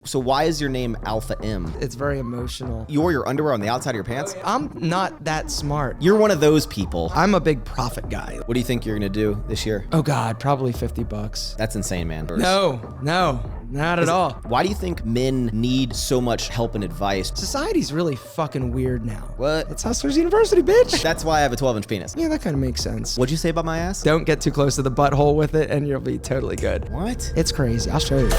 So why is your name Alpha M? It's very emotional. You wore your underwear on the outside of your pants? I'm not that smart. You're one of those people. I'm a big profit guy. What do you think you're gonna do this year? Oh God, probably $50. That's insane, man. No, not at all. Why do you think men need so much help and advice? Society's really fucking weird now. What? It's Hustlers University, bitch. That's why I have a 12-inch penis. Yeah, that kind of makes sense. What'd you say about my ass? Don't get too close to the butthole with it and you'll be totally good. What? It's crazy. I'll show you.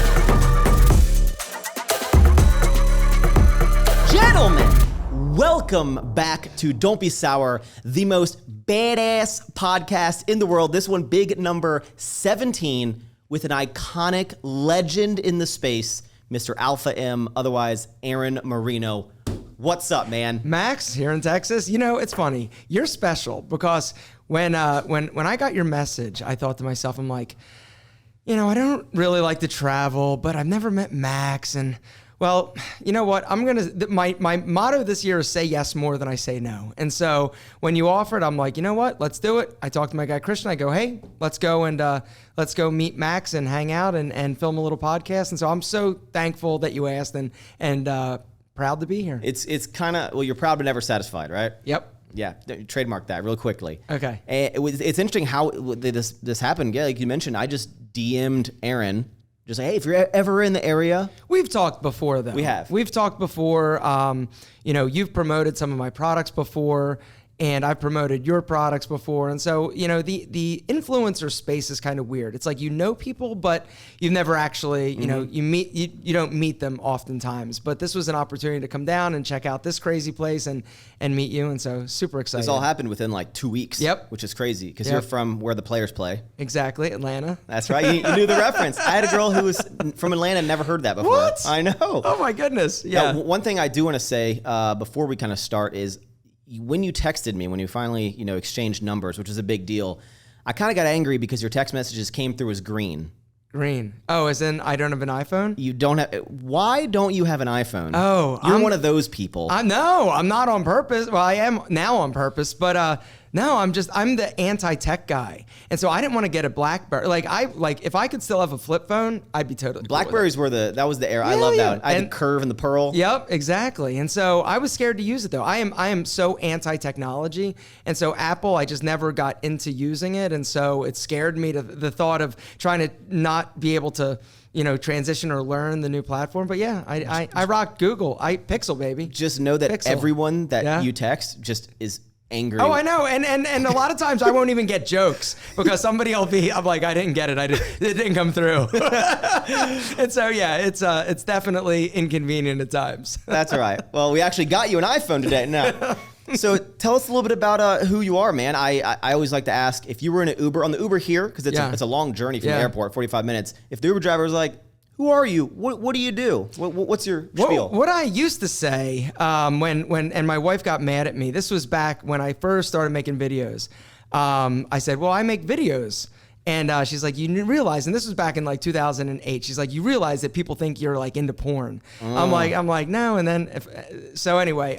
Gentlemen, welcome back to Don't Be Sour, the most badass podcast in the world. This one, big number 17, with an iconic legend in the space, Mr. Alpha M, otherwise Aaron Marino. What's up, man? Max, here in Texas. You know, it's funny. You're special because when I got your message, I thought to myself, I'm like, you know, I don't really like to travel, but I've never met Max. And well, you know what? My motto this year is say yes more than I say no. And so when you offered, I'm like, you know what? Let's do it. I talked to my guy, Christian. I go, hey, let's go meet Max and hang out and film a little podcast. And so I'm so thankful that you asked and proud to be here. It's kind of, well, you're proud but never satisfied, right? Yep. Yeah, trademark that real quickly. Okay. It's interesting how this happened. Yeah, like you mentioned, I just DM'd Aaron. Just say, hey, if you're ever in the area. We've talked before, though. We have. We've talked before. You know, you've promoted some of my products before, and I've promoted your products before. And so, you know, the influencer space is kind of weird. It's like, you know people, but you've never actually, you know, you don't meet them oftentimes. But this was an opportunity to come down and check out this crazy place and meet you. And so super excited. This all happened within like 2 weeks. Yep. Which is crazy because you're from where the players play. Exactly, Atlanta. That's right. You knew the reference. I had a girl who was from Atlanta and never heard that before. What? I know. Oh my goodness. Yeah. Now, one thing I do want to say before we kind of start is when you texted me, when you finally, you know, exchanged numbers, which was a big deal, I kind of got angry because your text messages came through as green. Green. Oh, as in I don't have an iPhone? You don't have. Why don't you have an iPhone? Oh, you're one of those people. No, I'm not on purpose. Well, I am now on purpose, but no, I'm the anti-tech guy. And so I didn't want to get a BlackBerry. If I could still have a flip phone, I'd be totally Blackberries were that was the era. I love that. I had the curve and the pearl. Yep, exactly. And so I was scared to use it though. I am so anti-technology. And so Apple, I just never got into using it. And so it scared me to the thought of trying to not be able to, you know, transition or learn the new platform. But yeah, I rock Google. Pixel, baby. Just know that Pixel. Everyone that you text just is angry. Oh, I know. And a lot of times I won't even get jokes because somebody will be, I'm like, I didn't get it. It didn't come through. And so, yeah, it's definitely inconvenient at times. That's right. Well, we actually got you an iPhone today. No. So tell us a little bit about who you are, man. I always like to ask, if you were in an Uber, on the Uber here, because it's a long journey from the airport, 45 minutes. If the Uber driver was like, who are you? What do you do? What's your spiel? What I used to say when my wife got mad at me, this was back when I first started making videos. I said, well, I make videos. And she's like, you realize, and this was back in like 2008. She's like, you realize that people think you're like into porn. I'm like, no. And then, anyway,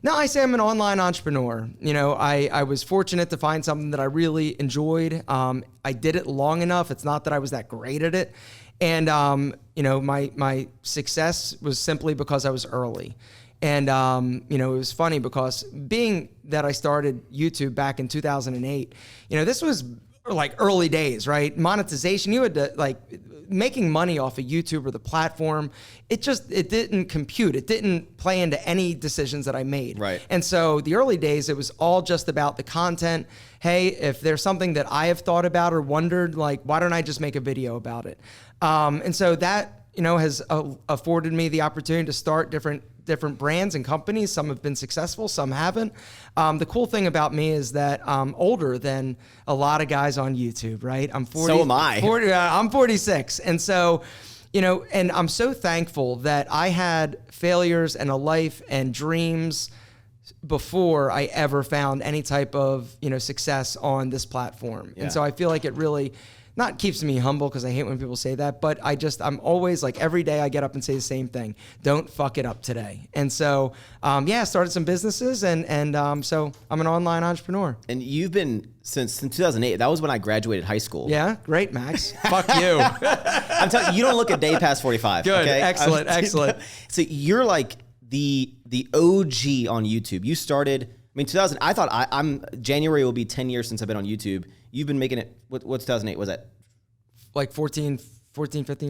no, I say I'm an online entrepreneur. You know, I was fortunate to find something that I really enjoyed. I did it long enough. It's not that I was that great at it. And, you know, my success was simply because I was early. And, you know, it was funny because being that I started YouTube back in 2008, you know, this was like early days, right? Monetization, you had to like making money off of YouTube or the platform. It didn't compute. It didn't play into any decisions that I made. Right. And so the early days, it was all just about the content. Hey, if there's something that I have thought about or wondered, like, why don't I just make a video about it? And so that, you know, has afforded me the opportunity to start different brands and companies. Some have been successful, some haven't. The cool thing about me is that I'm older than a lot of guys on YouTube, right? I'm 40. So am I. I'm 46. And so, you know, and I'm so thankful that I had failures and a life and dreams before I ever found any type of, you know, success on this platform. Yeah. And so I feel like it really, not keeps me humble, because I hate when people say that, but I'm always like, every day I get up and say the same thing: don't fuck it up today. And so, I started some businesses, and so I'm an online entrepreneur. And you've been since 2008. That was when I graduated high school. Yeah, great, Max. Fuck you. I'm telling you, you don't look a day past 45. Good, okay? excellent. So you're like the OG on YouTube. You started, 2000. I thought I'm January will be 10 years since I've been on YouTube. You've been making it. What's 2008? Was that like 15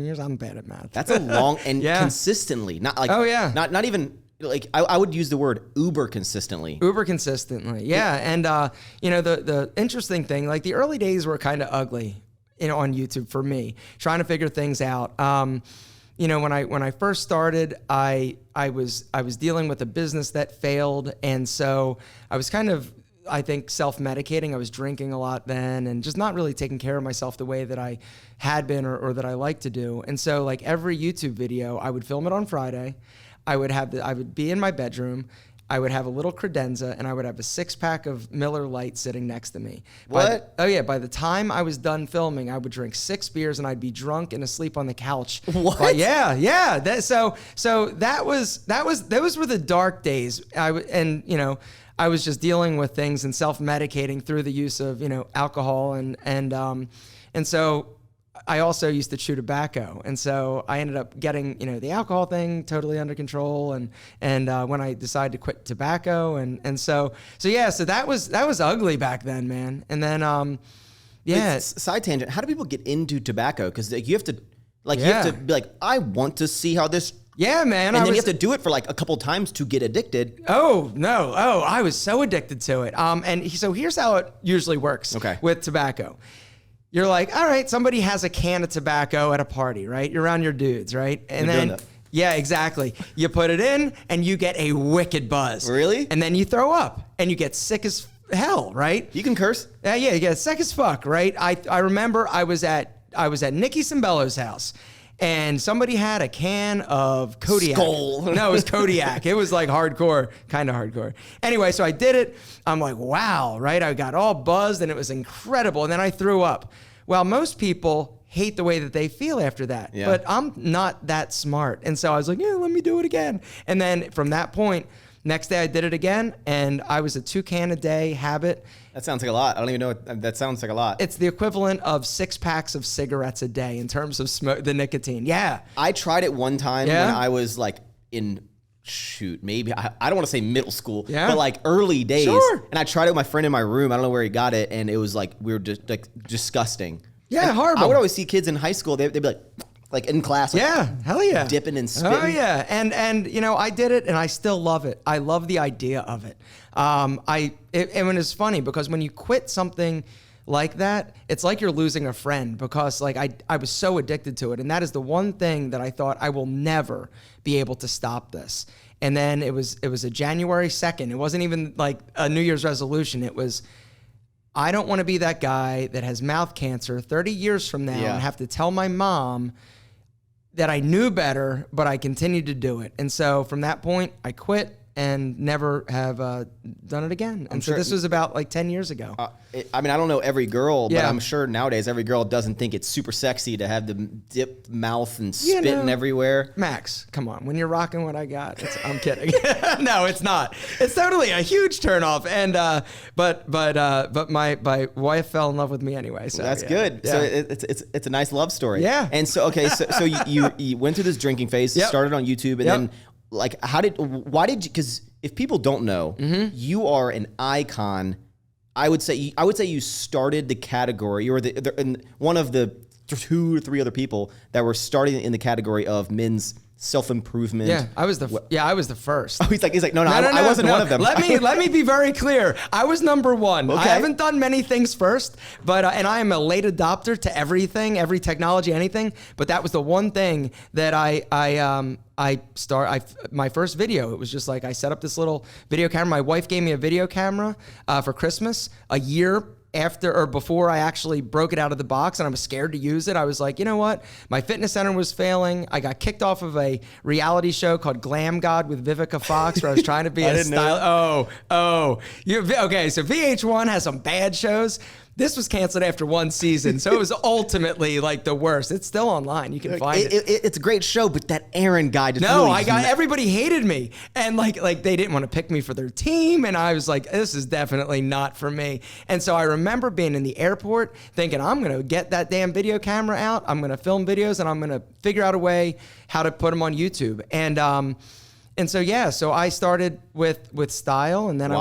years? I'm bad at math. That's a long and consistently. Not like not even like I would use the word uber consistently. Uber consistently, yeah. And the interesting thing, like the early days were kind of ugly, on YouTube for me, trying to figure things out. When I first started, I was dealing with a business that failed, and so I was kind of, I think, self-medicating. I was drinking a lot then, and just not really taking care of myself the way that I had been or that I like to do. And so, like, every YouTube video, I would film it on Friday. I would be in my bedroom. I would have a little credenza, and I would have a 6-pack of Miller Lite sitting next to me. What? By the time I was done filming, I would drink 6 beers, and I'd be drunk and asleep on the couch. What? But yeah. Those were the dark days. I was just dealing with things and self-medicating through the use of, alcohol, and so I also used to chew tobacco, and so I ended up getting, the alcohol thing totally under control, and when I decided to quit tobacco, and so that was ugly back then, man. And then Side tangent. How do people get into tobacco? Because you have to be like, I want to see how this. Yeah, man. And then you have to do it for like a couple times to get addicted. Oh, no. Oh, I was so addicted to it. So here's how it usually works with tobacco. You're like, all right, somebody has a can of tobacco at a party, right? You're around your dudes, right? And then, yeah, exactly. You put it in and you get a wicked buzz. Really? And then you throw up and you get sick as hell, right? You can curse. Yeah, you get sick as fuck, right? I remember I was at Nicky Cimbello's house, and somebody had a can of Kodiak. Skull. No, it was Kodiak. It was like hardcore, kind of hardcore. Anyway, so I did it. I'm like, wow, right? I got all buzzed, and it was incredible. And then I threw up. Well, most people hate the way that they feel after that. Yeah. But I'm not that smart. And so I was like, yeah, let me do it again. And then from that point, next day I did it again, and I was a 2-can-a-day habit. That sounds like a lot. I don't even know what that sounds like a lot. It's the equivalent of 6 packs of cigarettes a day in terms of the nicotine. Yeah. I tried it one time when I was like in, maybe, I don't want to say middle school, but like early days. Sure. And I tried it with my friend in my room. I don't know where he got it. And it was like, we were just like disgusting. Yeah, and horrible. I would always see kids in high school, they'd be like in class. Hell yeah. Dipping and spitting. Oh yeah. And I did it, and I still love it. I love the idea of it. And it's funny because when you quit something like that, it's like you're losing a friend, because like I was so addicted to it. And that is the one thing that I thought, I will never be able to stop this. And then it was a January 2nd. It wasn't even like a New Year's resolution. It was, I don't want to be that guy that has mouth cancer 30 years from now and have to tell my mom that I knew better, but I continued to do it. And so from that point, I quit and never have done it again. And so this was about like 10 years ago. I don't know every girl, but I'm sure nowadays every girl doesn't think it's super sexy to have the dip mouth and spitting everywhere. Max, come on. When you're rocking what I got, I'm kidding. No, it's not. It's totally a huge turnoff. And but my wife fell in love with me anyway. So that's good. Yeah. So it's a nice love story. Yeah. And so so you went through this drinking phase, started on YouTube, and then. Like, why did you, because if people don't know, you are an icon. I would say you started the category, or one of the 2 or 3 other people that were starting in the category of men's self-improvement. Yeah, I was the first. Oh, he's like, no, I wasn't one of them. Let me be very clear. I was number 1. Okay. I haven't done many things first, but and I am a late adopter to everything, every technology, anything. But that was the one thing that my first video, it was just like, I set up this little video camera. My wife gave me a video camera for Christmas a year after or before I actually broke it out of the box, and I was scared to use it. I was like, you know what? My fitness center was failing. I got kicked off of a reality show called Glam God with Vivica Fox, where I was trying to be a style. Okay, so VH1 has some bad shows. This was canceled after one season, so it was ultimately like the worst. It's still online. You can find it. It's a great show, but that Aaron guy just everybody hated me, and like they didn't want to pick me for their team, and I was like, this is definitely not for me. And so I remember being in the airport thinking, I'm gonna get that damn video camera out, I'm gonna film videos, and I'm gonna figure out a way how to put them on YouTube. And so I started with style, and then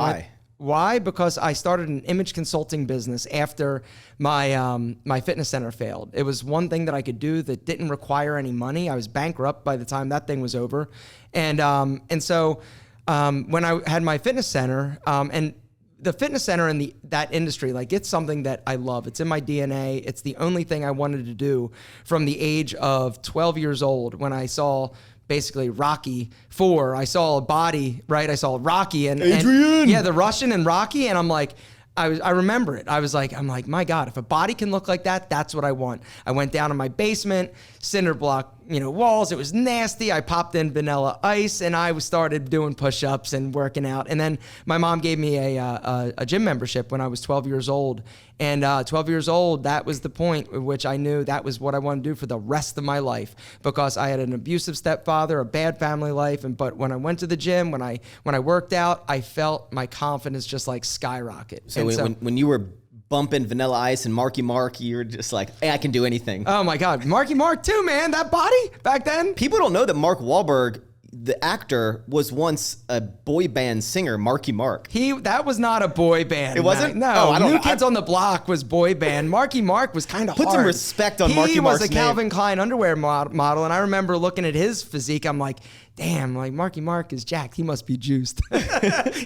Why? Because I started an image consulting business after my fitness center failed. It was one thing that I could do that didn't require any money. I was bankrupt by the time that thing was over, and so when I had my fitness center, and the fitness center in that industry, like, it's something that I love. It's in my DNA. It's the only thing I wanted to do from the age of 12 years old when I saw basically Rocky 4. I saw a body, right? I saw Rocky and Adrian. The Russian and Rocky, and I'm like, I remember it. I'm like, my God, if a body can look like that, that's what I want. I went down in my basement, cinder block, walls. It was nasty. I popped in vanilla ice, and I started doing push-ups and working out. And then my mom gave me a gym membership when I was 12 years old. And 12 years old, that was the point at which I knew that was what I wanted to do for the rest of my life, because I had an abusive stepfather, a bad family life. But when I went to the gym, when I worked out, I felt my confidence just like skyrocket. So when you were bumping Vanilla Ice and Marky Mark, you were just like, hey, I can do anything. Oh my God, Marky Mark too, man. That body back then. People don't know that Mark Wahlberg, the actor, was once a boy band singer, Marky Mark. That was not a boy band. It wasn't? No, I don't New know. Kids on the Block was boy band. Marky Mark was kind of hard. Put some respect on Marky Mark's He was a Calvin Klein underwear model, and I remember looking at his physique. I'm like, damn, like Marky Mark is jacked. He must be juiced.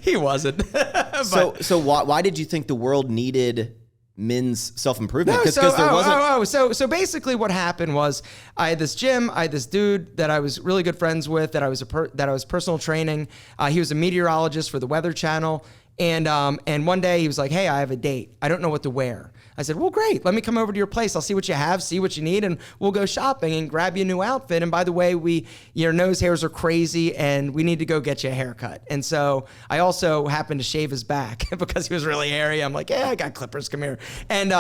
He wasn't. So why did you think the world needed men's self-improvement? So basically what happened was I had this gym, I had this dude that I was really good friends with, that I was personal training. He was a meteorologist for the Weather Channel. And one day he was like, hey, I have a date. I don't know what to wear. I said, well, great. Let me come over to your place. I'll see what you have, see what you need, and we'll go shopping and grab you a new outfit. And by the way, your nose hairs are crazy, and we need to go get you a haircut. And so I also happened to shave his back because he was really hairy. I'm like, yeah, I got clippers. Come here. And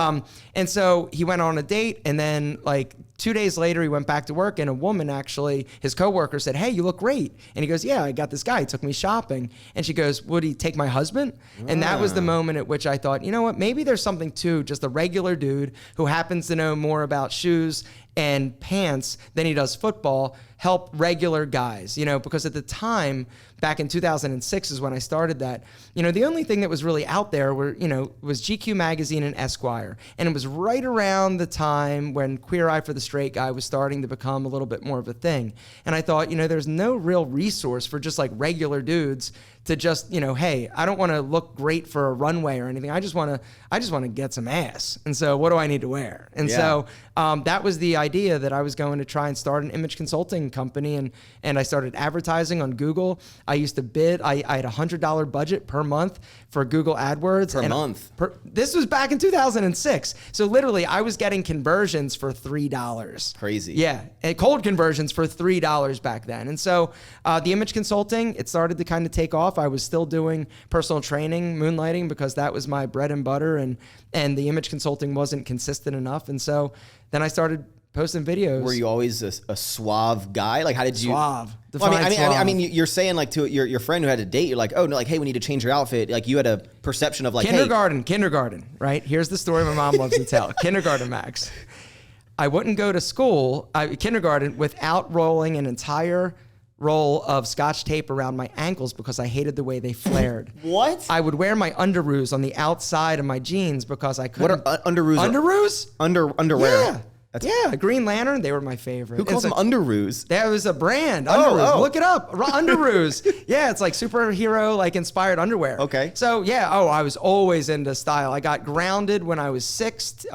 so he went on a date, and then like 2 days later, he went back to work, and a woman, actually, his coworker, said, hey, you look great. And he goes, yeah, I got this guy. He took me shopping. And she goes, would he take my husband? And that was the moment at which I thought, you know what, maybe there's something to just a regular dude who happens to know more about shoes and pants than he does football help regular guys, because at the time, back in 2006 is when I started that, the only thing that was really out there was GQ magazine and Esquire. And it was right around the time when Queer Eye for the Straight Guy was starting to become a little bit more of a thing. And I thought, there's no real resource for just like regular dudes to just, hey, I don't want to look great for a runway or anything. I just want to get some ass. And so what do I need to wear? And so that was the idea, that I was going to try and start an image consulting company. And I started advertising on Google. I used to bid. I had a $100 budget per month for Google AdWords. Per month? This was back in 2006. So literally I was getting conversions for $3. Crazy. Yeah. And cold conversions for $3 back then. And so the image consulting, it started to kind of take off. I was still doing personal training, moonlighting, because that was my bread and butter, and the image consulting wasn't consistent enough. And so then I started posting videos. Were you always a suave guy? Like, how did you? Suave. Well, I mean, you're saying like to your friend who had a date, you're like, oh no, like, hey, we need to change your outfit. Like, you had a perception of like, kindergarten, right? Here's the story my mom loves to tell. Kindergarten, Max. I wouldn't go to school, kindergarten, without rolling an entire roll of Scotch tape around my ankles because I hated the way they flared. What? I would wear my underoos on the outside of my jeans because I couldn't. What are underoos? Underoos? Underwear. Yeah. Green Lantern, they were my favorite. Who calls them underoos? That was a brand. Underoos. Oh. Look it up. Underoos. Yeah, it's like superhero, like inspired underwear. Okay. So yeah, I was always into style. I got grounded when I was 6.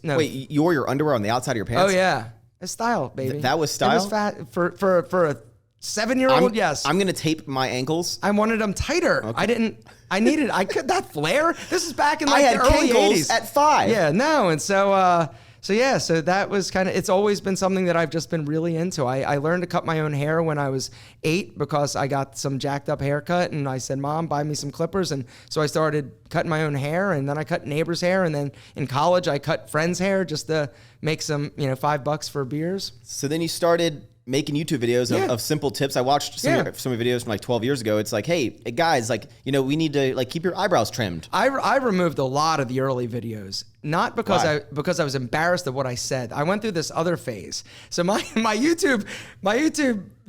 Wait, you wore your underwear on the outside of your pants? Oh yeah. It's style, baby. That was style? It was fat for a 7-year-old, yes. I'm going to tape my ankles. I wanted them tighter. Okay. I could that flare. This is back in like the early 80s. at 5. Yeah, no. And so so that was kind of, it's always been something that I've just been really into. I learned to cut my own hair when I was 8 because I got some jacked up haircut, and I said, Mom, buy me some clippers. And so I started cutting my own hair, and then I cut neighbors' hair. And then in college, I cut friends' hair just to make some, $5 for beers. So then you started making YouTube videos of simple tips. I watched some of your videos from like 12 years ago. It's like, hey guys, like, we need to like keep your eyebrows trimmed. I removed a lot of the early videos, not because I was embarrassed of what I said. I went through this other phase. So my YouTube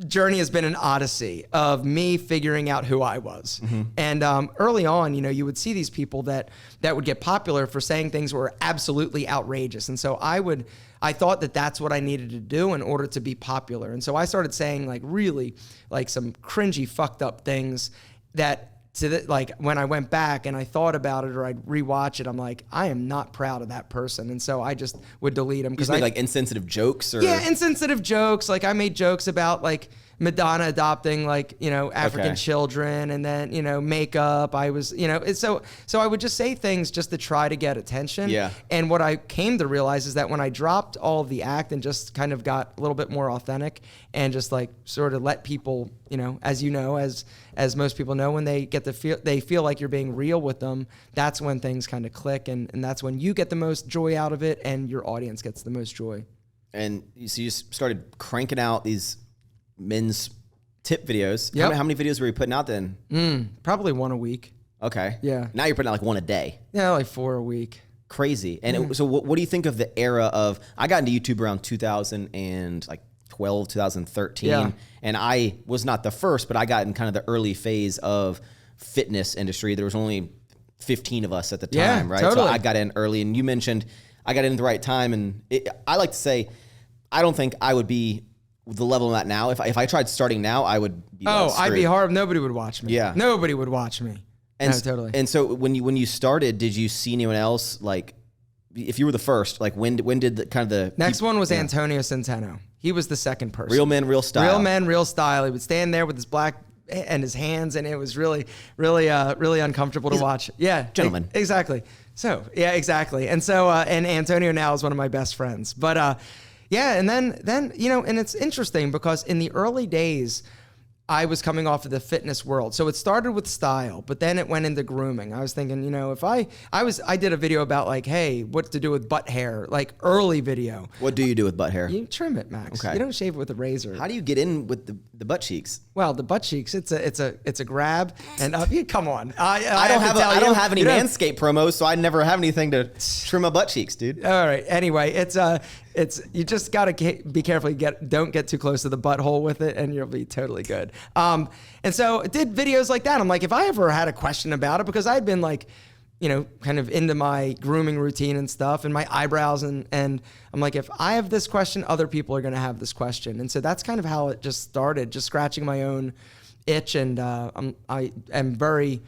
journey has been an odyssey of me figuring out who I was. Mm-hmm. And early on, you would see these people that would get popular for saying things were absolutely outrageous. And so I thought that that's what I needed to do in order to be popular. And so I started saying like really like some cringy fucked up things that like when I went back and I thought about it or I'd rewatch it, I'm like, I am not proud of that person. And so I just would delete them. Because I like insensitive jokes or? Yeah, insensitive jokes. Like I made jokes about like Madonna adopting like, African children and then, makeup. I was, so I would just say things just to try to get attention. Yeah. And what I came to realize is that when I dropped all of the act and just kind of got a little bit more authentic and just like sort of let people, as most people know, when they get they feel like you're being real with them, that's when things kind of click and that's when you get the most joy out of it and your audience gets the most joy. And so you just started cranking out these men's tip videos. Yep. How many videos were you putting out then? Probably 1 a week. Okay. Yeah. Now you're putting out like 1 a day. Yeah, like 4 a week. Crazy. And so what do you think of the era of, I got into YouTube around 2012, 2013. Yeah. And I was not the first, but I got in kind of the early phase of fitness industry. There was only 15 of us at the time, right? Totally. So I got in early, and you mentioned I got in at the right time. And I like to say, I don't think I would be the level I'm at now. If I tried starting now, I would be I'd be hard. Nobody would watch me. Yeah. Nobody would watch me. And, no, totally. And so when you started, did you see anyone else, like, if you were the first, like when did the next one was Antonio Centeno. He was the second person. Real men, real style. Real men, real style. He would stand there with his black and his hands, and it was really, really, really uncomfortable to watch. Yeah, gentleman. Exactly. So yeah, exactly. And so and Antonio now is one of my best friends. But yeah, and then and it's interesting because in the early days, I was coming off of the fitness world. So it started with style, but then it went into grooming. I was thinking, if I did a video about like, hey, what to do with butt hair, like early video. What do you do with butt hair? You trim it, Max. Okay. You don't shave it with a razor. How do you get in with the butt cheeks? Well, the butt cheeks, it's a grab, and come on. I don't have any Manscaped promos, so I never have anything to trim my butt cheeks, dude. All right. Anyway, it's you just gotta be careful. Don't get too close to the butthole with it, and you'll be totally good. And so I did videos like that. I'm like, if I ever had a question about it, because I'd been like, kind of into my grooming routine and stuff and my eyebrows. And I'm like, if I have this question, other people are going to have this question. And so that's kind of how it just started, just scratching my own itch. And I am very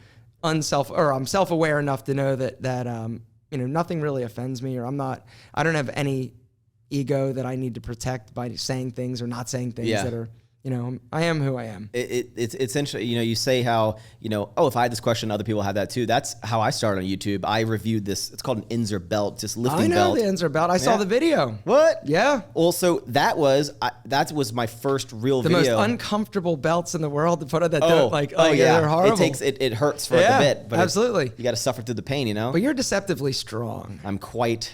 I'm self-aware enough to know that nothing really offends me, or I don't have any ego that I need to protect by saying things or not saying things that are, I am who I am. It's essentially, you say how, if I had this question, other people have that too. That's how I started on YouTube. I reviewed this. It's called an Inzer belt, just lifting belt. I know the Inzer belt. I saw the video. What? Yeah. Also, that was my first real video. The most uncomfortable belts in the world to put on that yeah. They're horrible. It hurts for a bit, but absolutely. You got to suffer through the pain, But you're deceptively strong. I'm quite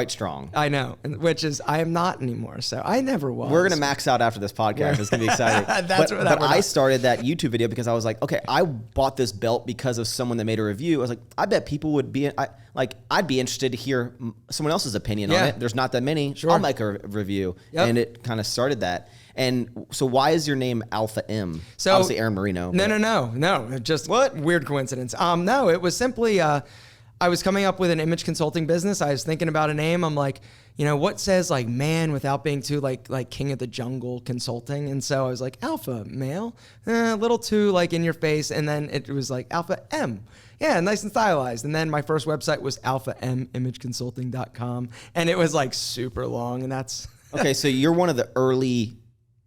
strong. I know, which is I am not anymore. So I never was. We're gonna max out after this podcast. It's gonna be exciting. But I started that YouTube video because I was like, okay, I bought this belt because of someone that made a review. I was like, I bet people would be I'd be interested to hear someone else's opinion on it. There's not that many. Sure. I'll make a review, and it kind of started that. And so, why is your name Alpha M? So obviously Aaron Marino. No. Just what weird coincidence. No, it was simply. I was coming up with an image consulting business. I was thinking about a name. I'm like, what says like man without being too like king of the jungle consulting? And so I was like, Alpha male, a little too like in your face. And then it was like Alpha M. Yeah, nice and stylized. And then my first website was alphamimageconsulting.com. And it was like super long. And that's okay. So you're one of the early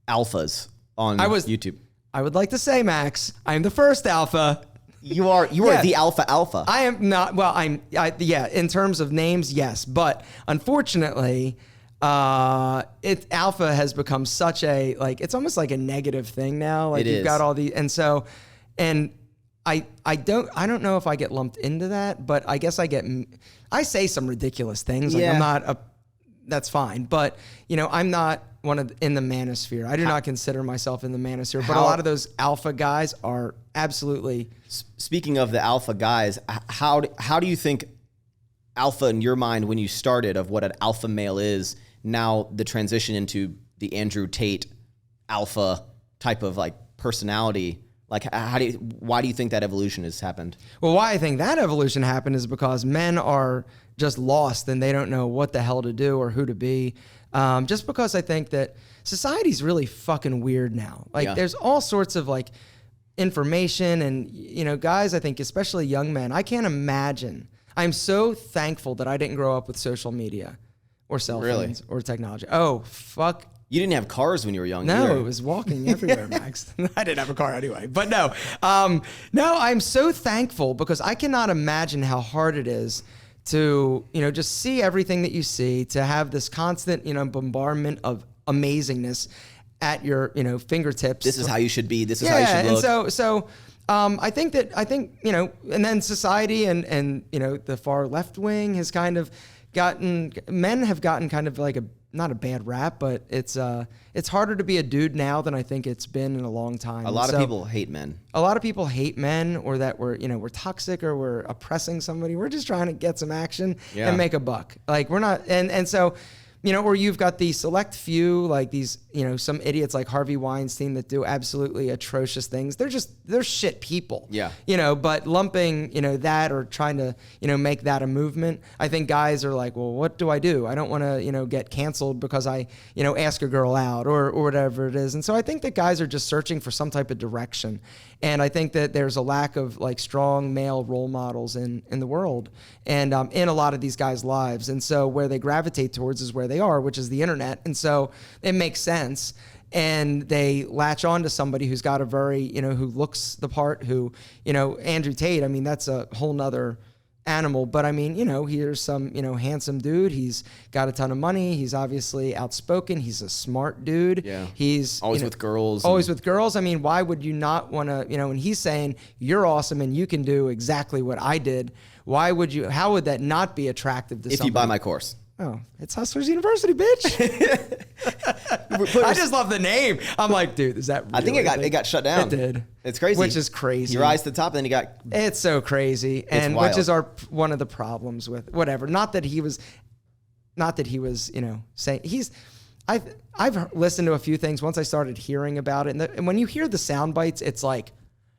alphas on YouTube. I would like to say, Max, I'm the first alpha. You are the alpha. I am not. Well, yeah. In terms of names, yes, but unfortunately, alpha has become such a it's almost like a negative thing now. Like you've got all the I don't know if I get lumped into that, but I guess I say some ridiculous things. Like I'm not that's fine, but I'm not in the manosphere. I do not consider myself in the manosphere, but a lot of those alpha guys are absolutely. Speaking of the alpha guys, how do you think alpha in your mind when you started of what an alpha male is, now the transition into the Andrew Tate alpha type of personality? Why do you think that evolution has happened? Well, why I think that evolution happened is because men are just lost and they don't know what the hell to do or who to be. Just because I think that society's really fucking weird now. There's all sorts of information and, guys, I think especially young men, I can't imagine. I'm so thankful that I didn't grow up with social media or cell phones or technology. Oh, fuck. You didn't have cars when you were young. No, it was walking everywhere, Max. I didn't have a car anyway, but no. No, I'm so thankful because I cannot imagine how hard it is to, just see everything that you see, to have this constant, bombardment of amazingness at your, fingertips. This is how you should be. This is how you should look. And so I think, and then society and the far left wing has kind of men have gotten kind of not a bad rap, but it's harder to be a dude now than I think it's been in a long time. A lot of people hate men. A lot of people hate men, or that we're toxic or we're oppressing somebody. We're just trying to get some action and make a buck. We're not, and so, or you've got the select few, these, some idiots like Harvey Weinstein that do absolutely atrocious things. They're shit people. Yeah. But lumping, that or trying to, make that a movement. I think guys are like, well, what do? I don't want to, get canceled because I, ask a girl out or whatever it is. And so I think that guys are just searching for some type of direction. And I think that there's a lack of strong male role models in the world and in a lot of these guys' lives. And so where they gravitate towards is where they are, which is the internet. And so it makes sense. And they latch on to somebody who's got a very, who looks the part, who, Andrew Tate, I mean, that's a whole nother animal. But I mean, here's some, handsome dude. He's got a ton of money. He's obviously outspoken. He's a smart dude. Yeah. He's always with girls. Always with girls. I mean, why would you not want to, and he's saying you're awesome and you can do exactly what I did. Why would you, how would that not be attractive to somebody? If you buy my course. Oh, it's Hustlers University, bitch. I just love the name. I'm like, dude, is that really? I think it got shut down. It did. It's crazy. Which is crazy. You rise to the top and then you got... It's so crazy. And which is one of the problems with whatever. Not that he was, saying I've listened to a few things once I started hearing about it. And when you hear the sound bites, it's like,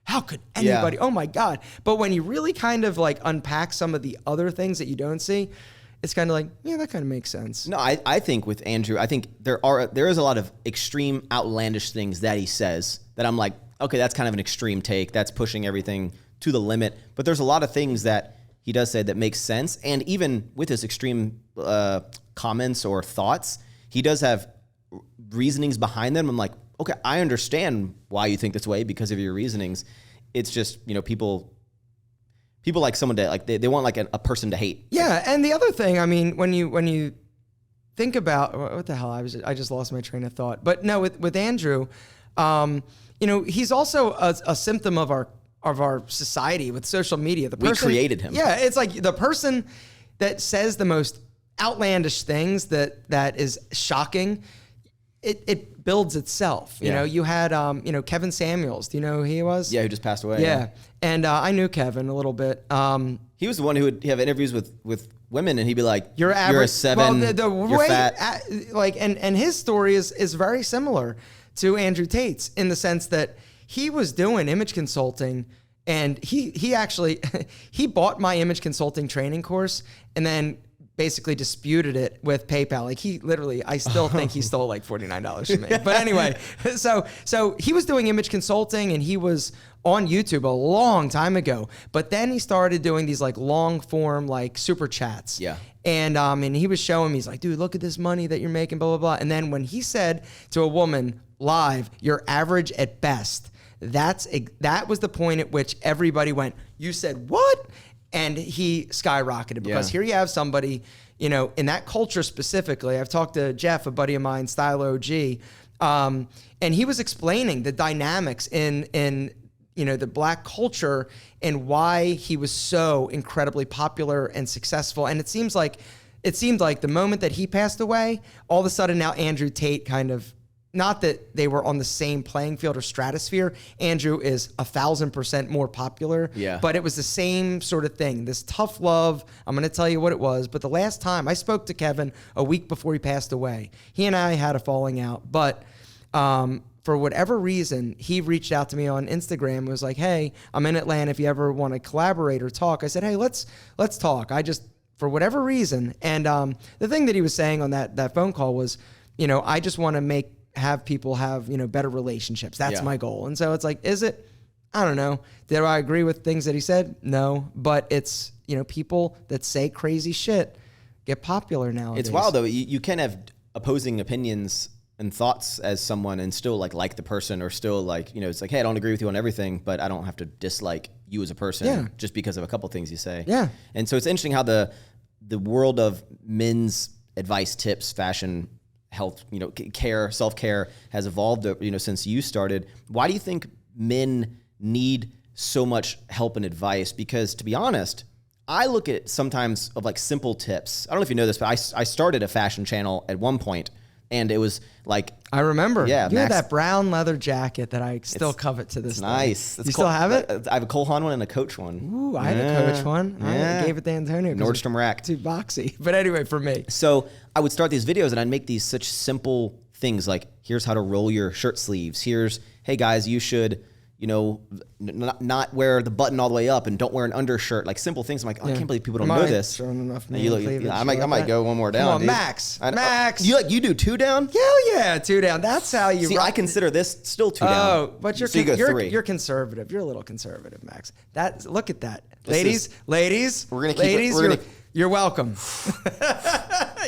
how could anybody, oh my God. But when you really kind of unpack some of the other things that you don't see, it's kind of that kind of makes sense. No, I think with Andrew, I think there is a lot of extreme, outlandish things that he says that I'm like, okay, that's kind of an extreme take. That's pushing everything to the limit. But there's a lot of things that he does say that makes sense. And even with his extreme comments or thoughts, he does have reasonings behind them. I'm like, okay, I understand why you think this way because of your reasonings. It's just, people like someone to they want a person to hate. Yeah, and the other thing, I mean, when you think about what the hell, I just lost my train of thought. But no, with Andrew, he's also a symptom of our society with social media. The person, we created him. Yeah, it's like the person that says the most outlandish things that is shocking. It builds itself. You know, you had, Kevin Samuels. Do you know who he was? Yeah, who just passed away. Yeah. And I knew Kevin a little bit. He was the one who would have interviews with women and he'd be like, you're a 7, you're way, fat. And his story is very similar to Andrew Tate's in the sense that he was doing image consulting and he actually, he bought my image consulting training course and then basically disputed it with PayPal. He literally, I still think he stole $49 from me. But anyway, so he was doing image consulting and he was on YouTube a long time ago. But then he started doing these long form super chats. Yeah. And he was showing me, he's like, dude, look at this money that you're making, blah, blah, blah. And then when he said to a woman live, you're average at best, that was the point at which everybody went, you said what? And he skyrocketed because here you have somebody, you know, in that culture specifically. I've talked to Jeff, a buddy of mine, Style OG, and he was explaining the dynamics in you know, the black culture and why he was so incredibly popular and successful. And it seemed like the moment that he passed away, all of a sudden now Andrew Tate kind of, not that they were on the same playing field or stratosphere. Andrew is 1,000% more popular, but it was the same sort of thing. This tough love, I'm going to tell you what it was. But the last time I spoke to Kevin a week before he passed away, he and I had a falling out, but for whatever reason, he reached out to me on Instagram and was like, hey, I'm in Atlanta if you ever want to collaborate or talk. I said, hey, let's talk. I just, for whatever reason. And the thing that he was saying on that phone call was, you know, I just want to have people have, you know, better relationships. That's my goal. And so it's like, is it? I don't know. Did I agree with things that he said? No. But it's, you know, people that say crazy shit get popular nowadays. It's wild though. You can have opposing opinions and thoughts as someone and still like the person, or still like, you know, it's like, hey, I don't agree with you on everything, but I don't have to dislike you as a person just because of a couple things you say. Yeah. And so it's interesting how the world of men's advice, tips, fashion, health, you know, care, self-care has evolved, you know, since you started. Why do you think men need so much help and advice? Because to be honest, I look at sometimes of like simple tips. I don't know if you know this, but I started a fashion channel at one point, and it was like, I remember. Yeah, you had that brown leather jacket that I still covet to this day. Nice. You still have it? I have a Cole Haan one and a Coach one. Ooh, I had a Coach one. I gave it to Antonio. Nordstrom rack. Too boxy. But anyway, for me. So I would start these videos and I'd make these such simple things like, here's how to roll your shirt sleeves. Here's, hey guys, you should, you know, not wear the button all the way up and don't wear an undershirt. Like simple things. I'm like, oh, I can't believe people don't know this. I might go one more down. Come on, dude. Max. You do 2 down? Hell yeah, 2 down. That's how you. See, I consider this still 2 down. Oh, but you're 3. You're conservative. You're a little conservative, Max. Look at that, Ladies, we're gonna keep it. You're welcome.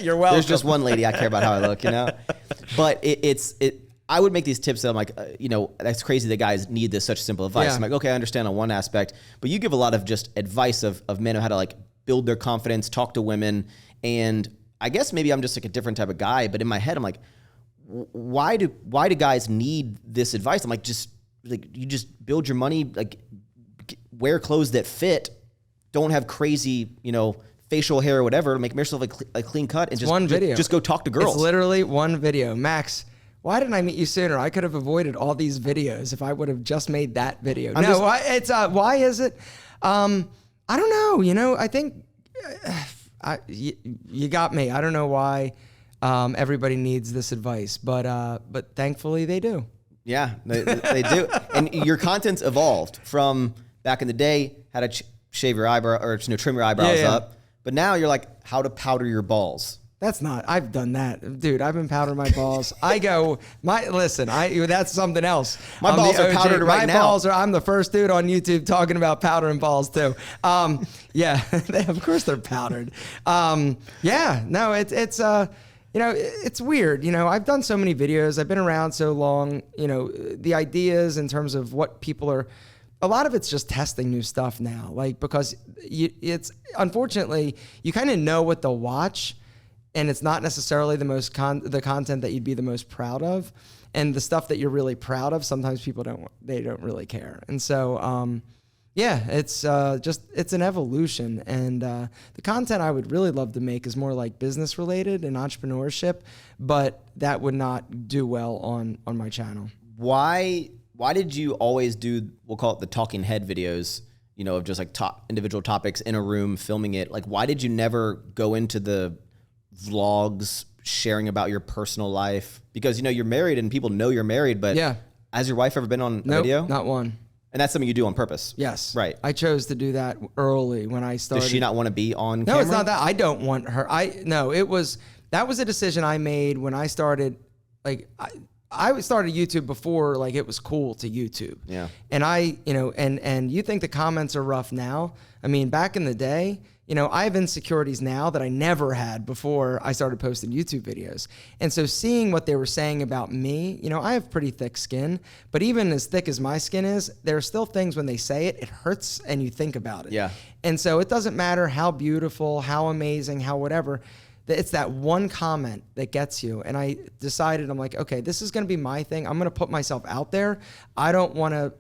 You're welcome. There's just one lady I care about how I look, you know. But I would make these tips that I'm like, you know, that's crazy that guys need this such simple advice. I'm like, okay, I understand on one aspect, but you give a lot of just advice of men on how to like build their confidence, talk to women. And I guess maybe I'm just like a different type of guy, but in my head, I'm like, why do guys need this advice? I'm like, just like, you just build your money, like wear clothes that fit, don't have crazy, you know, facial hair or whatever, make yourself a clean cut, and just go talk to girls. It's literally one video. Max, why didn't I meet you sooner? I could have avoided all these videos if I would have just made that video. Why is it? I don't know. You know, I think you got me. I don't know why everybody needs this advice, but thankfully they do. Yeah, they do. And your content's evolved from back in the day, how to shave your eyebrow or trim your eyebrows up. But now you're like, how to powder your balls. I've done that. Dude, I've been powdering my balls. That's something else. My balls are powdered right now. I'm the first dude on YouTube talking about powdering balls too. Yeah, of course they're powdered. You know, it's weird. You know, I've done so many videos. I've been around so long. You know, the ideas in terms of what people are, a lot of it's just testing new stuff now. Like, because it's unfortunately, you kind of know what they'll watch, and it's not necessarily the content that you'd be the most proud of. And the stuff that you're really proud of, sometimes people don't really care. And so, it's an evolution. And the content I would really love to make is more like business related and entrepreneurship, but that would not do well on my channel. Why did you always do, we'll call it the talking head videos, you know, of just like top individual topics in a room, filming it? Like, why did you never go into the vlogs, sharing about your personal life? Because, you know, you're married and people know you're married, but has your wife ever been on a video? Not one. And that's something you do on purpose? Yes. Right. I chose to do that early when I started. Does she not want to be on camera? No, it's not that. I don't want her. That was a decision I made when I started, like, I started YouTube before, like, it was cool to YouTube. Yeah. And and you think the comments are rough now. I mean, back in the day, I have insecurities now that I never had before I started posting YouTube videos. And so seeing what they were saying about me, I have pretty thick skin, but even as thick as my skin is, there are still things when they say it hurts and you think about it. Yeah. And so it doesn't matter how beautiful, how amazing, how whatever, it's that one comment that gets you. And I decided, I'm like, okay, this is going to be my thing. I'm going to put myself out there. I don't want to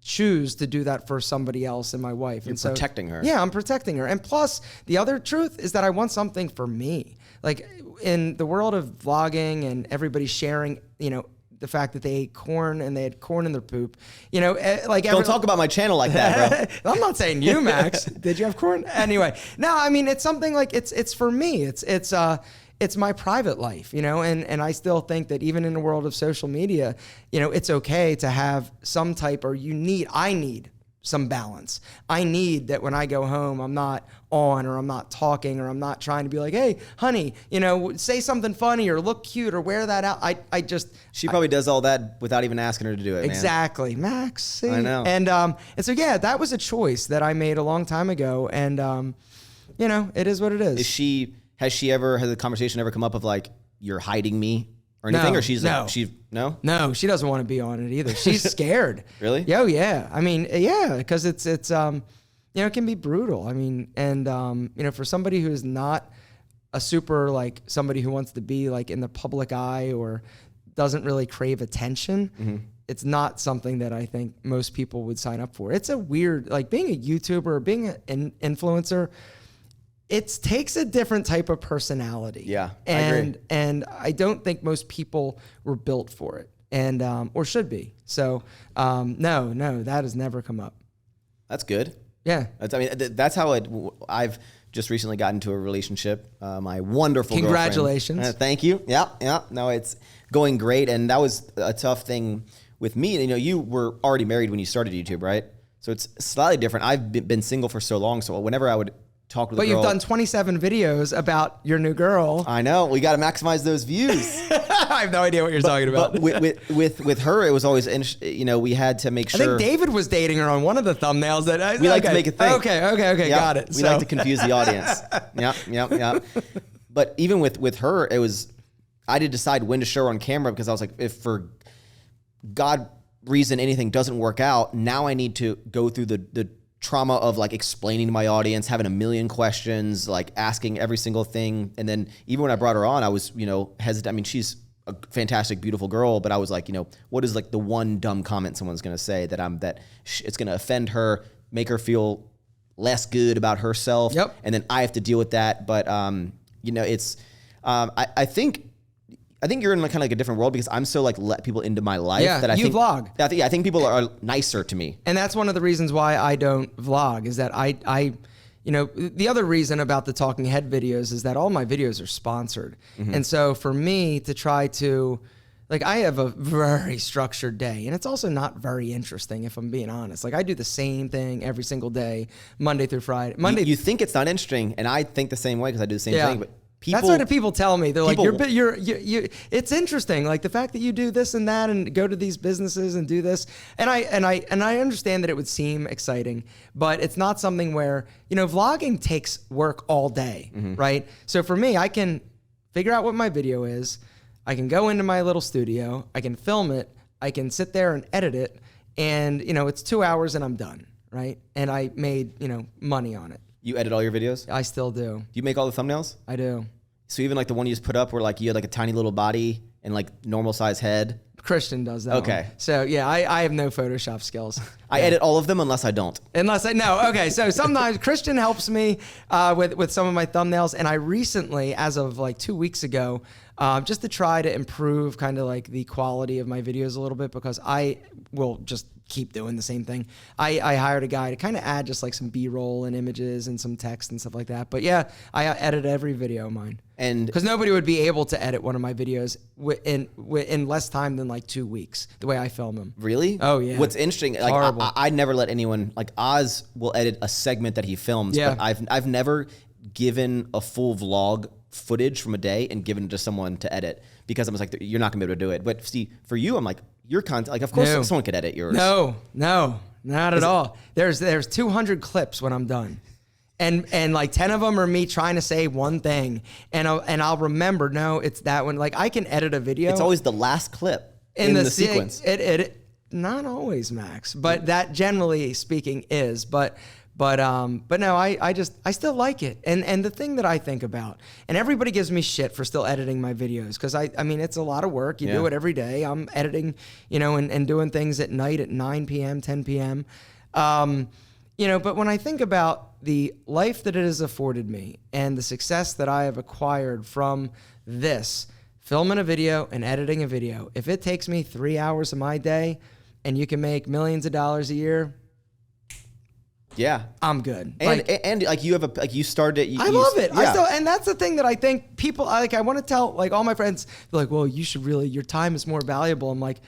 choose to do that for somebody else and my wife. You're protecting her. Yeah, I'm protecting her. And plus, the other truth is that I want something for me. Like in the world of vlogging and everybody sharing, the fact that they ate corn and they had corn in their poop, Don't talk about my channel like that, bro. I'm not saying you, Max. Did you have corn? Anyway, no, I mean, it's something like it's for me. It's my private life, and I still think that even in the world of social media, it's okay to have some type, or I need some balance. I need that when I go home, I'm not on, or I'm not talking, or I'm not trying to be like, hey, honey, say something funny or look cute or wear that out. She probably does all that without even asking her to do it, exactly, man. Max. See? I know. And so, yeah, that was a choice that I made a long time ago. And, it is what it is. Has the conversation ever come up of like, you're hiding me or anything? No, or she's no. like, no? No, she doesn't want to be on it either. She's scared. Really? Oh, yeah. I mean, yeah, because it's it can be brutal. I mean, and, for somebody who is not a super, like somebody who wants to be like in the public eye or doesn't really crave attention, it's not something that I think most people would sign up for. It's a weird, like being a YouTuber or being an influencer, it takes a different type of personality. Yeah, I agree. And I don't think most people were built for it, and or should be. So no, that has never come up. That's good. Yeah, that's how I've just recently gotten into a relationship. My wonderful Congratulations. girlfriend. Thank you. Yeah. No, it's going great, and that was a tough thing with me. You were already married when you started YouTube, right? So it's slightly different. I've been single for so long, so whenever I would talk with a girl. But you've done 27 videos about your new girl. I know. We got to maximize those views. I have no idea what you're talking about. But with her, it was always, we had to make sure. I think David was dating her on one of the thumbnails. We like to make it think. Okay, yep. Got it. We like to confuse the audience. Yep. But even with her, I did decide when to show her on camera, because I was like, if for God reason anything doesn't work out, now I need to go through the trauma of like explaining to my audience, having a million questions, like asking every single thing. And then even when I brought her on, I was, hesitant. I mean, she's a fantastic, beautiful girl, but I was like, what is like the one dumb comment someone's going to say that it's going to offend her, make her feel less good about herself. Yep. And then I have to deal with that. But, it's, I think you're in kind of like a different world, because I'm so like let people into my life that I think vlog. I think people are nicer to me. And that's one of the reasons why I don't vlog, is that I the other reason about the talking head videos is that all my videos are sponsored. And so for me to try to, like, I have a very structured day, and it's also not very interesting, if I'm being honest. Like, I do the same thing every single day, Monday through Friday. You think it's not interesting, and I think the same way, because I do the same thing, but that's what the people tell me. They're like, it's interesting. Like the fact that you do this and that and go to these businesses and do this. And I understand that it would seem exciting, but it's not something where, vlogging takes work all day, right? So for me, I can figure out what my video is. I can go into my little studio. I can film it. I can sit there and edit it. And, it's 2 hours and I'm done, right? And I made, money on it. You edit all your videos? I still do. Do you make all the thumbnails? I do. So even like the one you just put up where like you had like a tiny little body and like normal size head? Christian does that. Okay. One. So yeah, I have no Photoshop skills. I edit all of them unless I don't. Okay. So sometimes Christian helps me with some of my thumbnails. And I recently, as of like 2 weeks ago, just to try to improve kind of like the quality of my videos a little bit, because I will just keep doing the same thing. I hired a guy to kind of add just like some B-roll and images and some text and stuff like that. But yeah, I edit every video of mine. And because nobody would be able to edit one of my videos in less time than like 2 weeks, the way I film them. Really? Oh yeah. What's interesting, like I never let anyone, like Oz will edit a segment that he films, but I've never given a full vlog footage from a day and given it to someone to edit, because I was like, you're not gonna be able to do it. But see, for you, I'm like, your content, like of course someone could edit yours. No, not at all. There's 200 clips when I'm done. and like 10 of them are me trying to say one thing, and I'll remember, no, it's that one. Like I can edit a video. It's always the last clip in the sequence. It not always, Max, but that generally speaking is, but no, I still like it. And the thing that I think about, and everybody gives me shit for still editing my videos, because I mean, it's a lot of work. You do it every day. I'm editing, and doing things at night at 9 p.m., 10 p.m. But when I think about the life that it has afforded me and the success that I have acquired from this, filming a video and editing a video, if it takes me 3 hours of my day and you can make millions of dollars a year, yeah, I'm good. And like you have you started it. I love it. Yeah. And that's the thing that I think people I want to tell like all my friends. They're like, well, you should really, your time is more valuable. I'm like,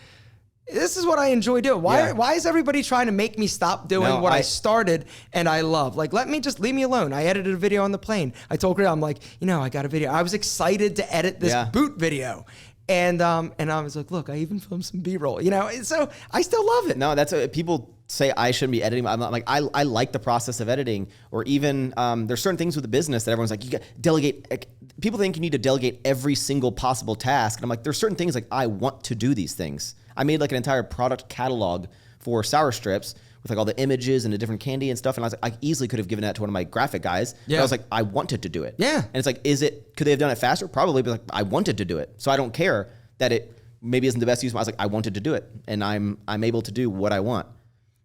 this is what I enjoy doing. Why is everybody trying to make me stop doing what I started and I love? Like, leave me alone. I edited a video on the plane. I told Greg, I'm like, I got a video. I was excited to edit this boot video. And I was like, look, I even filmed some B-roll, so I still love it. No, that's people say I shouldn't be editing. I'm not like, I like the process of editing, or even there's certain things with the business that everyone's like, you got delegate. Like, people think you need to delegate every single possible task. And I'm like, there's certain things like I want to do these things. I made like an entire product catalog for sour strips with like all the images and the different candy and stuff. And I was like, I easily could have given that to one of my graphic guys. Yeah. I was like, I wanted to do it. Yeah. And it's like, could they have done it faster? Probably, but like, I wanted to do it. So I don't care that it maybe isn't the best use. I was like, I wanted to do it, and I'm able to do what I want.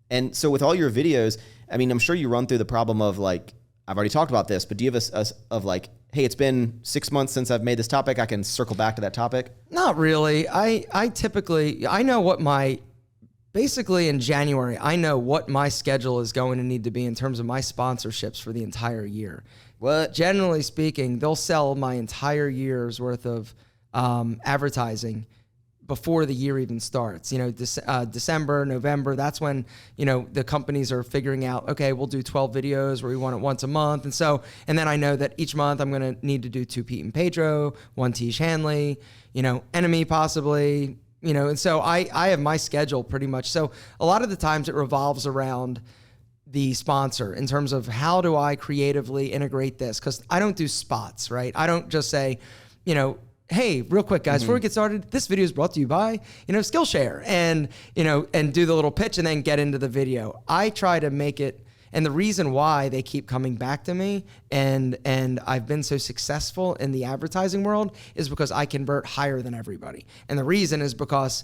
And so with all your videos, I mean, I'm sure you run through the problem of like, I've already talked about this, but do you have of like, hey, it's been 6 months since I've made this topic, I can circle back to that topic? Not really. I typically, I know what basically in January, I know what my schedule is going to need to be in terms of my sponsorships for the entire year. What? Generally speaking, they'll sell my entire year's worth of advertising before the year even starts. December, November, that's when, the companies are figuring out, okay, we'll do 12 videos where we want it once a month. And then I know that each month I'm going to need to do 2 Pete and Pedro, 1 Tiege Hanley, Enemy possibly, and so I have my schedule pretty much. So a lot of the times it revolves around the sponsor in terms of how do I creatively integrate this? Because I don't do spots, right? I don't just say, hey, real quick, guys, before we get started, this video is brought to you by, Skillshare, and do the little pitch and then get into the video. I try to make it, and the reason why they keep coming back to me and I've been so successful in the advertising world is because I convert higher than everybody. And the reason is because,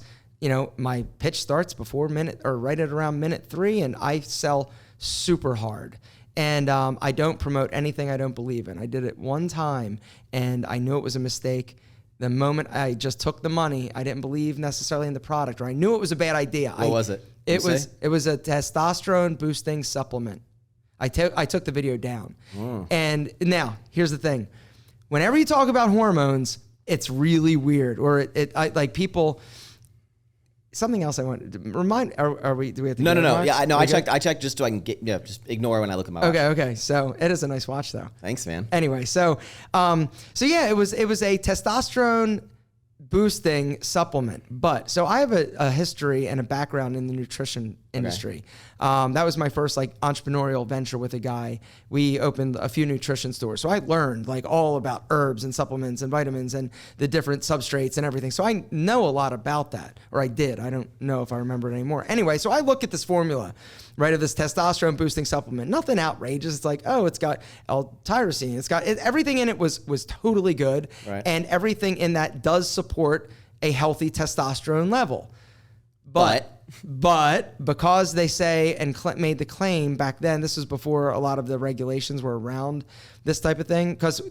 my pitch starts before right at around minute 3, and I sell super hard. And I don't promote anything I don't believe in. I did it one time, and I knew it was a mistake. The moment I just took the money, I didn't believe necessarily in the product, or I knew it was a bad idea. What was it? It was a testosterone boosting supplement. I took the video down. And now here's the thing: whenever you talk about hormones, it's really weird, or like people. Something else I wanted to remind. Are we? Do we have to? No. Yeah, no. I checked just so I can get. Yeah, just ignore when I look at my watch. Okay. So it is a nice watch, though. Thanks, man. Anyway, so yeah, it was a testosterone boosting supplement. But so I have a history and a background in the nutrition industry. That was my first entrepreneurial venture with a guy. We opened a few nutrition stores. So I learned all about herbs and supplements and vitamins and the different substrates and everything. So I know a lot about that, or I did. I don't know if I remember it anymore. Anyway, so I look at this formula, right, of this testosterone boosting supplement. Nothing outrageous. It's like, oh, it's got L-tyrosine. It's got everything in it was totally good. Right. And everything in that does support a healthy testosterone level. But because they say and made the claim back then, this was before a lot of the regulations were around this type of thing. Because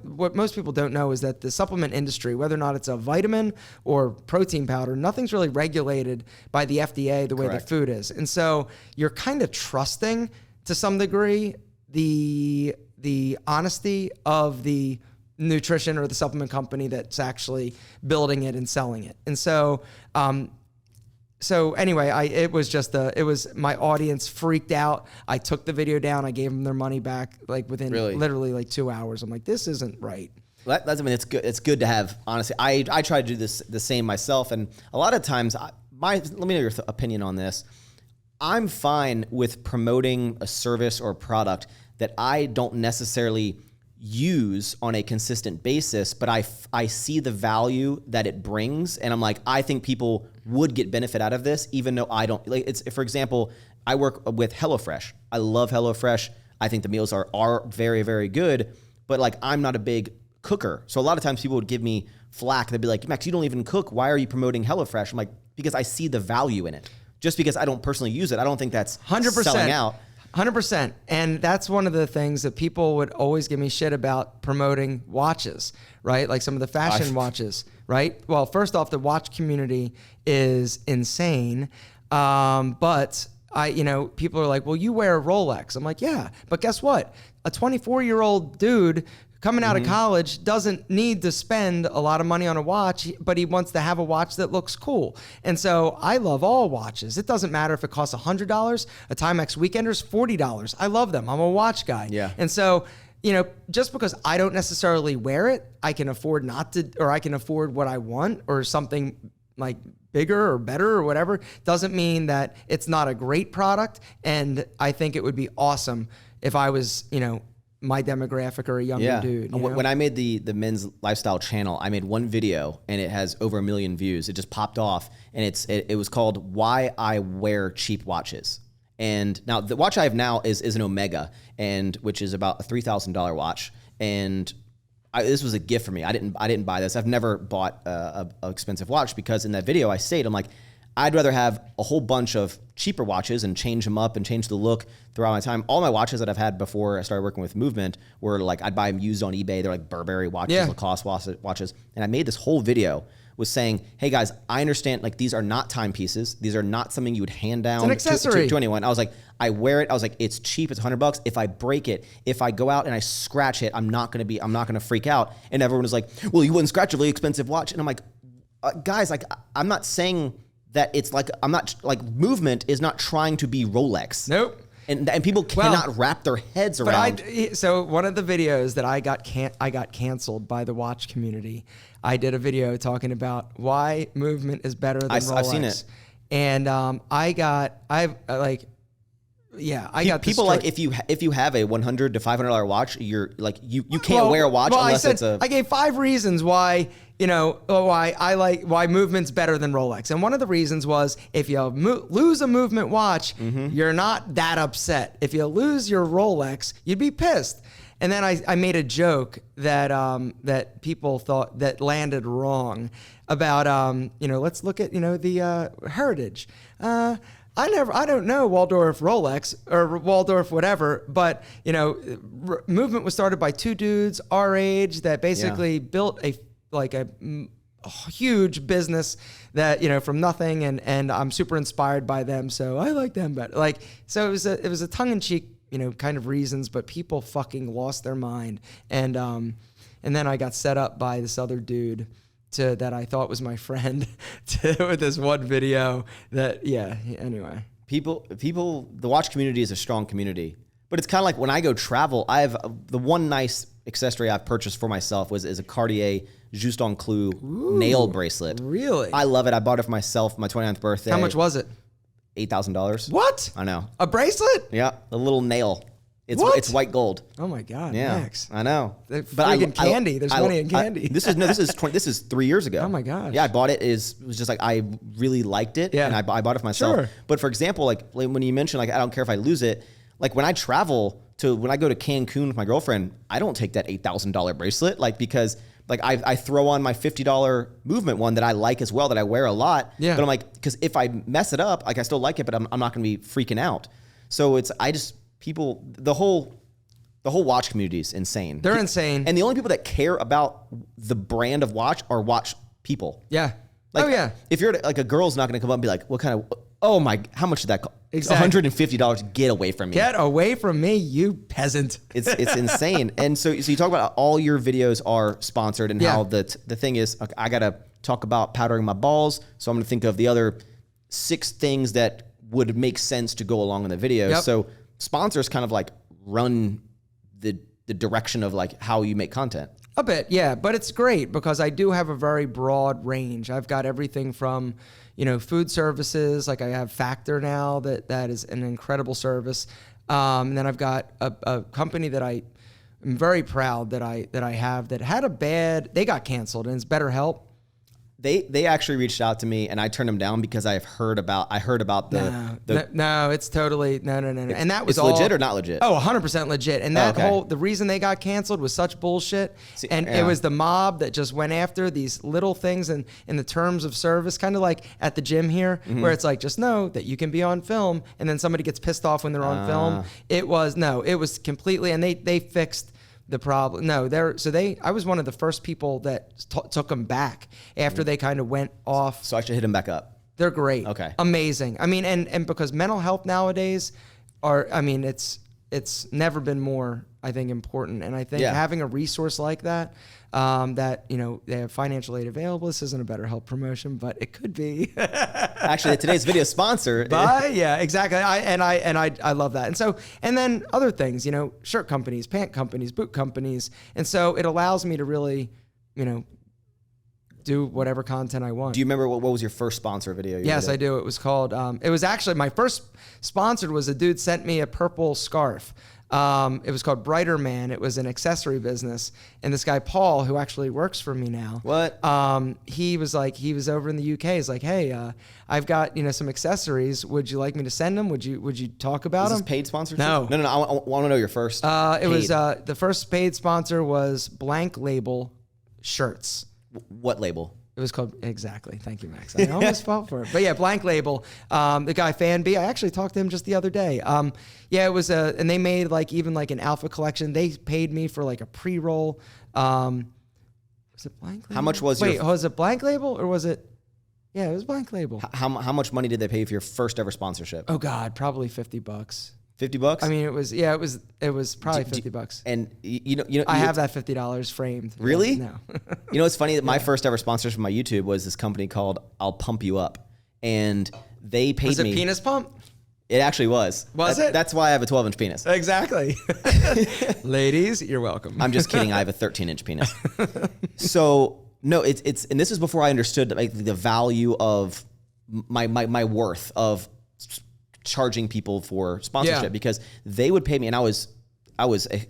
what most people don't know is that the supplement industry, whether or not it's a vitamin or protein powder, nothing's really regulated by the FDA the way the food is. And so you're kind of trusting to some degree the honesty of the nutrition or the supplement company that's actually building it and selling it. And so, anyway, it was my audience freaked out. I took the video down. I gave them their money back within literally 2 hours. I'm like, this isn't right. Well, it's good. It's good to have, honestly. I try to do the same myself. And a lot of times, let me know your opinion on this. I'm fine with promoting a service or a product that I don't necessarily use on a consistent basis, but I see the value that it brings, and I'm like, I think people would get benefit out of this, even though I don't. Like, it's, for example, I work with HelloFresh. I love HelloFresh. I think the meals are very, very good, but like, I'm not a big cooker. So a lot of times people would give me flack. They'd be like, Max, you don't even cook. Why are you promoting HelloFresh? I'm like, because I see the value in it. Just because I don't personally use it, I don't think that's 100%. Selling out. 100%. And that's one of the things that people would always give me shit about promoting watches, right? Like some of the fashion watches, right? Well, first off, the watch community is insane. But people are like, well, you wear a Rolex. I'm like, yeah, but guess what? A 24-year-old dude coming out of college doesn't need to spend a lot of money on a watch, but he wants to have a watch that looks cool. And so I love all watches. It doesn't matter if it costs $100, a Timex Weekender's $40. I love them. I'm a watch guy. Yeah. And so, just because I don't necessarily wear it, I can afford not to, or I can afford what I want or something like bigger or better or whatever, doesn't mean that it's not a great product. And I think it would be awesome if I was, my demographic or a younger dude. When I made the men's lifestyle channel, I made one video and it has over 1 million views. It just popped off, and it was called "Why I Wear Cheap Watches." And now the watch I have now is an Omega, and which is about a $3,000 watch. And this was a gift for me. I didn't buy this. I've never bought a expensive watch, because in that video I said, I'm like, I'd rather have a whole bunch of cheaper watches and change them up and change the look throughout my time. All my watches that I've had before I started working with Movement were like, I'd buy them used on eBay. They're like Burberry watches, Lacoste watches. And I made this whole video was saying, hey guys, I understand, like, these are not timepieces. These are not something you would hand down to anyone. I was like, I wear it. I was like, it's cheap. It's $100. If I break it, if I go out and I scratch it, I'm not going to freak out. And everyone was like, well, you wouldn't scratch a really expensive watch. And I'm like, guys, like, I'm not saying that it's like, I'm not like, Movement is not trying to be Rolex. Nope. And people cannot wrap their heads around. So one of the videos that I got canceled by the watch community, I did a video talking about why Movement is better than Rolex. I've seen it. And I got people like, if you have a $100 to $500 watch, you're like, you can't wear a watch unless I gave 5 reasons why why Movement's better than Rolex. And one of the reasons was, if you lose a Movement watch, you're not that upset. If you lose your Rolex, you'd be pissed. And then I made a joke that that people thought that landed wrong about let's look at the heritage. I don't know Waldorf Rolex or Waldorf whatever, but Movement was started by 2 dudes our age that basically built a huge business that from nothing, and I'm super inspired by them, so I like them better. So it was a tongue-in-cheek kind of reasons, but people fucking lost their mind, and then I got set up by this other dude that I thought was my friend with this one video that anyway. People, the watch community is a strong community, but it's kind of like when I go travel, I have the one nice accessory I've purchased for myself is a Cartier Juste en Clou nail bracelet. Really? I love it. I bought it for myself for my 29th birthday. How much was it? $8,000. What? I know. A bracelet? Yeah, a little nail. It's white gold. Oh my God, yeah, Max. I know. But candy. There's money in candy. This is 3 years ago. Oh my gosh. Yeah, I bought it. It was just like, I really liked it, and I bought it for myself. Sure. But for example, like when you mentioned, like, I don't care if I lose it. Like when I travel when I go to Cancun with my girlfriend, I don't take that $8,000 bracelet, because I throw on my $50 Movement one that I like as well, that I wear a lot. Yeah. But I'm like, because if I mess it up, I still like it, but I'm not going to be freaking out. So the whole watch community is insane. They're insane. And the only people that care about the brand of watch are watch people. Yeah. If you're like, a girl's not going to come up and be like, what kind of, how much did that cost? Exactly. $150. Get away from me. Get away from me, you peasant. It's insane. And so you talk about how all your videos are sponsored, and how the thing is, okay, I got to talk about powdering my balls. So I'm going to think of the other 6 things that would make sense to go along in the video. Yep. So sponsors kind of like run the direction of like how you make content. A bit, yeah, but it's great because I do have a very broad range. I've got everything from, food services, like I have Factor now, that is an incredible service. And then I've got a company that I'm very proud that I have that had they got canceled, and it's BetterHelp. They actually reached out to me, and I turned them down because I heard about no, it's totally no. And that was it's legit or not legit? Oh, 100% legit. And that the reason they got canceled was such bullshit. It was the mob that just went after these little things in the terms of service, kind of like at the gym here, where it's like, just know that you can be on film, and then somebody gets pissed off when they're on film. It was completely, and they fixed the problem. No, I was one of the first people that took them back after they kind of went off. So I should hit them back up. They're great. Okay. Amazing. I mean, and because mental health nowadays it's never been more, I think, important. And I think having a resource like that, that, they have financial aid available. This isn't a BetterHelp promotion, but it could be. Actually, today's video sponsor. Yeah, exactly. I love that. And then other things, shirt companies, pant companies, boot companies. And so it allows me to really, do whatever content I want. Do you remember what was your first sponsor video? Yes, I do. It was called, it was actually, my first sponsored was a dude sent me a purple scarf. It was called Brighter Man. It was an accessory business. And this guy, Paul, who actually works for me now. What? He was over in the UK. He's like, hey, I've got, some accessories. Would you like me to send them? Would you talk about them? Is this paid sponsorship? No. No. I want to know your first. It was, the first paid sponsor was Blank Label Shirts. What label? It was called, exactly. Thank you, Max. I almost fell for it. But yeah, Blank Label. The guy Fan B, I actually talked to him just the other day. It was and they made even an alpha collection. They paid me for a pre-roll. Was it Blank Label? How much was was it Blank Label or was it? Yeah, it was Blank Label. How much money did they pay for your first ever sponsorship? Oh God, probably $50. $50? I mean, it was probably $50. And I have that $50 framed. Really? No. It's funny that my first ever sponsor for my YouTube was this company called I'll Pump You Up, and they paid me. Was it Penis Pump? It actually was. Was it? That's why I have a 12-inch penis. Exactly. Ladies, you're welcome. I'm just kidding. I have a 13-inch penis. So no, it's and this is before I understood the value of my worth of charging people for sponsorship, because they would pay me, and I was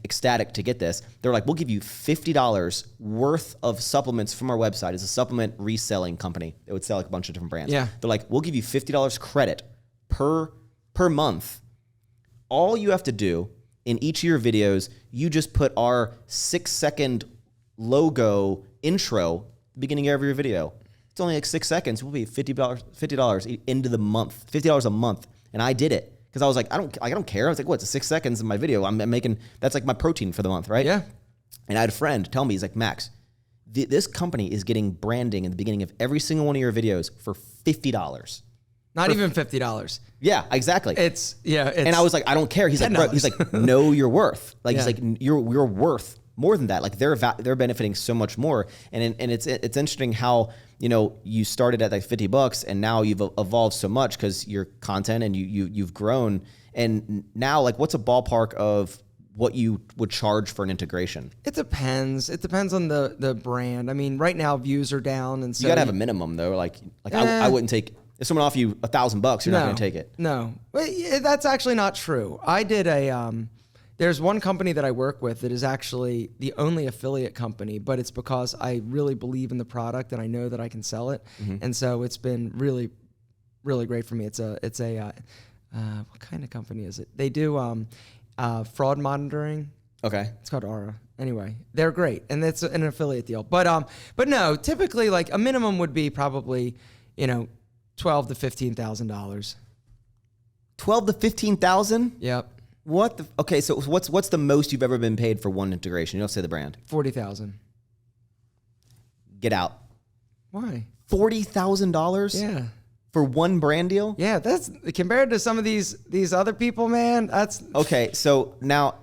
ecstatic to get this. They're like, we'll give you $50 worth of supplements from our website. It's a supplement reselling company. It would sell a bunch of different brands. Yeah. They're like, we'll give you $50 credit per month. All you have to do in each of your videos, you just put our 6-second logo intro at the beginning of every video. It's only 6 seconds. We'll be $50 into the month, $50 a month. And I did it because I was like, I don't care. I was like, what? It's 6 seconds in my video. I'm making, that's my protein for the month, right? Yeah. And I had a friend tell me, he's like, Max, this company is getting branding in the beginning of every single one of your videos for $50. Not even $50. Yeah, exactly. And I was like, I don't care. He's like, bro, he's like, know your worth. He's like, you're worth more than that. They're benefiting so much more. And it's interesting how, you started at $50 and now you've evolved so much because your content and you've grown. And now what's a ballpark of what you would charge for an integration? It depends. It depends on the brand. I mean, right now views are down, and so you gotta have a minimum though. I wouldn't take, if someone offer you $1,000, you're not gonna take it. No, that's actually not true. I did there's one company that I work with that is actually the only affiliate company, but it's because I really believe in the product and I know that I can sell it. Mm-hmm. And so it's been really, really great for me. It's a what kind of company is it? They do fraud monitoring. Okay. It's called Aura. Anyway, they're great. And it's an affiliate deal. But no, typically a minimum would be probably, $12,000 to $15,000. $12,000 to $15,000? Yep. Okay, so what's the most you've ever been paid for one integration? You don't say the brand. $40,000. Get out. Why? $40,000? Yeah. For one brand deal? Yeah, that's compared to some of these other people, man. That's okay. So now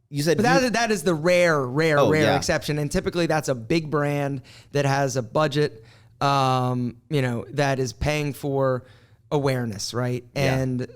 you said, but that is the rare exception, and typically that's a big brand that has a budget, that is paying for awareness, right? Yeah. And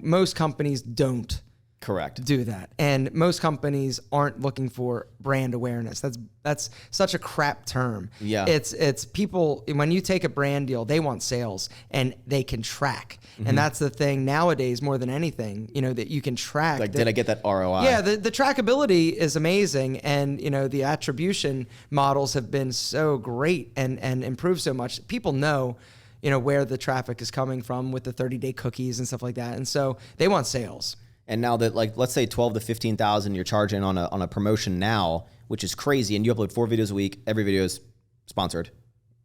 most companies don't. Correct. do that. And most companies aren't looking for brand awareness. That's such a crap term. Yeah. It's people, when you take a brand deal, they want sales and they can track. And that's the thing nowadays more than anything, that you can track. Like, did I get that ROI? Yeah, the trackability is amazing, and the attribution models have been so great and improved so much. People know, where the traffic is coming from with the 30-day cookies and stuff like that, and so they want sales. And now that, like, let's say 12 to 15,000 you're charging on a promotion now, which is crazy, and you upload 4 videos a week, every video is sponsored.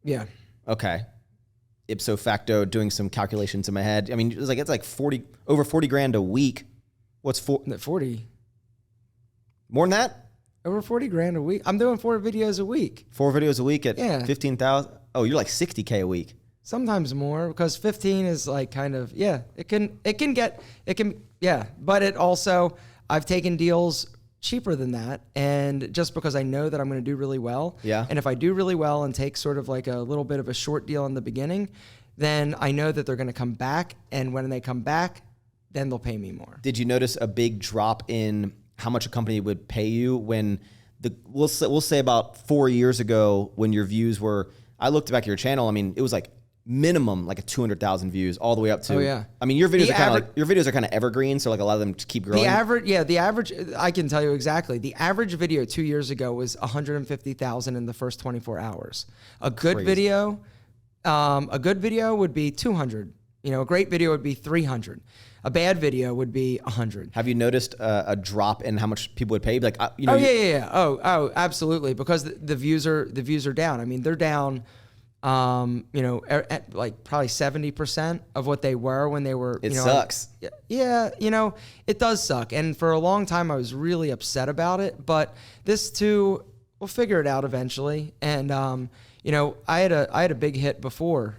Yeah. Okay. Ipso facto, doing some calculations in my head. I mean, it's like over 40 grand a week. What's 40? More than that? Over 40 grand a week. I'm doing 4 videos a week. 4 videos a week at Yeah. 15,000. Oh, you're like 60K a week. Sometimes more, because 15 is like kind of, it can, but it also, I've taken deals cheaper than that. And just because I know that I'm going to do really well. Yeah. And if I do really well and take sort of like a little bit of a short deal in the beginning, then I know that they're going to come back. And when they come back, then they'll pay me more. Did you notice a big drop in how much a company would pay you when we'll say about 4 years ago when your views were, I looked back at your channel, I mean, it was like minimum like a 200,000 views all the way up to, Oh, yeah. I mean, your videos are kind of evergreen. So like a lot of them keep growing. The average, I can tell you exactly. The average video 2 years ago was 150,000 in the first 24 hours. A good video would be 200. A great video would be 300. A bad video would be 100. Have you noticed a drop in how much people would pay? Like, yeah. Oh, absolutely. Because the views are down. I mean, they're down, at like probably 70% of what they were when they were. It sucks. Yeah, it does suck. And for a long time, I was really upset about it. But this too, we'll figure it out eventually. And I had a big hit before.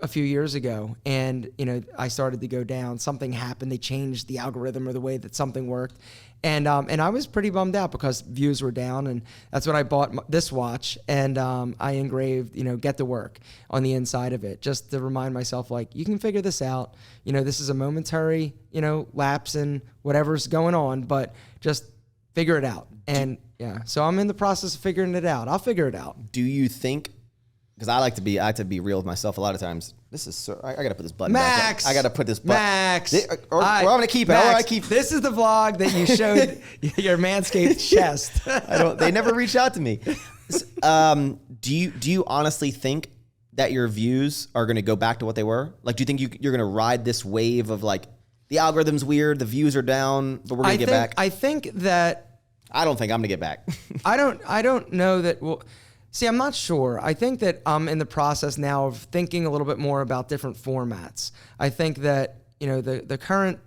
A few years ago, and I started to go down. Something happened. They changed the algorithm or the way that something worked, and I was pretty bummed out because views were down. And that's when I bought this watch, and I engraved "Get to Work" on the inside of it, just to remind myself, like, you can figure this out. This is a momentary lapse in whatever's going on, but just figure it out. And so I'm in the process of figuring it out. I'll figure it out. Do you think? Because I like to be real with myself a lot of times. This is so, I got to put this button Max, back up. I got to put this button. Max. Or I'm going to keep it. Max, Or I keep. This is the vlog that you showed your Manscaped chest. They never reach out to me. Do you honestly think that your views are going to go back to what they were? Like, do you think you're going to ride this wave of like, the algorithm's weird, the views are down, but we're going to get back? I think that. I don't think I'm going to get back. I don't know that. Well, see, I'm not sure. I think that I'm in the process now of thinking a little bit more about different formats. I think that, the current,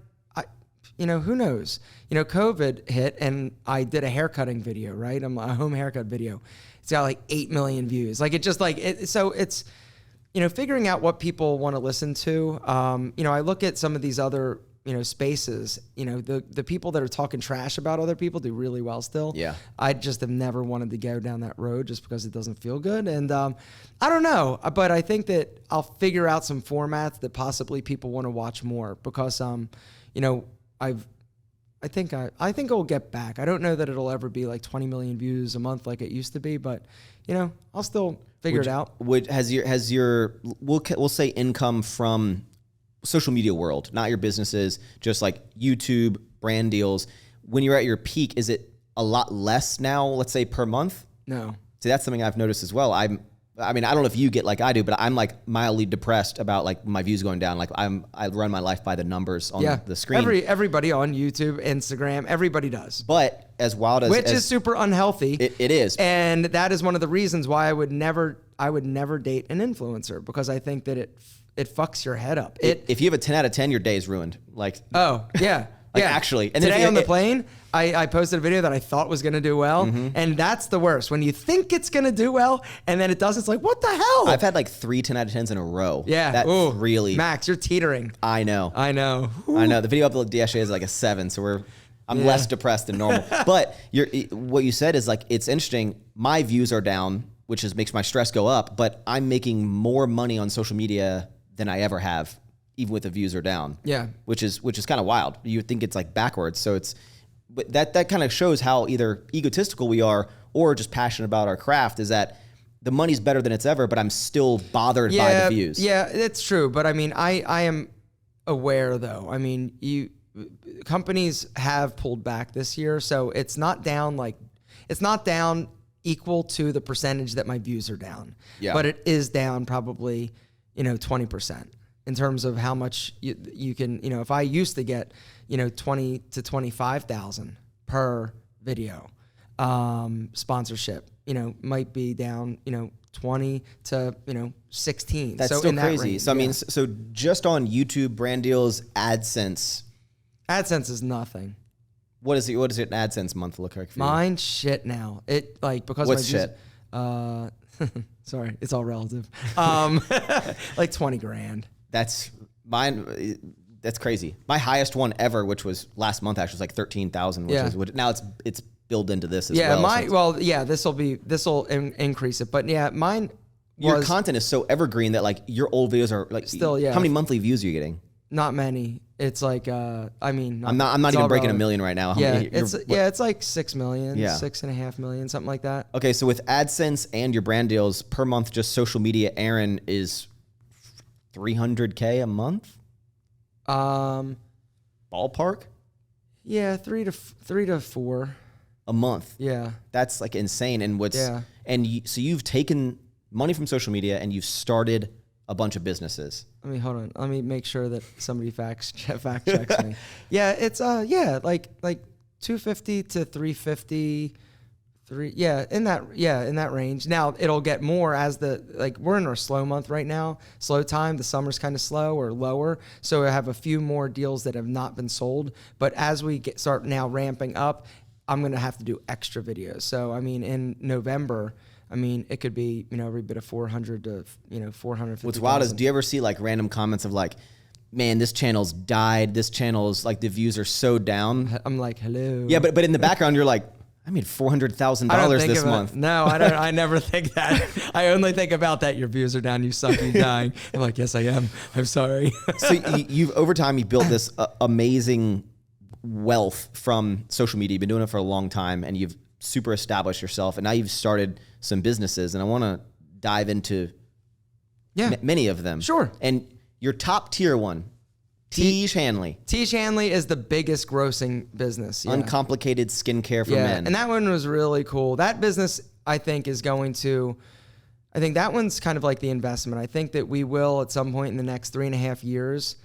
who knows? COVID hit and I did a haircutting video, right? A home haircut video. It's got like 8 million views. Like, it just like, so it's, figuring out what people want to listen to. I look at some of these other, spaces, the people that are talking trash about other people do really well still. Yeah. I just have never wanted to go down that road just because it doesn't feel good. And I don't know, but I think that I'll figure out some formats that possibly people want to watch more because, I think I'll get back. I don't know that it'll ever be like 20 million views a month like it used to be, but I'll still figure it out. Has your we'll say income from social media world, not your businesses, just like YouTube, brand deals. When you're at your peak, is it a lot less now, let's say per month? No. See, that's something I've noticed as well. I mean, I don't know if you get like I do, but I'm like mildly depressed about like my views going down. Like I run my life by the numbers on the screen. Everybody on YouTube, Instagram, everybody does. But as wild as... Which is super unhealthy. It is. And that is one of the reasons why I would never date an influencer, because I think that it fucks your head up. If you have a 10 out of 10, your day is ruined. Like, oh, yeah. Like, yeah. actually. And today on the plane, I posted a video that I thought was going to do well. Mm-hmm. And that's the worst. When you think it's going to do well and then it doesn't, it's like, what the hell? I've had like 3 10 out of 10s in a row. Yeah. That really... Max, you're teetering. I know. Ooh. I know. The video upload yesterday is like a 7. So I'm less depressed than normal. But what you said is like, it's interesting. My views are down, which makes my stress go up. But I'm making more money on social media than I ever have. even with the views are down. Yeah. Which is kind of wild. You would think it's like backwards. So but that kind of shows how either egotistical we are or just passionate about our craft, is that the money's better than it's ever, but I'm still bothered by the views. Yeah, it's true. But I mean, I am aware though. I mean, companies have pulled back this year, so it's not down equal to the percentage that my views are down. Yeah. But it is down probably, 20% in terms of how much you can, if I used to get, 20 to 25,000 per video, sponsorship, might be down, 20 to 16. That's still crazy. So I mean, so just on YouTube, brand deals, AdSense. AdSense is nothing. What is it? An AdSense month look like for you? Mine shit now. It because what's shit? Sorry, it's all relative. Like 20 grand. That's mine. That's crazy. My highest one ever, which was last month, actually was like 13,000. Now it's built into this as well. This will increase it. But yeah, mine. Your content is so evergreen that like your old videos are like still. Yeah. How many monthly views are you getting? Not many. It's like I'm not even breaking a million right now. It's like 6 million, 6.5 million, something like that. Okay, so with AdSense and your brand deals per month, just social media, Aaron is $300K a month. Ballpark. Yeah, 3 to 4 a month. Yeah, that's like insane. And so you've taken money from social media and you've started a bunch of businesses. Hold on. Let me make sure that somebody fact checks me. Yeah, it's like 250 to 350, in that range. Now it'll get more as we're in our slow month right now, slow time. The summer's kind of slow or lower, so I have a few more deals that have not been sold. But as we start now ramping up, I'm gonna have to do extra videos. So I mean, in November. It could be, every bit of 400 to, 450. What's wild is, do you ever see like random comments of like, man, this channel's died. This channel's like, the views are so down. I'm like, hello. Yeah, but in the background, you're like, I made $400,000 this month. No, I don't. I never think that. I only think about that. Your views are down. You suck. You're dying. I'm like, yes, I am. I'm sorry. So you've over time, you built this amazing wealth from social media. You've been doing it for a long time, and you've super established yourself, and now you've started some businesses, and I want to dive into many of them. Sure. And your top tier one, Tiege Hanley. Tiege Hanley is the biggest grossing business. Yeah. Uncomplicated skincare for men. And that one was really cool. That business, I think that one's kind of like the investment. I think that we will at some point in the next 3.5 years.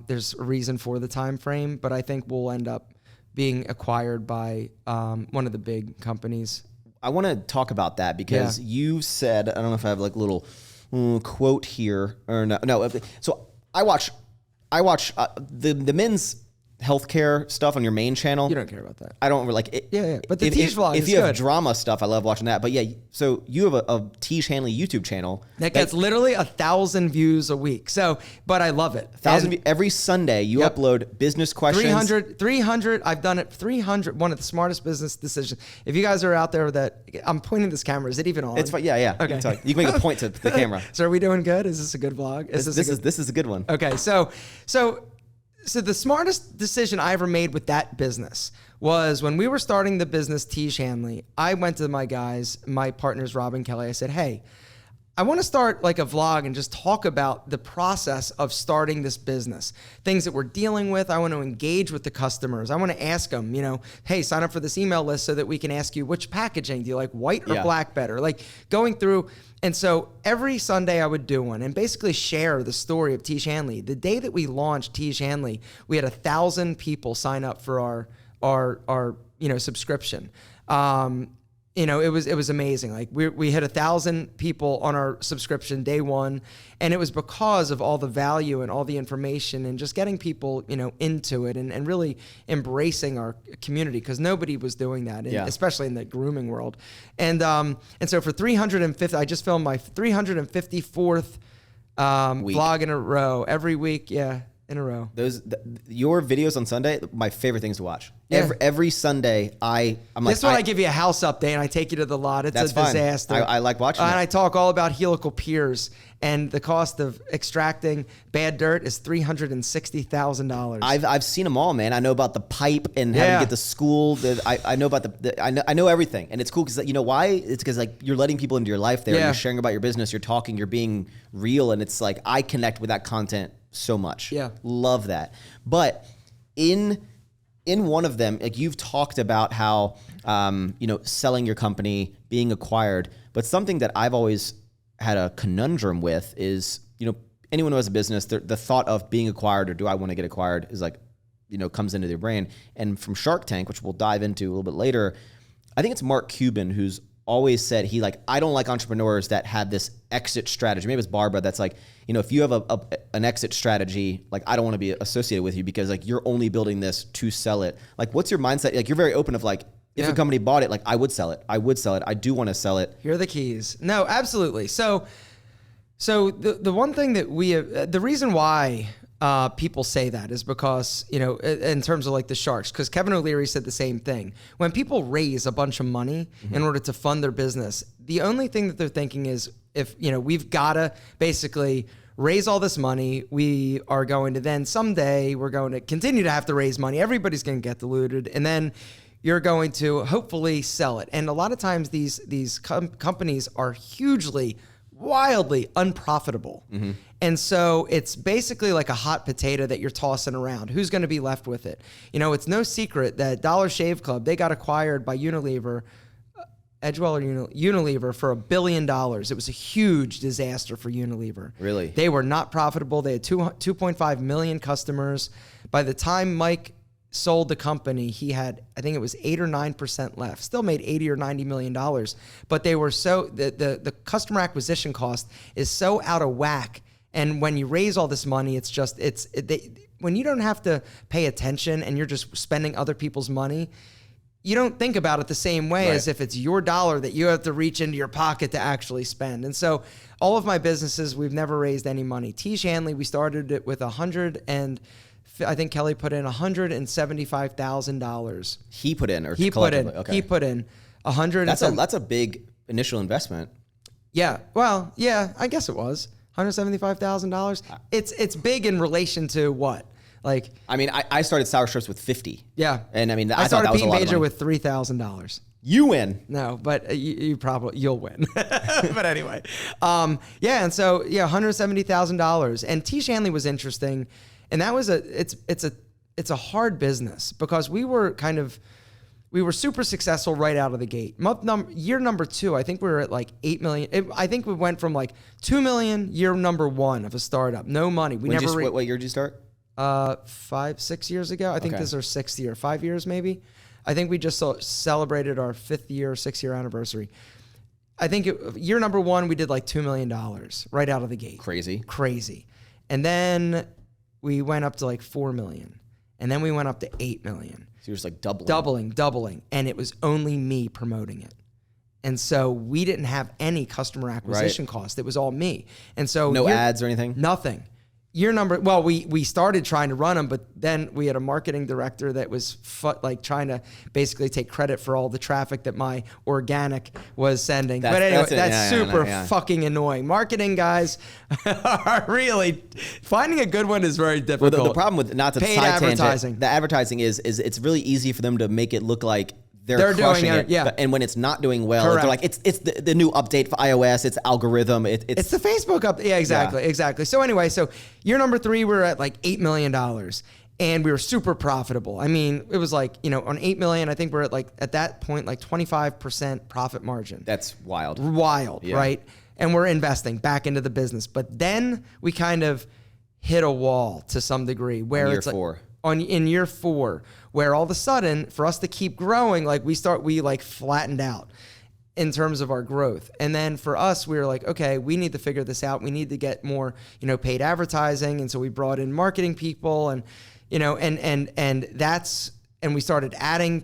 There's a reason for the time frame, but I think we'll end up being acquired by one of the big companies. I want to talk about that because you said, I don't know if I have like a little quote here or no. No. So I watch the men's healthcare stuff on your main channel. You don't care about that. I don't like it. Yeah. But the Tiege vlog if you have drama stuff, I love watching that. But yeah, so you have a Tiege Hanley YouTube channel that gets literally 1,000 views a week. So, but I love it. 1,000 every Sunday. You upload business questions. 300. I've done it. 300. One of the smartest business decisions. If you guys are out there, I'm pointing this camera. Is it even on? It's fine. Yeah. Okay. You can make a point to the camera. So are we doing good? Is this a good vlog? This is a good one. Okay. So the smartest decision I ever made with that business was when we were starting the business Tiege Hanley. I went to my partners, Rob and Kelly. I said, hey, I want to start like a vlog and just talk about the process of starting this business, things that we're dealing with. I want to engage with the customers. I want to ask them, hey, sign up for this email list so that we can ask you which packaging. Do you like white or black better? Like going through. And so every Sunday I would do one and basically share the story of Tiege Hanley. The day that we launched Tiege Hanley, we had 1,000 people sign up for our subscription. It was amazing. Like we hit 1,000 people on our subscription day one, and it was because of all the value and all the information and just getting people, into it and really embracing our community because nobody was doing that, especially in the grooming world. And so for 350, I just filmed my 354th vlog in a row every week. Yeah. in a row. Your videos on Sunday, my favorite things to watch. Yeah. Every Sunday, I'm like, this one I give you a house update and I take you to the lot. It's a disaster. I like watching it. And I talk all about helical piers, and the cost of extracting bad dirt is $360,000. I've seen them all, man. I know about the pipe and how to get to school. I know about I know everything, and it's cool because you know why? It's because like you're letting people into your life there. And you're sharing about your business. You're talking. You're being real, and it's like I connect with that content so much. Yeah, love that. But in one of them, like you've talked about how selling your company, being acquired, but something that I've always had a conundrum with is, anyone who has a business, the thought of being acquired or do I want to get acquired is like, comes into their brain. And from Shark Tank, which we'll dive into a little bit later, I think it's Mark Cuban who's always said I don't like entrepreneurs that have this exit strategy. Maybe it's Barbara that's like, if you have an exit strategy, like I don't want to be associated with you because like you're only building this to sell it. Like what's your mindset? Like you're very open of like, if a company bought it, like I would sell it. I would sell it. I do want to sell it. Here are the keys. No, absolutely. So the one thing that the reason why people say that is because, in terms of like the sharks, because Kevin O'Leary said the same thing. When people raise a bunch of money in order to fund their business, the only thing that they're thinking is if, we've got to basically raise all this money, we are going to then someday we're going to continue to have to raise money. Everybody's going to get diluted. And then you're going to hopefully sell it. And a lot of times these companies are hugely, wildly unprofitable. Mm-hmm. And so it's basically like a hot potato that you're tossing around. Who's going to be left with it? It's no secret that Dollar Shave Club, they got acquired by Unilever, Edgewell or Unilever for $1 billion. It was a huge disaster for Unilever. Really? They were not profitable. They had 2.5 million customers. By the time Mike sold the company, he had, I think it was 8 or 9% left. Still made $80 or $90 million, but they were the customer acquisition cost is so out of whack. And when you raise all this money, when you don't have to pay attention and you're just spending other people's money, you don't think about it the same way as if it's your dollar that you have to reach into your pocket to actually spend. And so all of my businesses, we've never raised any money. Tiege Hanley, we started it with I think Kelly put in $175,000. He put in, or he put in. Okay. He put in $100. That's a big initial investment. Yeah. Well, yeah, I guess it was $175,000. It's big in relation to what? Like, I mean, I started Sour Strips with 50. Yeah. And I mean, I started Pete Major with $3,000. You win. No, but you'll win. But anyway, and so $170,000. And Tiege Hanley was interesting. And that was it's a hard business because we were super successful right out of the gate. Year number 2, I think we were at like 8 million. I think we went from like 2 million year number 1 of a startup. No money. What year did you start? 5-6 years ago. I think this is our 6th year, 5 years maybe. I think we just celebrated our 5th year, 6th year anniversary. I think year number 1 we did like $2 million right out of the gate. Crazy. And then we went up to like 4 million. And then we went up to 8 million. So you're just like doubling. Doubling. And it was only me promoting it. And so we didn't have any customer acquisition cost. It was all me. And so no ads or anything? Nothing. We started trying to run them, but then we had a marketing director that was trying to basically take credit for all the traffic that my organic was sending. But anyway, that's super fucking annoying. Marketing guys are really, finding a good one is very difficult. Well, the problem with, not to paid side advertising. Tangent, the advertising is it's really easy for them to make it look like they're crushing it. Yeah. And when it's not doing well, they're like, it's the new update for iOS, it's algorithm. It's the Facebook update. Yeah, exactly. So anyway, year number 3, we were at like $8 million and we were super profitable. I mean, it was like, on 8 million, I think we're at like, at that point, like 25% profit margin. That's wild. Yeah. Right? And we're investing back into the business. But then we kind of hit a wall to some degree where year 4. In year 4, where all of a sudden, for us to keep growing, like we flattened out in terms of our growth. And then for us, we were like, okay, we need to figure this out. We need to get more, paid advertising. And so we brought in marketing people and and we started adding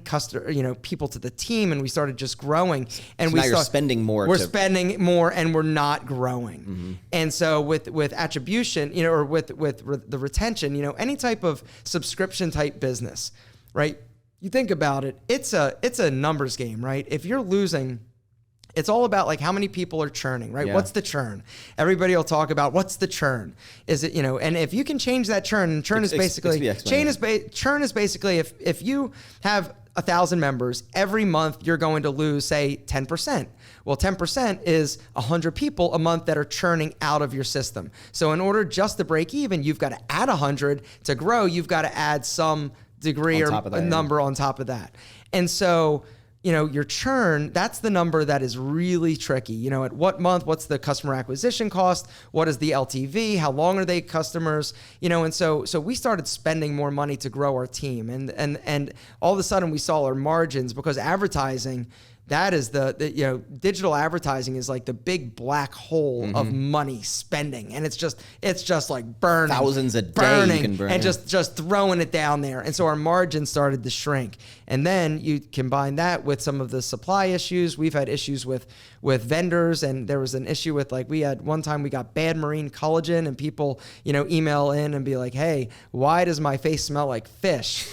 people to the team, and we started just growing. And now you're spending more. We're spending more, and we're not growing. Mm-hmm. And so with attribution, or with the retention, any type of subscription type business, right? You think about it, it's a numbers game, right? If you're losing, it's all about like how many people are churning, right? Yeah. What's the churn? Everybody will talk about what's the churn. Is it, and if you can change that churn, and churn is basically if you have 1,000 members, every month you're going to lose, say, 10%. Well, 10% is 100 people a month that are churning out of your system. So in order just to break even, you've got to add 100. To grow, you've got to add some degree or a number on top of that. And so, your churn, that's the number that is really tricky. At what month, what's the customer acquisition cost? What is the LTV? How long are they customers? And so we started spending more money to grow our team. And all of a sudden we saw our margins, because advertising, that is the digital advertising is like the big black hole of money spending. And it's just like burning. Thousands a day you can burn. And just throwing it down there. And so our margins started to shrink. And then you combine that with some of the supply issues. We've had issues with vendors, and there was an issue with one time we got bad marine collagen, and people, email in and be like, hey, why does my face smell like fish?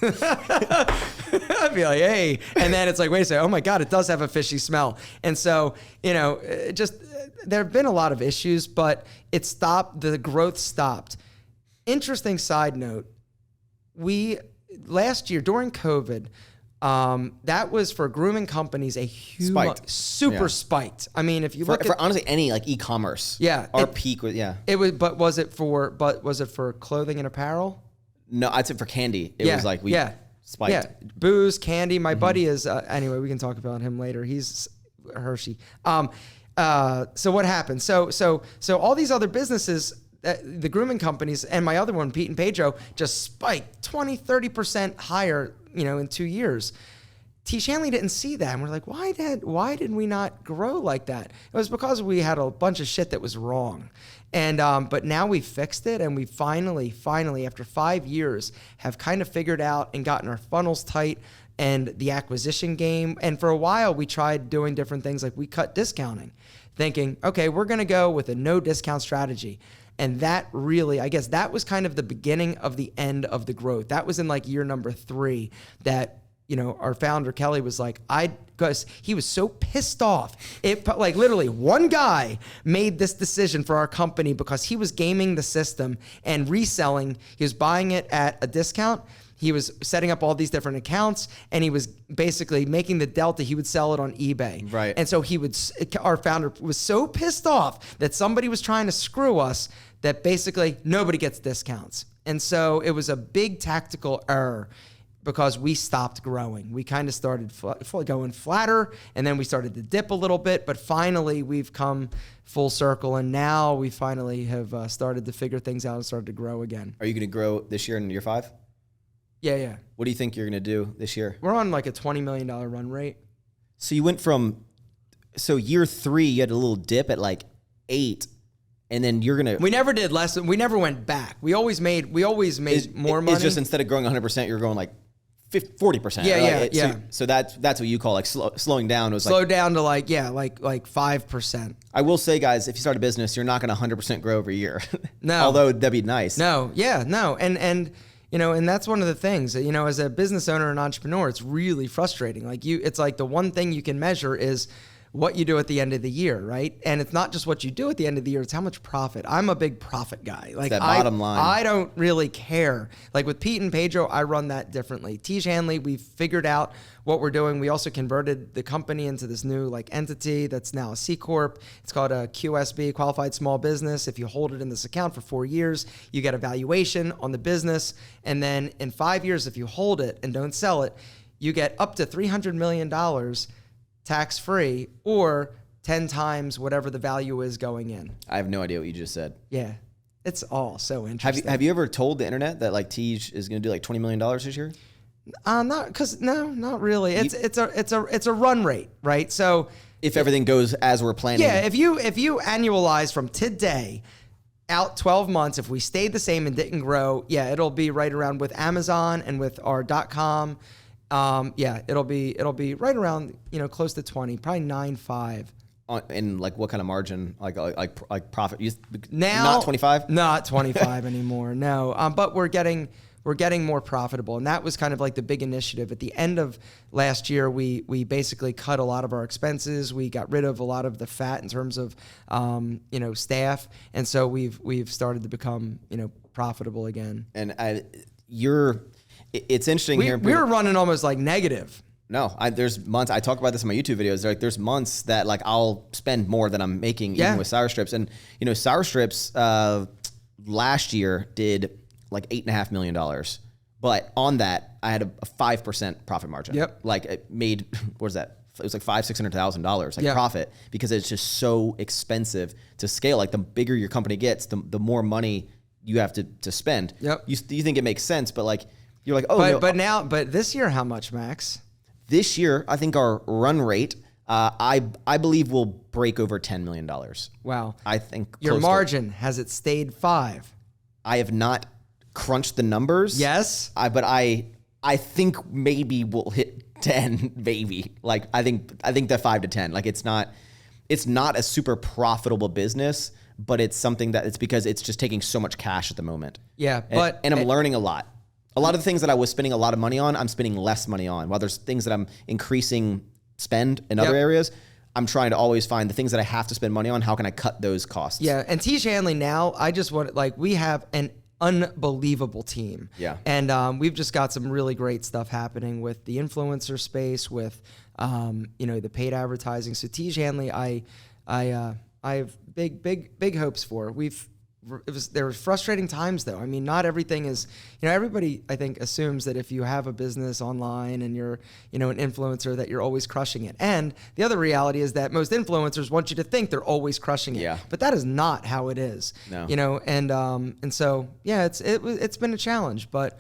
I'd be like, hey, and then it's like, wait a second, oh my God, it does have a fishy smell. And so, there have been a lot of issues, but it stopped, the growth stopped. Interesting side note, last year during COVID, that was for grooming companies a huge, spiked. I mean, if you look for honestly any like e-commerce, our peak was it was. But was it for clothing and apparel? No, I'd say for candy. It was like spiked. Yeah, booze, candy. My buddy is anyway. We can talk about him later. He's Hershey. So what happened? So all these other businesses, the grooming companies, and my other one, Pete and Pedro, just spiked 20-30% higher, in 2 years. Tiege Hanley didn't see that, and we're like, why did we not grow like that? It was because we had a bunch of shit that was wrong. And but now we fixed it, and we finally, after 5 years, have kind of figured out and gotten our funnels tight and the acquisition game. And for a while, we tried doing different things, like we cut discounting, thinking, okay, we're going to go with a no discount strategy. And that really, I guess that was kind of the beginning of the end of the growth. That was in like year number 3 that, our founder, Kelly, was like, because he was so pissed off. Like literally one guy made this decision for our company because he was gaming the system and reselling. He was buying it at a discount. He was setting up all these different accounts, and he was basically making the delta. He would sell it on eBay. Right. And so our founder was so pissed off that somebody was trying to screw us that basically nobody gets discounts. And so it was a big tactical error, because we stopped growing. We kind of started going flatter, and then we started to dip a little bit, but finally we've come full circle, and now we finally have started to figure things out and started to grow again. Are you going to grow this year in year 5? Yeah. What do you think you're going to do this year? We're on like a $20 million run rate. So you went year 3, you had a little dip at like 8, and then you're going to... We never did less. We never went back. We always made more money. It's just instead of growing 100%, you're going like 40%. Yeah. So that's what you call like slowing down. It was slow down to like 5%. I will say, guys, if you start a business, you're not going to 100% grow every year. No. Although that'd be nice. No. And and that's one of the things, as a business owner and entrepreneur, it's really frustrating. It's like the one thing you can measure is what you do at the end of the year, right? And it's not just what you do at the end of the year, it's how much profit. I'm a big profit guy. Like that bottom line. I don't really care. Like with Pete and Pedro, I run that differently. Tiege Hanley, we've figured out what we're doing. We also converted the company into this new entity that's now a C Corp. It's called a QSB, Qualified Small Business. If you hold it in this account for 4 years, you get a valuation on the business. And then in 5 years, if you hold it and don't sell it, you get up to $300 million tax-free, or 10 times whatever the value is going in. I have no idea what you just said. Yeah. It's all so interesting. Have you ever told the internet that Tiege is going to do like $20 million this year? Not really. It's a run rate, right? So if everything goes as we're planning. Yeah, if you annualize from today, out 12 months, if we stayed the same and didn't grow, yeah, it'll be right around with Amazon and with our .com. Yeah, it'll be right around, close to 20, probably 9.5. And like what kind of margin, like profit? Now, not 25? Not 25 anymore. No, but we're getting more profitable, and that was kind of like the big initiative. At the end of last year, we basically cut a lot of our expenses. We got rid of a lot of the fat in terms of staff, and so we've started to become profitable again. And it's interesting here. We were running almost like negative. No, there's months, I talk about this in my YouTube videos, there's months that like I'll spend more than I'm making even with Sour Strips. And, Sour Strips last year did like $8.5 million. But on that, I had a 5% profit margin. Yep. Like it made, what was that? It was like $600,000 profit, because it's just so expensive to scale. Like the bigger your company gets, the more money you have to spend. Yep. You think it makes sense, but like, you're like, oh, but this year, how much, Max? This year, I think our run rate, I believe, will break over $10 million. Wow. I think your margin, has it stayed 5? I have not crunched the numbers. Yes. But I think maybe we'll hit 10, maybe. Like I think the 5 to 10. Like it's not a super profitable business, but it's something that it's because it's just taking so much cash at the moment. Yeah, and I'm learning a lot. A lot of the things that I was spending a lot of money on, I'm spending less money on. While there's things that I'm increasing spend in other areas, I'm trying to always find the things that I have to spend money on. How can I cut those costs? Yeah, and Tiege Hanley now, we have an unbelievable team. Yeah. And we've just got some really great stuff happening with the influencer space, with the paid advertising. So Tiege Hanley, I have big hopes for. There were frustrating times though. I mean, not everything is, everybody I think assumes that if you have a business online and you're, an influencer, that you're always crushing it. And the other reality is that most influencers want you to think they're always crushing it. Yeah. But that is not how it is. No. And so yeah, it's been a challenge, but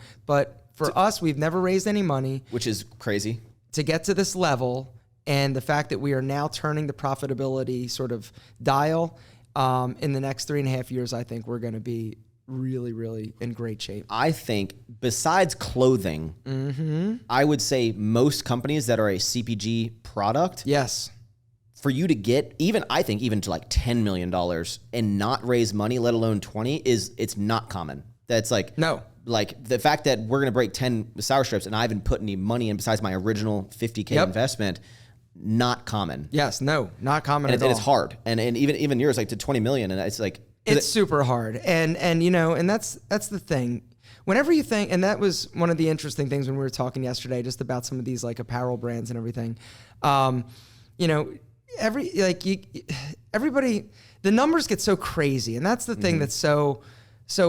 for us, we've never raised any money, which is crazy to get to this level. And the fact that we are now turning the profitability sort of dial. In the next 3.5 years, I think we're going to be really, really in great shape. I think besides clothing, I would say most companies that are a CPG product, yes, for you to get even to like $10 million and not raise money, let alone 20, it's not common. That's like, no. Like the fact that we're going to break 10 Sour Strips and I haven't put any money in besides my original $50K investment. Not common. Yes, no, not common at all. And it's hard. And even yours, like to 20 million. And it's like, it's super hard. And that's the thing. Whenever you think, and that was one of the interesting things when we were talking yesterday, just about some of these like apparel brands and everything. Everybody, the numbers get so crazy. And that's the thing that's so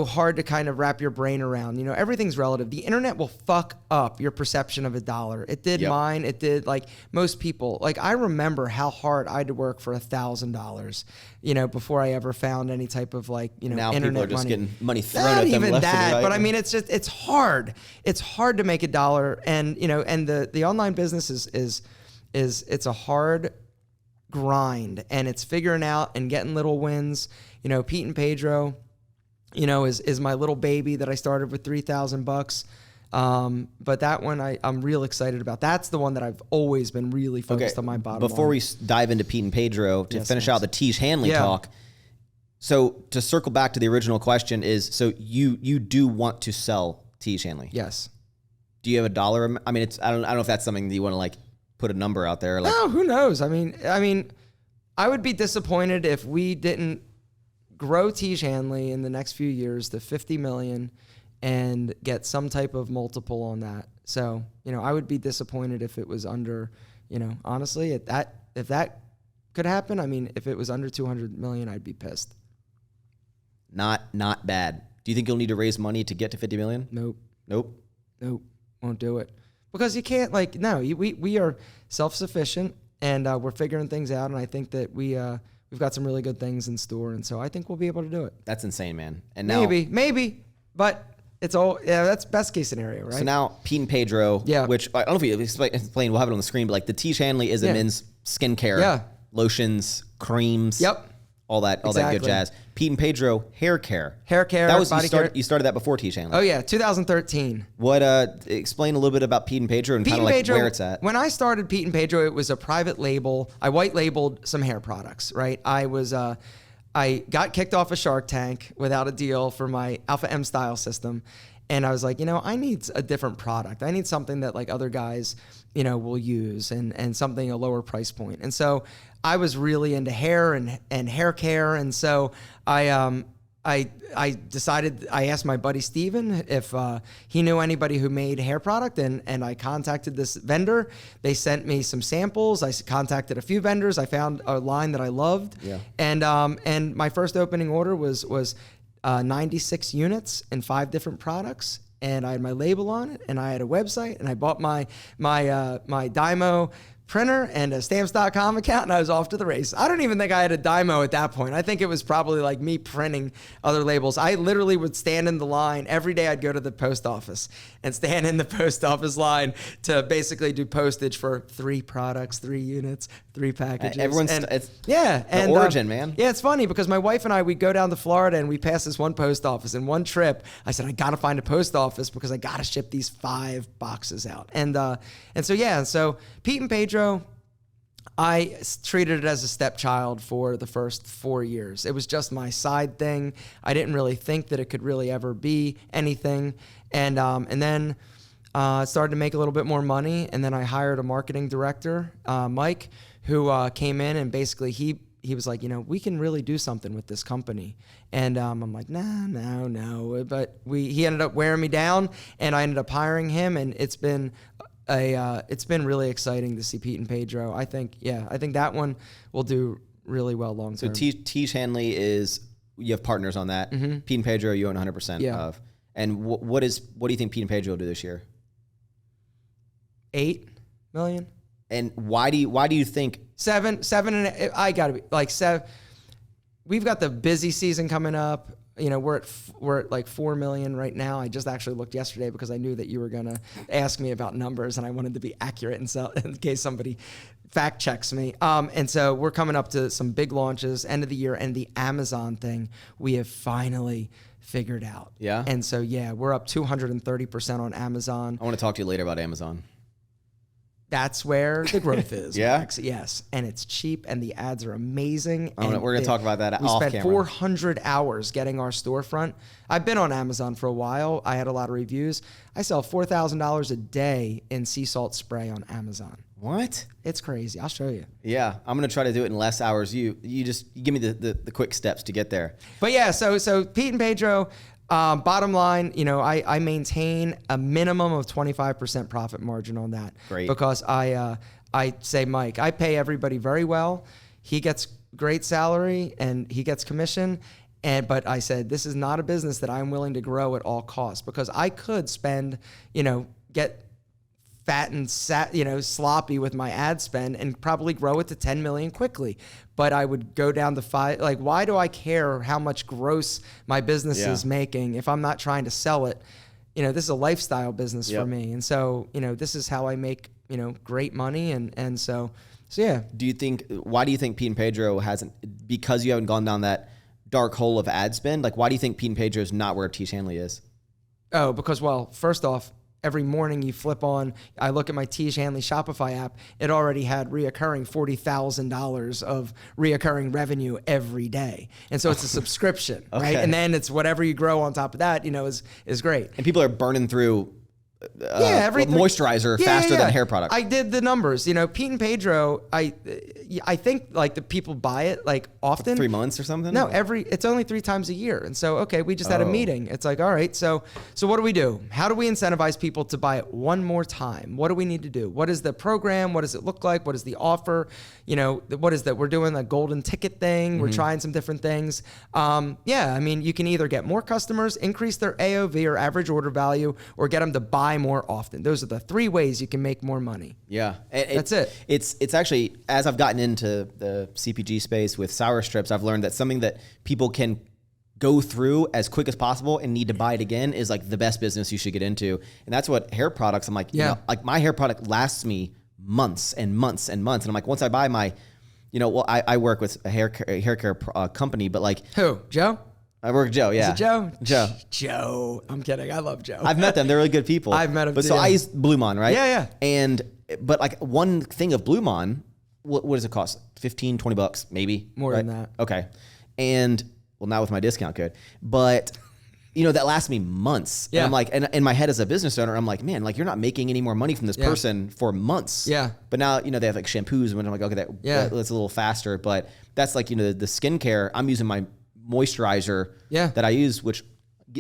hard to kind of wrap your brain around. Everything's relative. The internet will fuck up your perception of a dollar. It did mine. It did like most people. Like I remember how hard I had to work for $1,000, before I ever found any type of like, now internet people are just money. getting money thrown Not at them even left that, and right. but I mean, it's hard. It's hard to make $1. And, and the online business is it's a hard grind, and it's figuring out and getting little wins. Pete and Pedro, is my little baby that I started with $3,000. But that one I'm real excited about. That's the one that I've always been really focused on my bottom line. Before we dive into Pete and Pedro, to finish out the Tiege Hanley talk. So to circle back to the original question is, so you do want to sell Tiege Hanley? Yes. Do you have a dollar? I mean, I don't know if that's something that you want to like put a number out there. Like, no, who knows? I mean, I would be disappointed if we didn't grow Tiege Hanley in the next few years to 50 million and get some type of multiple on that. So, I would be disappointed if it was under, honestly, if that could happen. I mean, if it was under 200 million, I'd be pissed. Not bad. Do you think you'll need to raise money to get to 50 million? Nope. Won't do it. Because you can't we are self-sufficient and we're figuring things out. And I think that we've got some really good things in store, and so I think we'll be able to do it. That's insane, man. And now maybe, but it's all that's best case scenario, right? So now Pete and Pedro, which I don't know if you explain, we'll have it on the screen, but like the Tiege Hanley is a men's skincare, lotions, creams. Yep. all that good Exactly. jazz. Pete and Pedro, hair care. Hair care, That was body care. you started that before Tiege Hanley. Oh yeah, 2013. What explain a little bit about Pete and Pedro and kind of like Pedro, where it's at. When I started Pete and Pedro, it was a private label. I white labeled some hair products, right? I got kicked off a Shark Tank without a deal for my Alpha M style system. And I was like, I need a different product. I need something that like other guys, will use and something a lower price point. And so I was really into hair and hair care. And so I decided, I asked my buddy Steven if he knew anybody who made hair product, and I contacted this vendor. They sent me some samples. I contacted a few vendors. I found a line that I loved. Yeah. And my first opening order was 96 units and 5 different products. And I had my label on it, and I had a website, and I bought my Dymo printer and a stamps.com account, and I was off to the race. I don't even think I had a Dymo at that point. I think it was probably like me printing other labels. I literally would stand in the line every day. I'd go to the post office and stand in the post office line to basically do postage for 3 products, 3 units, 3 packages. It's the origin, man. Yeah, it's funny because my wife and I, we go down to Florida and we pass this one post office. In one trip, I said, I got to find a post office because I got to ship these 5 boxes out. So Pete and Pedro, I treated it as a stepchild for the first 4 years. It was just my side thing. I didn't really think that it could really ever be anything. And then started to make a little bit more money. And then I hired a marketing director, Mike, who came in, and basically he was like, we can really do something with this company. And I'm like, no. But he ended up wearing me down, and I ended up hiring him, and it's been really exciting to see Pete and Pedro. I think that one will do really well long term. So Tiege Hanley you have partners on that. Mm-hmm. Pete and Pedro, you own 100% of. And what do you think Pete and Pedro will do this year? 8 million. And why do you think 7? I gotta be like 7. We've got the busy season coming up. We're at like 4 million right now. I just actually looked yesterday because I knew that you were gonna ask me about numbers, and I wanted to be accurate in case somebody fact checks me. And so we're coming up to some big launches end of the year, and the Amazon thing we have finally figured out. Yeah. And so we're up 230% on Amazon. I want to talk to you later about Amazon. That's where the growth is. Yeah? Max. Yes. And it's cheap, and the ads are amazing. We're going to talk about that off camera. We spent 400 hours getting our storefront. I've been on Amazon for a while. I had a lot of reviews. I sell $4,000 a day in sea salt spray on Amazon. What? It's crazy. I'll show you. Yeah. I'm going to try to do it in less hours. You give me the quick steps to get there. But yeah, so Pete and Pedro, bottom line, I maintain a minimum of 25% profit margin on that. Great. Because I say, Mike, I pay everybody very well. He gets great salary and he gets commission. But I said, this is not a business that I'm willing to grow at all costs, because I could spend, get fat and sloppy with my ad spend and probably grow it to 10 million quickly. But I would go down to 5. Like, why do I care how much gross my business is making if I'm not trying to sell it? This is a lifestyle business for me. And so, this is how I make, great money. And so yeah. Why do you think Pete and Pedro hasn't, because you haven't gone down that dark hole of ad spend? Like, why do you think Pete and Pedro is not where Tiege Hanley is? Oh, because, well, first off, every morning you flip on, I look at my Tiege Hanley Shopify app, it already had reoccurring $40,000 of reoccurring revenue every day. And so it's a subscription, right? And then it's whatever you grow on top of that, is great. And people are burning through moisturizer faster than hair product. I did the numbers. Pete and Pedro, I think like the people buy it like often. 3 months or something? No, it's only 3 times a year. And so, okay, we just had a meeting. It's like, all right, so what do we do? How do we incentivize people to buy it one more time? What do we need to do? What is the program? What does it look like? What is the offer? What is that? We're doing a golden ticket thing. Mm-hmm. We're trying some different things. You can either get more customers, increase their AOV or average order value, or get them to buy more often. Those are the 3 ways you can make more money. Yeah. That's it. It's actually, as I've gotten into the CPG space with sour strips, I've learned that something that people can go through as quick as possible and need to buy it again is like the best business you should get into. And that's what hair products, I'm like, like my hair product lasts me months and months and months. And I'm like, once I buy my well, I work with a hair care company, but like Who? Joe? I work with Joe. Yeah. Is it Joe? Joe. Joe. I'm kidding. I love Joe. I've met them. They're really good people. I've met them But too. so I use Blue Mon, right? Yeah. But like one thing of Blue Mon, what does it cost? 15, 20 bucks, maybe? More than that. Okay. And well, now with my discount code, but that lasts me months. Yeah. And I'm like, and in my head as a business owner, I'm like, man, like you're not making any more money from this person for months. Yeah. But now, they have like shampoos and I'm like, okay, that's a little faster, but that's like, the skincare, I'm using my moisturizer that I use, which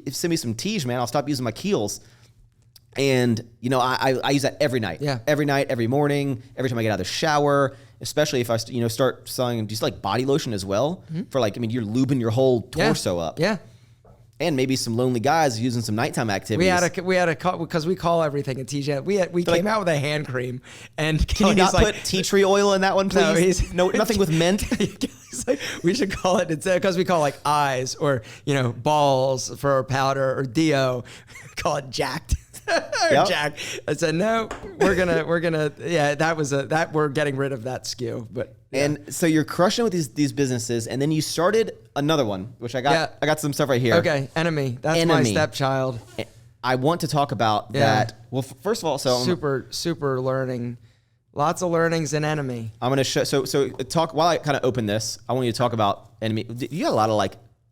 send me some Tiege, man. I'll stop using my Kiehl's. And, I use that every night. Yeah. Every night, every morning, every time I get out of the shower, especially if I, start selling, do you like body lotion as well? For like, you're lubing your whole torso up. Yeah. And maybe some lonely guys using some nighttime activities. We had a because we call everything a Tiege. We came out with a hand cream, and can you not put tea tree oil in that one, please? No, nothing with mint. He's like, we should call it because we call like eyes or balls for our powder or Dio. Call it jacked. Jack. I said no. We're gonna. Yeah, that we're getting rid of that SKU, but. Yeah. And so you're crushing with these businesses, and then you started another one, which I got. Yeah. I got some stuff right here. Okay, Enemy. That's my stepchild. I want to talk about that. Well, first of all, so super learning, lots of learnings in Enemy. I'm gonna show. So talk while I kind of open this. I want you to talk about Enemy. You got a lot of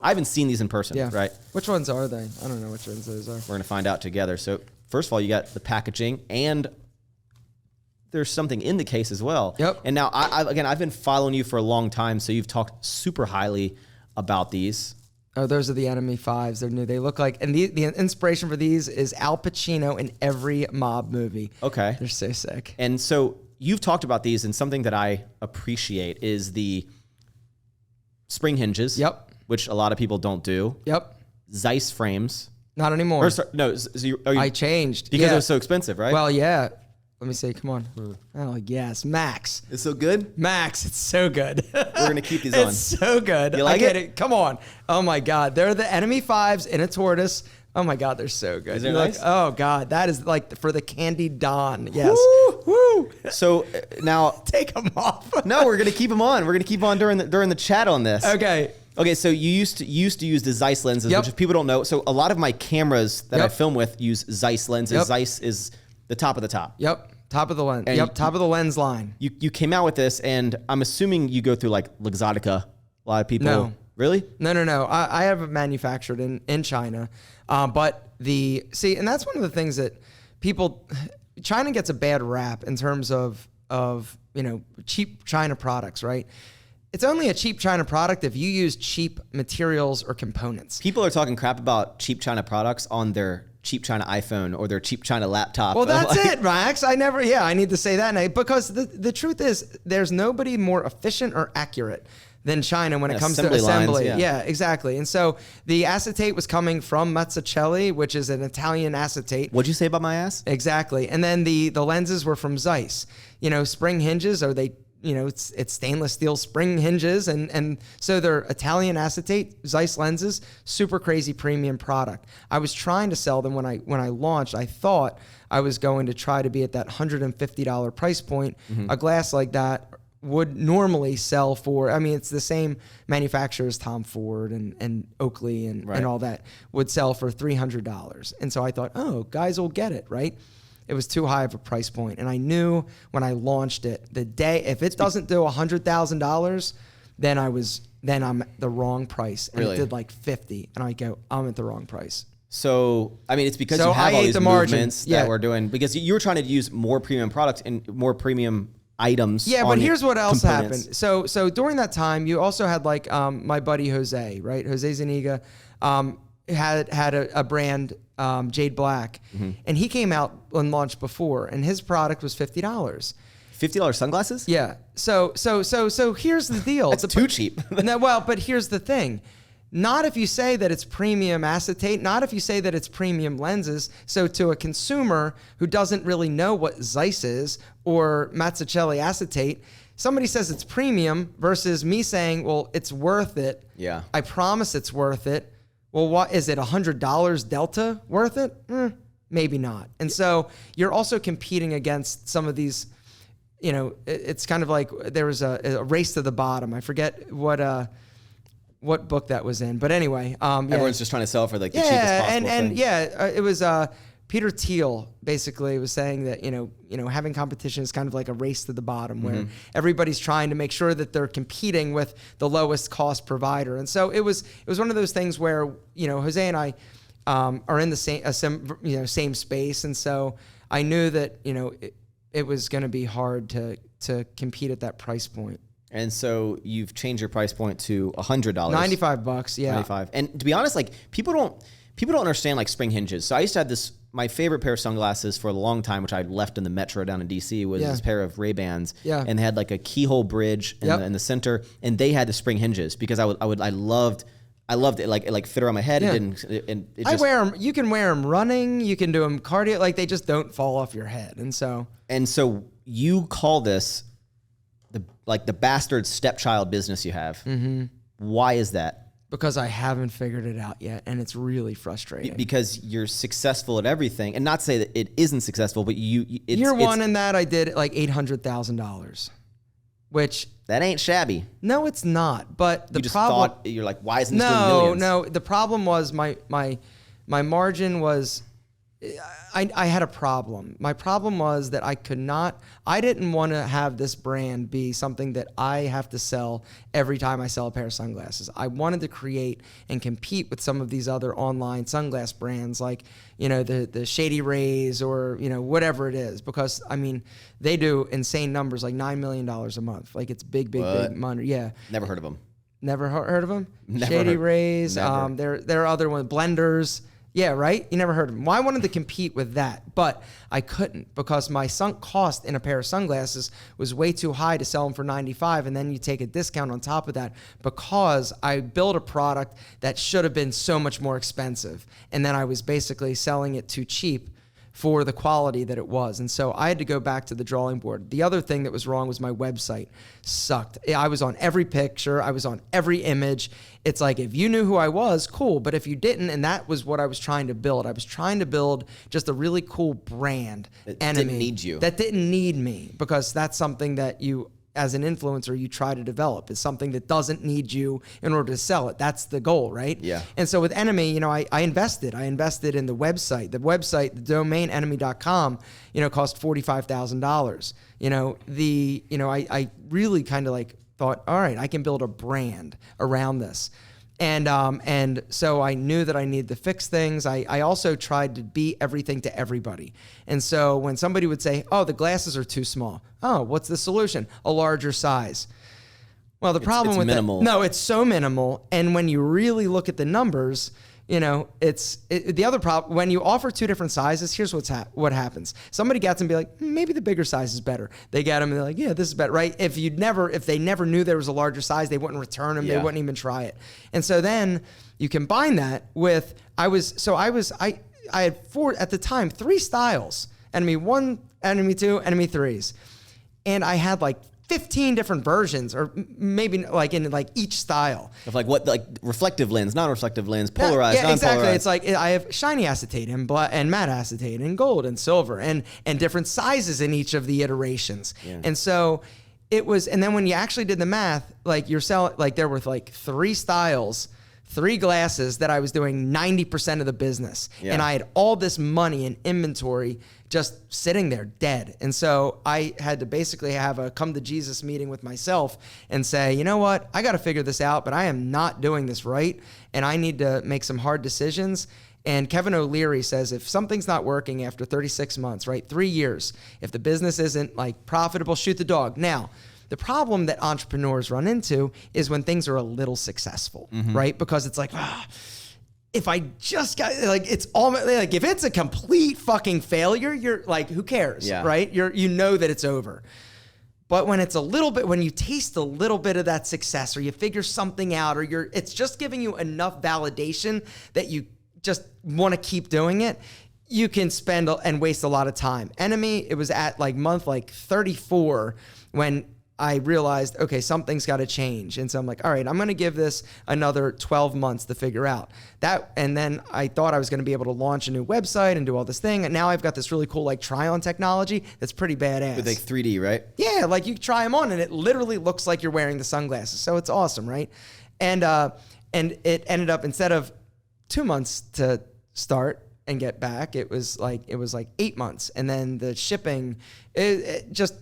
I haven't seen these in person, right? Which ones are they? I don't know which ones those are. We're gonna find out together. So first of all, you got the packaging and. There's something in the case as well. Yep. And now, I've been following you for a long time, so you've talked super highly about these. Oh, those are the Enemy 5s. They're new. They look like, and the inspiration for these is Al Pacino in every mob movie. Okay. They're so sick. And so you've talked about these, and something that I appreciate is the spring hinges. Yep. Which a lot of people don't do. Yep. Zeiss frames. Not anymore. I changed. Because they're so expensive, right? Well, yeah. Let me see. Come on. Oh, yes. Max. It's so good? Max. It's so good. We're going to keep these on. It's so good. You like it? Come on. Oh, my God. They're the Enemy 5s in a tortoise. Oh, my God. They're so good. Is it nice? Oh, God. That is like for the candy dawn. Yes. Woo! So now. Take them off. No, we're going to keep them on. We're going to keep on during the chat on this. Okay. Okay, so you used to use the Zeiss lenses, which if people don't know, so a lot of my cameras that I film with use Zeiss lenses. Zeiss is the top of the top. Yep. Top of the lens. And top of the lens line. You came out with this, and I'm assuming you go through like Luxottica. A lot of people. No. Really? No. I have it manufactured in China. And that's one of the things that China gets a bad rap in terms of cheap China products, right? It's only a cheap China product if you use cheap materials or components. People are talking crap about cheap China products on their cheap China iPhone or their cheap China laptop. Well, that's it, Max. I need to say that because the truth is there's nobody more efficient or accurate than China when it comes to assembly. Lines, yeah, exactly. And so the acetate was coming from Mazzucchelli, which is an Italian acetate. What'd you say about my ass? Exactly. And then the lenses were from Zeiss. Spring hinges, are they it's stainless steel spring hinges, and so they're Italian acetate Zeiss lenses, super crazy premium product. I was trying to sell them when I launched. I thought I was going to try to be at that $150 price point. Mm-hmm. A glass like that would normally sell for, it's the same manufacturer as Tom Ford and Oakley and all that, would sell for $300. And so I thought, guys will get it, right? It was too high of a price point. And I knew when I launched it, if it doesn't do $100,000, then I'm at the wrong price. And it did like 50. And I go, I'm at the wrong price. So, it's because you have all these movements that we're doing, because you were trying to use more premium products and more premium items. Yeah, but here's what else happened. So during that time, you also had like my buddy Jose, right? Jose Zuniga had a brand, Jade Black, and he came out and launched before, and his product was $50. $50 sunglasses? Yeah. So here's the deal. That's too cheap. But here's the thing. Not if you say that it's premium acetate, not if you say that it's premium lenses. So to a consumer who doesn't really know what Zeiss is or Mazzucchelli acetate, somebody says it's premium versus me saying, well, it's worth it. Yeah. I promise it's worth it. Well, what is it, $100 delta worth it? Maybe not. And so you're also competing against some of these it's kind of like there was a race to the bottom. I forget what book that was in, but anyway, everyone's just trying to sell for like the cheapest possible thing. It was Peter Thiel basically was saying that having competition is kind of like a race to the bottom, where everybody's trying to make sure that they're competing with the lowest cost provider. And so it was one of those things where Jose and I are in the same space, and so I knew that it was going to be hard to compete at that price point. And so you've changed your price point to $100. $95, yeah. 95. And to be honest, like people don't understand like spring hinges. So I used to have my favorite pair of sunglasses for a long time, which I left in the Metro down in DC, was this pair of Ray-Bans. Yeah. And they had like a keyhole bridge in the center, and they had the spring hinges because I loved it. Like it fit around my head. Yeah. It I wear them. You can wear them running. You can do them cardio. Like they just don't fall off your head. And so you call this the bastard stepchild business you have. Mm-hmm. Why is that? Because I haven't figured it out yet, and it's really frustrating. Because you're successful at everything, and not to say that it isn't successful, but year one in that I did like $800,000, which that ain't shabby. No, it's not. But the problem, you're like, why isn't this doing millions? No. The problem was my margin was. I had a problem. My problem was that I didn't want to have this brand be something that I have to sell every time I sell a pair of sunglasses. I wanted to create and compete with some of these other online sunglass brands like, the Shady Rays or, whatever it is, because they do insane numbers, like $9 million a month. Like it's big money. Yeah. Never heard of them. Never heard of them? Never Shady heard. Rays. Never. There are other ones, Blenders. Yeah, right? You never heard of them. Well, I wanted to compete with that, but I couldn't because my sunk cost in a pair of sunglasses was way too high to sell them for $95, and then you take a discount on top of that because I built a product that should have been so much more expensive, and then I was basically selling it too cheap for the quality that it was. And so I had to go back to the drawing board. The other thing that was wrong was my website sucked. I was on every picture. I was on every image. It's like, if you knew who I was, cool. But if you didn't, and that was what I was trying to build. I was trying to build just a really cool brand. That didn't need you. That didn't need me, because that's something that you, as an influencer, you try to develop. It's something that doesn't need you in order to sell it. That's the goal, right? Yeah. And so with Enemy, I invested. I invested in the website. The website, the domain enemy.com, cost $45,000. I really kind of like thought, all right, I can build a brand around this. And so I knew that I needed to fix things. I also tried to be everything to everybody. And so when somebody would say, oh, the glasses are too small. Oh, what's the solution? A larger size. Well, the problem with minimal. It's so minimal. And when you really look at the numbers, the other problem, when you offer two different sizes, here's what happens. Somebody gets them and be like, maybe the bigger size is better. They get them and they're like, yeah, this is better, right? If they never knew there was a larger size, they wouldn't return them. Yeah. They wouldn't even try it. And so then you combine that with, I had four, at the time, 3 styles, Enemy 1, Enemy 2, Enemy 3s. And I had like 15 different versions, or maybe like in like each style of like reflective lens, non-reflective lens, polarized, yeah, exactly. non-polarized. It's like I have shiny acetate and matte acetate and gold and silver and different sizes in each of the iterations. Yeah. And so it was, and then when you actually did the math, like you're selling, like there were like 3 styles, 3 glasses that I was doing 90% of the business. Yeah. And I had all this money in inventory just sitting there dead. And so I had to basically have a come to Jesus meeting with myself and say, you know what, I got to figure this out, but I am not doing this right. And I need to make some hard decisions. And Kevin O'Leary says, if something's not working after 36 months, right, 3 years, if the business isn't like profitable, shoot the dog. Now, the problem that entrepreneurs run into is when things are a little successful, right? Because it's like, if I just got, like, it's all, like, if it's a complete fucking failure, you're like, who cares, right? You know that it's over. But when it's a little bit, when you taste a little bit of that success, or you figure something out, or it's just giving you enough validation that you just want to keep doing it, you can spend and waste a lot of time. Enemy, it was at like month like 34 when I realized, okay, something's got to change. And so I'm like, all right, I'm going to give this another 12 months to figure out that. And then I thought I was going to be able to launch a new website and do all this thing. And now I've got this really cool like try-on technology that's pretty badass. With like 3D, right? Yeah, like you try them on and it literally looks like you're wearing the sunglasses. So it's awesome, right? And it ended up, instead of 2 months to start and get back, it was like 8 months. And then the shipping, it just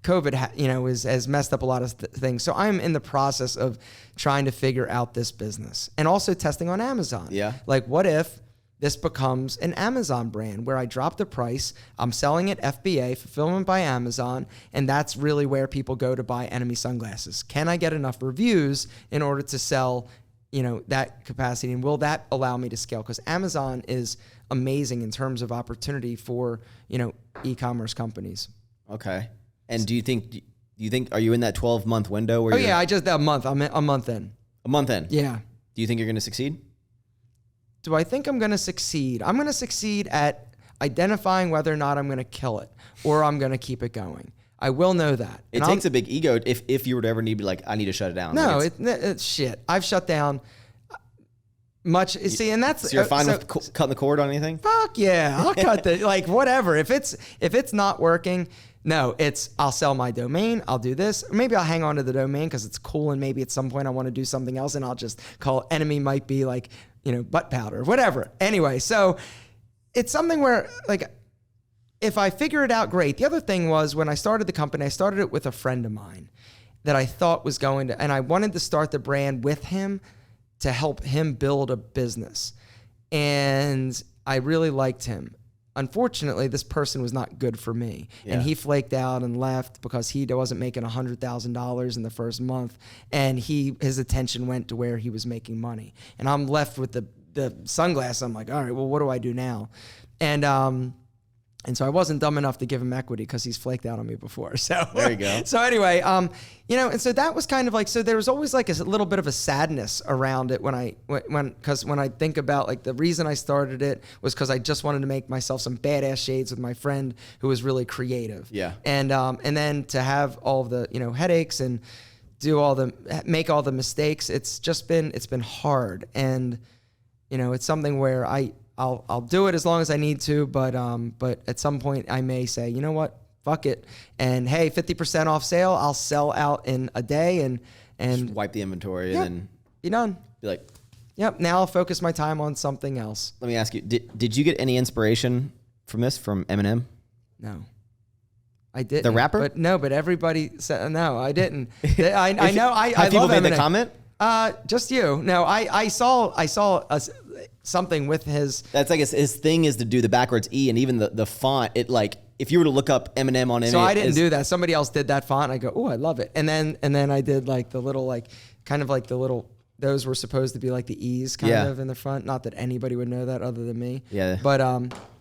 COVID, has messed up a lot of things. So I'm in the process of trying to figure out this business and also testing on Amazon. Yeah. Like, what if this becomes an Amazon brand where I drop the price, I'm selling it FBA, fulfillment by Amazon, and that's really where people go to buy Enemy sunglasses. Can I get enough reviews in order to sell, that capacity? And will that allow me to scale? Because Amazon is amazing in terms of opportunity for, e-commerce companies. Okay. And do you think, are you in that 12-month window where a month. I'm a month in. A month in? Yeah. Do you think you're going to succeed? Do I think I'm going to succeed? I'm going to succeed at identifying whether or not I'm going to kill it or I'm going to keep it going. I will know that. It takes a big ego if you were to ever need to be like, I need to shut it down. No, it's shit. I've shut down much. See, and that's... So you're fine with cutting the cord on anything? Fuck yeah. I'll cut whatever. If it's not working... No, I'll sell my domain. I'll do this. Maybe I'll hang on to the domain because it's cool. And maybe at some point I want to do something else and I'll just call it Enemy, might be like, butt powder, whatever. Anyway, so it's something where like, if I figure it out, great. The other thing was when I started the company, I started it with a friend of mine that I thought was going to, and I wanted to start the brand with him to help him build a business. And I really liked him. Unfortunately, this person was not good for me. Yeah. And he flaked out and left because he wasn't making $100,000 in the first month. And his attention went to where he was making money. And I'm left with the sunglasses. I'm like, all right, well, what do I do now? And so I wasn't dumb enough to give him equity because he's flaked out on me before. So there you go. So anyway, and so that was kind of like, so there was always like a little bit of a sadness around it when I think about like the reason I started it was because I just wanted to make myself some badass shades with my friend who was really creative. Yeah. And then to have all of the, headaches and make all the mistakes, it's been hard. And, it's something where I'll do it as long as I need to, but at some point I may say, you know what, fuck it, and hey, 50% off sale, I'll sell out in a day, and just wipe the inventory and then be done. Be like, yep. Now I'll focus my time on something else. Let me ask you, did you get any inspiration from Eminem? No. I didn't. The rapper? But everybody said no. I didn't. I know. I people love made Eminem. the comment. Just you. No, I saw something with his. That's like his thing is to do the backwards E, and even the font. It like if you were to look up Eminem on Eminem. So I didn't do that. Somebody else did that font. I go, oh, I love it. And then I did like the little kind of like the little. Those were supposed to be like the E's kind of in the front. Not that anybody would know that other than me. Yeah. But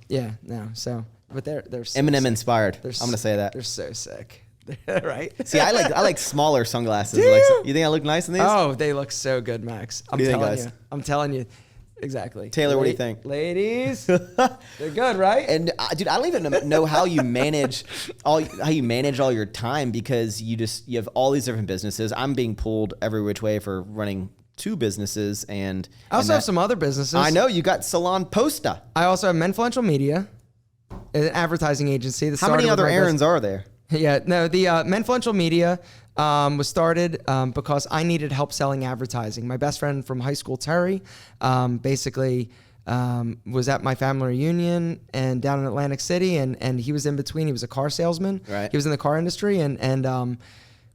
yeah, no. So, but they're so Eminem sick. Inspired. I'm gonna say that. They're so sick. Right? See, I like smaller sunglasses. You think I look nice in these? Oh, they look so good, Max. I'm telling you. Exactly. Taylor, what do you think? Ladies, they're good, right? And dude, I don't even know how you manage all your time because you have all these different businesses. I'm being pulled every which way for running 2 businesses, and I also have some other businesses. I know you got Salon Posta. I also have Menfluential Media, an advertising agency. How many other errands are there? Yeah, no, the Menfluential Media was started because I needed help selling advertising. My best friend from high school, Terry, basically was at my family reunion and down in Atlantic City, and he was in between. He was a car salesman. Right. He was in the car industry, and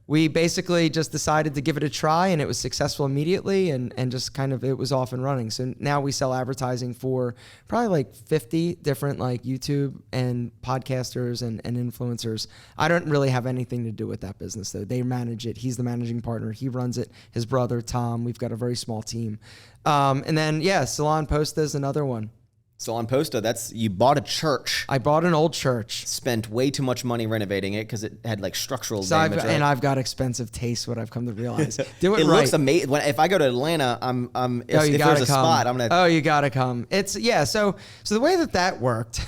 we basically just decided to give it a try, and it was successful immediately, and just kind of it was off and running. So now we sell advertising for probably like 50 different like YouTube and podcasters and influencers. I don't really have anything to do with that business though. They manage it. He's the managing partner. He runs it. His brother, Tom. We've got a very small team. And then Salon Posta is another one. Salon Posta, you bought a church. I bought an old church. Spent way too much money renovating it because it had like structural damage. And I've got expensive taste. What I've come to realize. Do it right. It right. looks amazing. If I go to Atlanta, if there's a spot, I'm gonna. Oh, you gotta come. So the way that worked,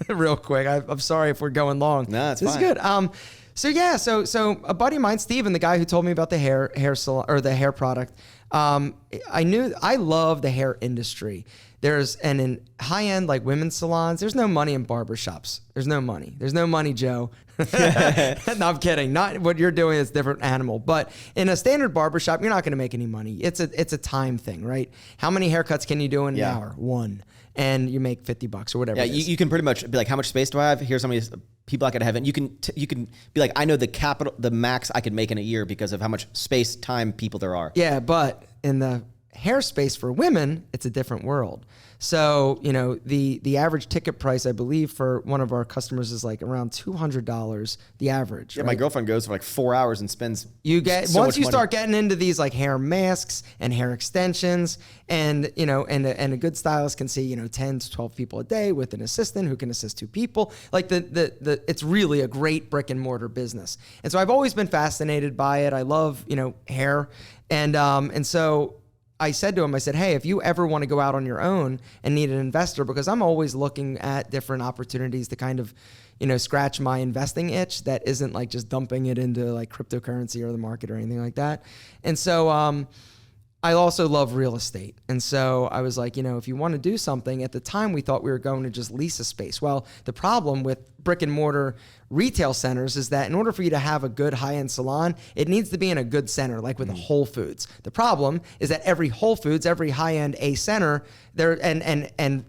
real quick. I'm sorry if we're going long. No, it's fine. This is good. So yeah, so a buddy of mine, Steven, the guy who told me about the hair salon or the hair product, I love the hair industry. In high-end like women's salons, there's no money in barbershops. There's no money, Joe. No, I'm kidding. Not what you're doing is a different animal. But in a standard barbershop, you're not going to make any money. It's a time thing, right? How many haircuts can you do in an hour? One. And you make $50 or whatever. Yeah, you can pretty much be like, how much space do I have? Here's how many people I could have. And you can be like, I know the max I could make in a year because of how much space, time, people there are. Yeah, but in the hair space for women, it's a different world. So, the average ticket price, I believe, for one of our customers is like around $200, the average. Yeah, right? my girlfriend goes for like 4 hours and spends once you start getting into these like hair masks and hair extensions and a good stylist can see, 10 to 12 people a day with an assistant who can assist 2 people. Like it's really a great brick and mortar business. And so I've always been fascinated by it. I love, hair. And so I said to him, hey, if you ever want to go out on your own and need an investor, because I'm always looking at different opportunities to kind of, scratch my investing itch that isn't like just dumping it into like cryptocurrency or the market or anything like that. And so I also love real estate. And so I was like, if you want to do something, at the time we thought we were going to just lease a space. Well, the problem with brick and mortar retail centers is that in order for you to have a good high-end salon, it needs to be in a good center, like with a Whole Foods. The problem is that every Whole Foods, every high-end A center, and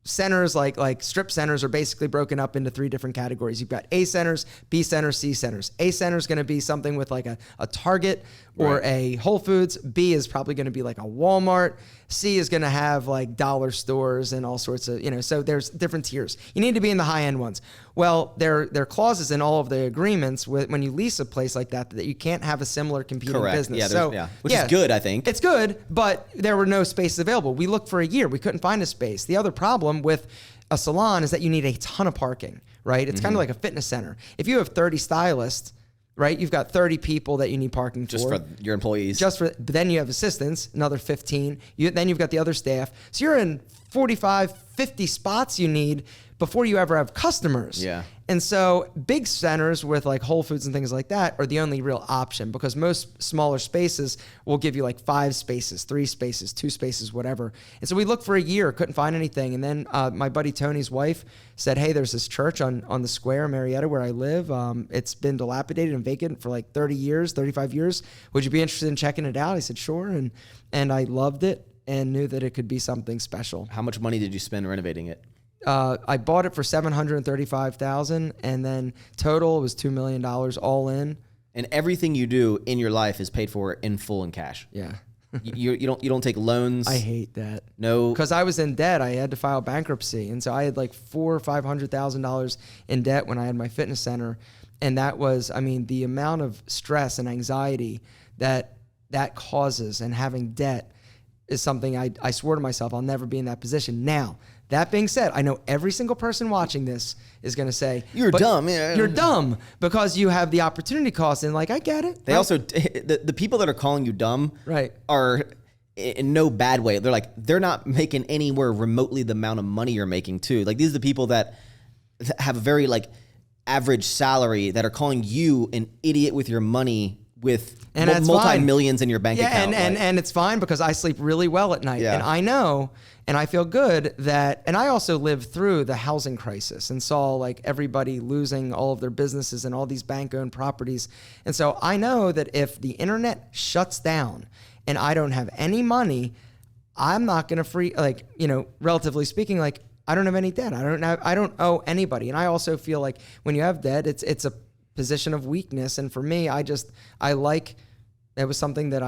centers like strip centers are basically broken up into 3 different categories. You've got A centers, B centers, C centers. A center is going to be something with like a Target or a Whole Foods. B is probably going to be like a Walmart. C is going to have like dollar stores and all sorts of, so there's different tiers. You need to be in the high-end ones. Well, there are clauses in all of the agreements when you lease a place like that you can't have a similar competing business. Yeah, which is good, I think. It's good, but there were no spaces available. We looked for a year. We couldn't find a space. The other problem with a salon is that you need a ton of parking, right? It's kind of like a fitness center. If you have 30 stylists, right? You've got 30 people that you need parking for. Just for your employees. But then you have assistants, another 15. Then you've got the other staff. So you're in 45, 50 spots you need before you ever have customers. Yeah. And so big centers with like Whole Foods and things like that are the only real option, because most smaller spaces will give you like 5 spaces, 3 spaces, 2 spaces, whatever. And so we looked for a year, couldn't find anything. And then my buddy Tony's wife said, hey, there's this church on the square in Marietta where I live. It's been dilapidated and vacant for like 30 years, 35 years. Would you be interested in checking it out? I said, sure. And I loved it and knew that it could be something special. How much money did you spend renovating it? I bought it for $735,000, and then total was $2 million all in. And everything you do in your life is paid for in full in cash. Yeah. you don't take loans. I hate that. No, because I was in debt. I had to file bankruptcy, and so I had like $400,000 or $500,000 in debt when I had my fitness center, and that was, the amount of stress and anxiety that causes, and having debt is something I swore to myself I'll never be in that position. Now, that being said, I know every single person watching this is going to say, you're dumb. Yeah. You're dumb because you have the opportunity cost. And like, I get it. They also, the people that are calling you dumb are in no bad way. They're not making anywhere remotely the amount of money you're making too. Like, these are the people that have a very like average salary that are calling you an idiot with your money with multi-millions in your bank account. And it's fine because I sleep really well at night. Yeah. And I know, and I feel good that, and I also lived through the housing crisis and saw like everybody losing all of their businesses and all these bank-owned properties. And so I know that if the internet shuts down and I don't have any money, I'm not going to relatively speaking, like I don't have any debt. I don't owe anybody. And I also feel like when you have debt, it's a position of weakness. And for me, it was something that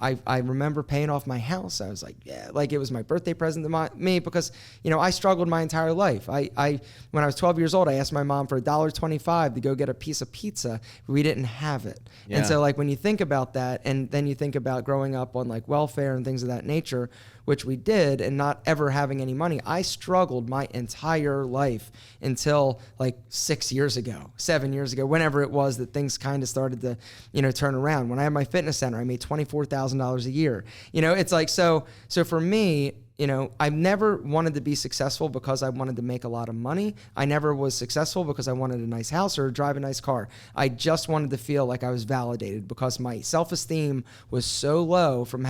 I remember paying off my house. I was like, yeah, like it was my birthday present to me because, I struggled my entire life. When I was 12 years old, I asked my mom for $1.25 to go get a piece of pizza. We didn't have it. Yeah. And so like when you think about that, and then you think about growing up on like welfare and things of that nature, which we did, and not ever having any money, I struggled my entire life until like 7 years ago, whenever it was that things kind of started to, turn around. When I had my fitness center, I made $24,000 a year. It's like, so for me, I never wanted to be successful because I wanted to make a lot of money. I never was successful because I wanted a nice house or drive a nice car. I just wanted to feel like I was validated because my self-esteem was so low from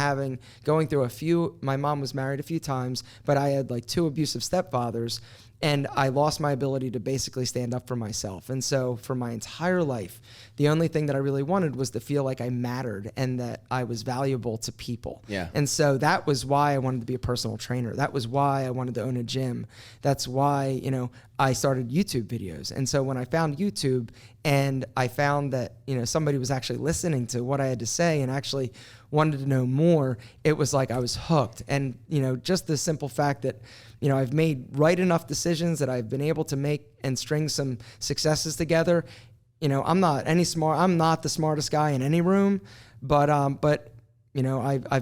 going through my mom was married a few times, but I had like 2 abusive stepfathers. And I lost my ability to basically stand up for myself. And so for my entire life, the only thing that I really wanted was to feel like I mattered and that I was valuable to people. Yeah. And so that was why I wanted to be a personal trainer. That was why I wanted to own a gym. That's why, I started YouTube videos. And so when I found YouTube and I found that, somebody was actually listening to what I had to say and actually wanted to know more, it was like I was hooked. And, just the simple fact that, I've made right enough decisions that I've been able to make and string some successes together. I'm not the smartest guy in any room, but I've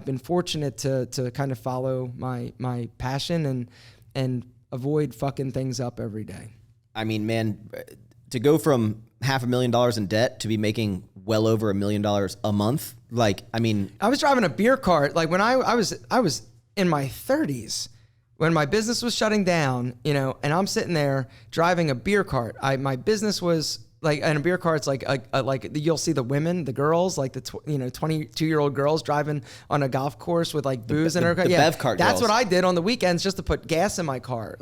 been fortunate to kind of follow my passion and avoid fucking things up every day. I mean, man, to go from $500,000 in debt to be making well over $1 million a month, I was driving a beer cart like when I was in my 30s. When my business was shutting down, and I'm sitting there driving a beer cart. My business was like, and a beer cart's like you'll see the women, the girls, like the 22-year-old girls driving on a golf course with like booze in her car. The bev cart That's girls. what I did on the weekends just to put gas in my car.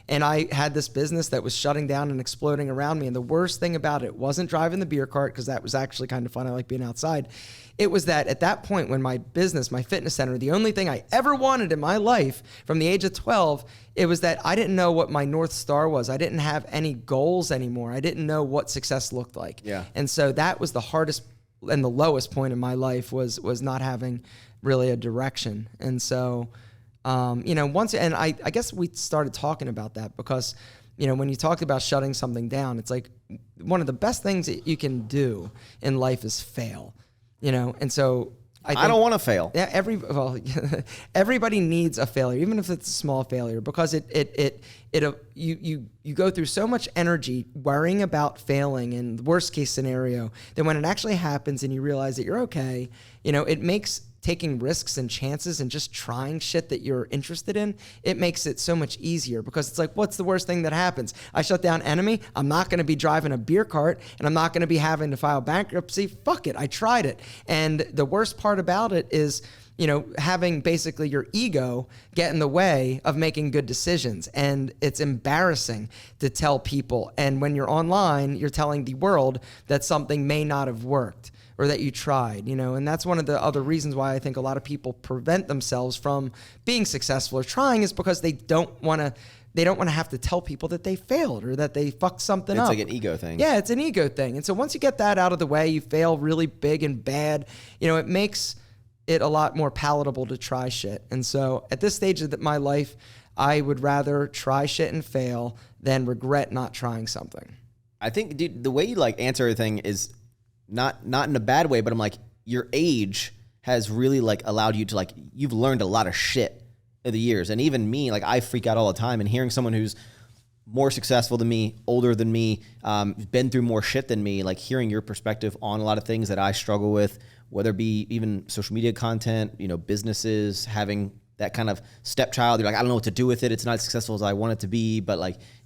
And I had this business that was shutting down and exploding around me. And the worst thing about it wasn't driving the beer cart, because that was actually kind of fun. I like being outside. It was that at that point when my business, my fitness center, the only thing I ever wanted in my life from the age of 12, it was that I didn't know what my North Star was. I didn't have any goals anymore. I didn't know what success looked like. Yeah. And so that was the hardest and the lowest point in my life was not having really a direction. And so, I guess we started talking about that because, when you talked about shutting something down, it's like one of the best things that you can do in life is fail. And so I don't want to fail. Yeah, everybody needs a failure, even if it's a small failure, because you go through so much energy worrying about failing in the worst case scenario. Then when it actually happens and you realize that you're okay, it makes taking risks and chances and just trying shit that you're interested in, it makes it so much easier, because it's like, what's the worst thing that happens? I shut down Enemy. I'm not going to be driving a beer cart and I'm not going to be having to file bankruptcy. Fuck it. I tried it. And the worst part about it is, having basically your ego get in the way of making good decisions. And it's embarrassing to tell people. And when you're online, you're telling the world that something may not have worked, or that you tried, and that's one of the other reasons why I think a lot of people prevent themselves from being successful or trying, is because they don't want to have to tell people that they failed or that they fucked something up. It's like an ego thing. Yeah, it's an ego thing. And so once you get that out of the way, you fail really big and bad, it makes it a lot more palatable to try shit. And so at this stage of my life, I would rather try shit and fail than regret not trying something. I think, dude, the way you answer everything is not in a bad way, but I'm like, your age has really allowed you to you've learned a lot of shit in the years. And even me, I freak out all the time, and hearing someone who's more successful than me, older than me, been through more shit than me, hearing your perspective on a lot of things that I struggle with, whether it be even social media content, businesses, having that kind of stepchild. You're like, I don't know what to do with it. It's not as successful as I want it to be, but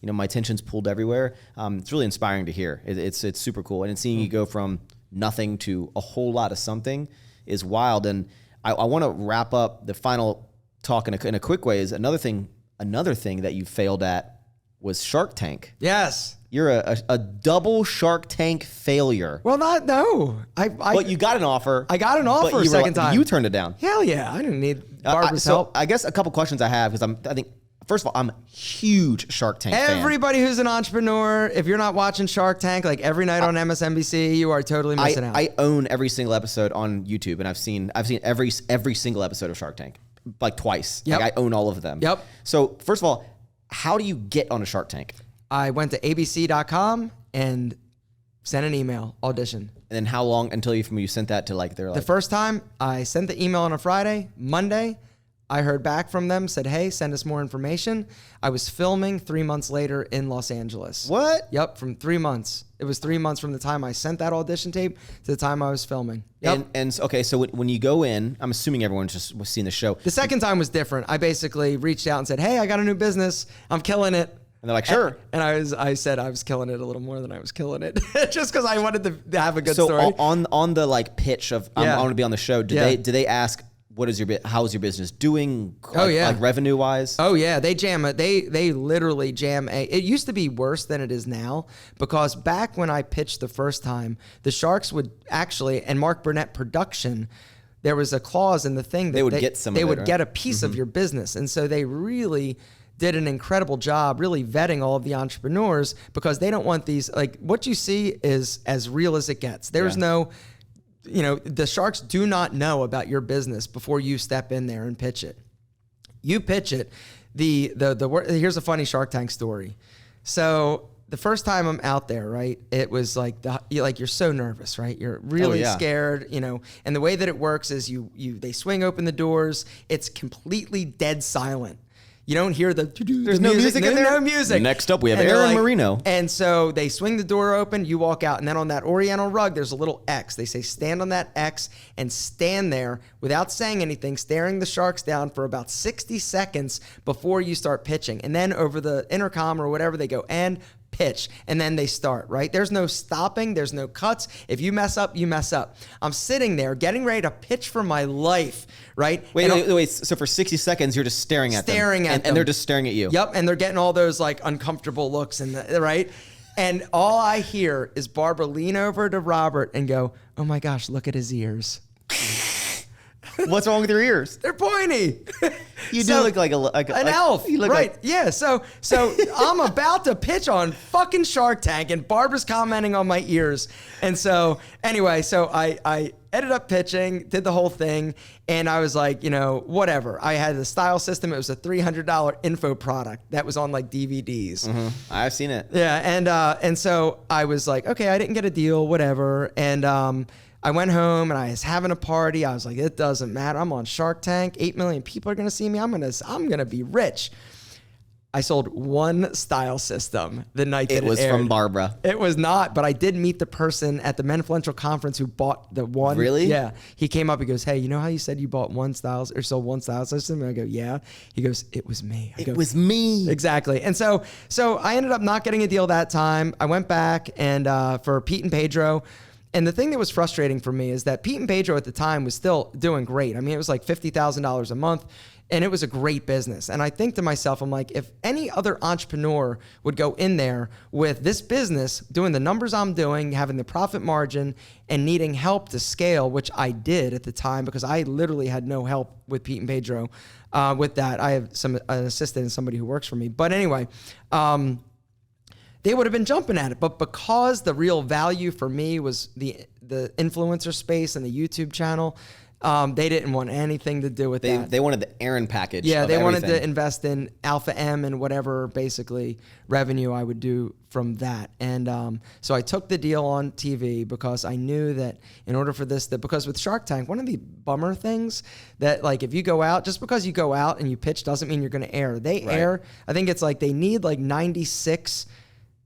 my attention's pulled everywhere. It's really inspiring to hear. It's super cool. And seeing you go from nothing to a whole lot of something is wild. And I want to wrap up the final talk in a quick way. Is another thing that you failed at was Shark Tank. Yes. You're a double Shark Tank failure. Well, no. But you got an offer. I got an offer a second time. You turned it down. Hell yeah. I didn't need Barbara's help. I guess a couple questions I have, because I think, first of all, I'm a huge Shark Tank fan. Everybody who's an entrepreneur, if you're not watching Shark Tank every night on MSNBC, you are totally missing out. I own every single episode on YouTube, and I've seen every single episode of Shark Tank, twice. Yep. I own all of them. Yep. So first of all, how do you get on a Shark Tank? I went to abc.com and sent an email, audition. And then how long until you sent that to they're The first time I sent the email on a Friday, Monday, I heard back from them, said, hey, send us more information. I was filming 3 months later in Los Angeles. What? Yep, from 3 months. It was 3 months from the time I sent that audition tape to the time I was filming. Yep. And okay, so when you go in, I'm assuming everyone just was seeing the show. The second time was different. I basically reached out and said, hey, I got a new business. I'm killing it. And they're like, sure. And I said I was killing it a little more than I was killing it, just because I wanted to have a good so story. on the like pitch of I want to be on the show, did they ask how's your business doing? Like revenue wise? Oh yeah, they jam it. They literally jam it used to be worse than it is now, because back when I pitched the first time, the Sharks would actually, and Mark Burnett production, there was a clause in the thing that they would get a piece of your business. And so they really did an incredible job really vetting all of the entrepreneurs, because they don't want these, like, what you see is as real as it gets. There's no, the Sharks do not know about your business before you step in there and pitch it. You pitch it. Here's a funny Shark Tank story. So the first time I'm out there, right, it was like you're so nervous, right? You're really scared, and the way that it works is they swing open the doors. It's completely dead silent. You don't hear there's no music in there? No music. Next up, we have Aaron Marino. And so they swing the door open, you walk out, and then on that Oriental rug, there's a little X. They say stand on that X and stand there without saying anything, staring the Sharks down for about 60 seconds before you start pitching. And then over the intercom or whatever, they go, and pitch, and then they start, right? There's no stopping. There's no cuts. If you mess up, you mess up. I'm sitting there getting ready to pitch for my life, right? Wait. So for 60 seconds, you're just staring at them. And they're just staring at you. Yep. And they're getting all those like uncomfortable looks, right? And all I hear is Barbara lean over to Robert and go, oh my gosh, look at his ears. What's wrong with your ears? They're pointy. You do look like an elf, you look right? Yeah. So I'm about to pitch on fucking Shark Tank, and Barbara's commenting on my ears. And so anyway, I ended up pitching, did the whole thing, and I was like, whatever. I had the style system. It was a $300 info product that was on like DVDs. Mm-hmm. I've seen it. Yeah, and so I was like, okay, I didn't get a deal, whatever, and I went home and I was having a party. I was like, it doesn't matter. I'm on Shark Tank. 8 million people are going to see me. I'm going to be rich. I sold one style system the night that it was aired. From Barbara. It was not, but I did meet the person at the Menfluential conference who bought the one. Really? Yeah. He came up. He goes, hey, you know how you said you bought sold one style system? And I go, yeah. He goes, it was me. It was me. Exactly. And so I ended up not getting a deal that time. I went back and for Pete and Pedro. And the thing that was frustrating for me is that Pete and Pedro at the time was still doing great. I mean, it was like $50,000 a month, and it was a great business. And I think to myself, I'm like, if any other entrepreneur would go in there with this business, doing the numbers I'm doing, having the profit margin, and needing help to scale, which I did at the time because I literally had no help with Pete and Pedro with that. I have an assistant and somebody who works for me. But anyway, they would have been jumping at it. But because the real value for me was the influencer space and the YouTube channel, they didn't want anything to do with that. They wanted the Aaron package. Yeah, they wanted to invest in Alpha M and whatever basically revenue I would do from that. And so I took the deal on TV because I knew that in order for because with Shark Tank, one of the bummer things that like if you go out, just because you go out and you pitch doesn't mean you're going to air. They air, I think it's like they need like 96,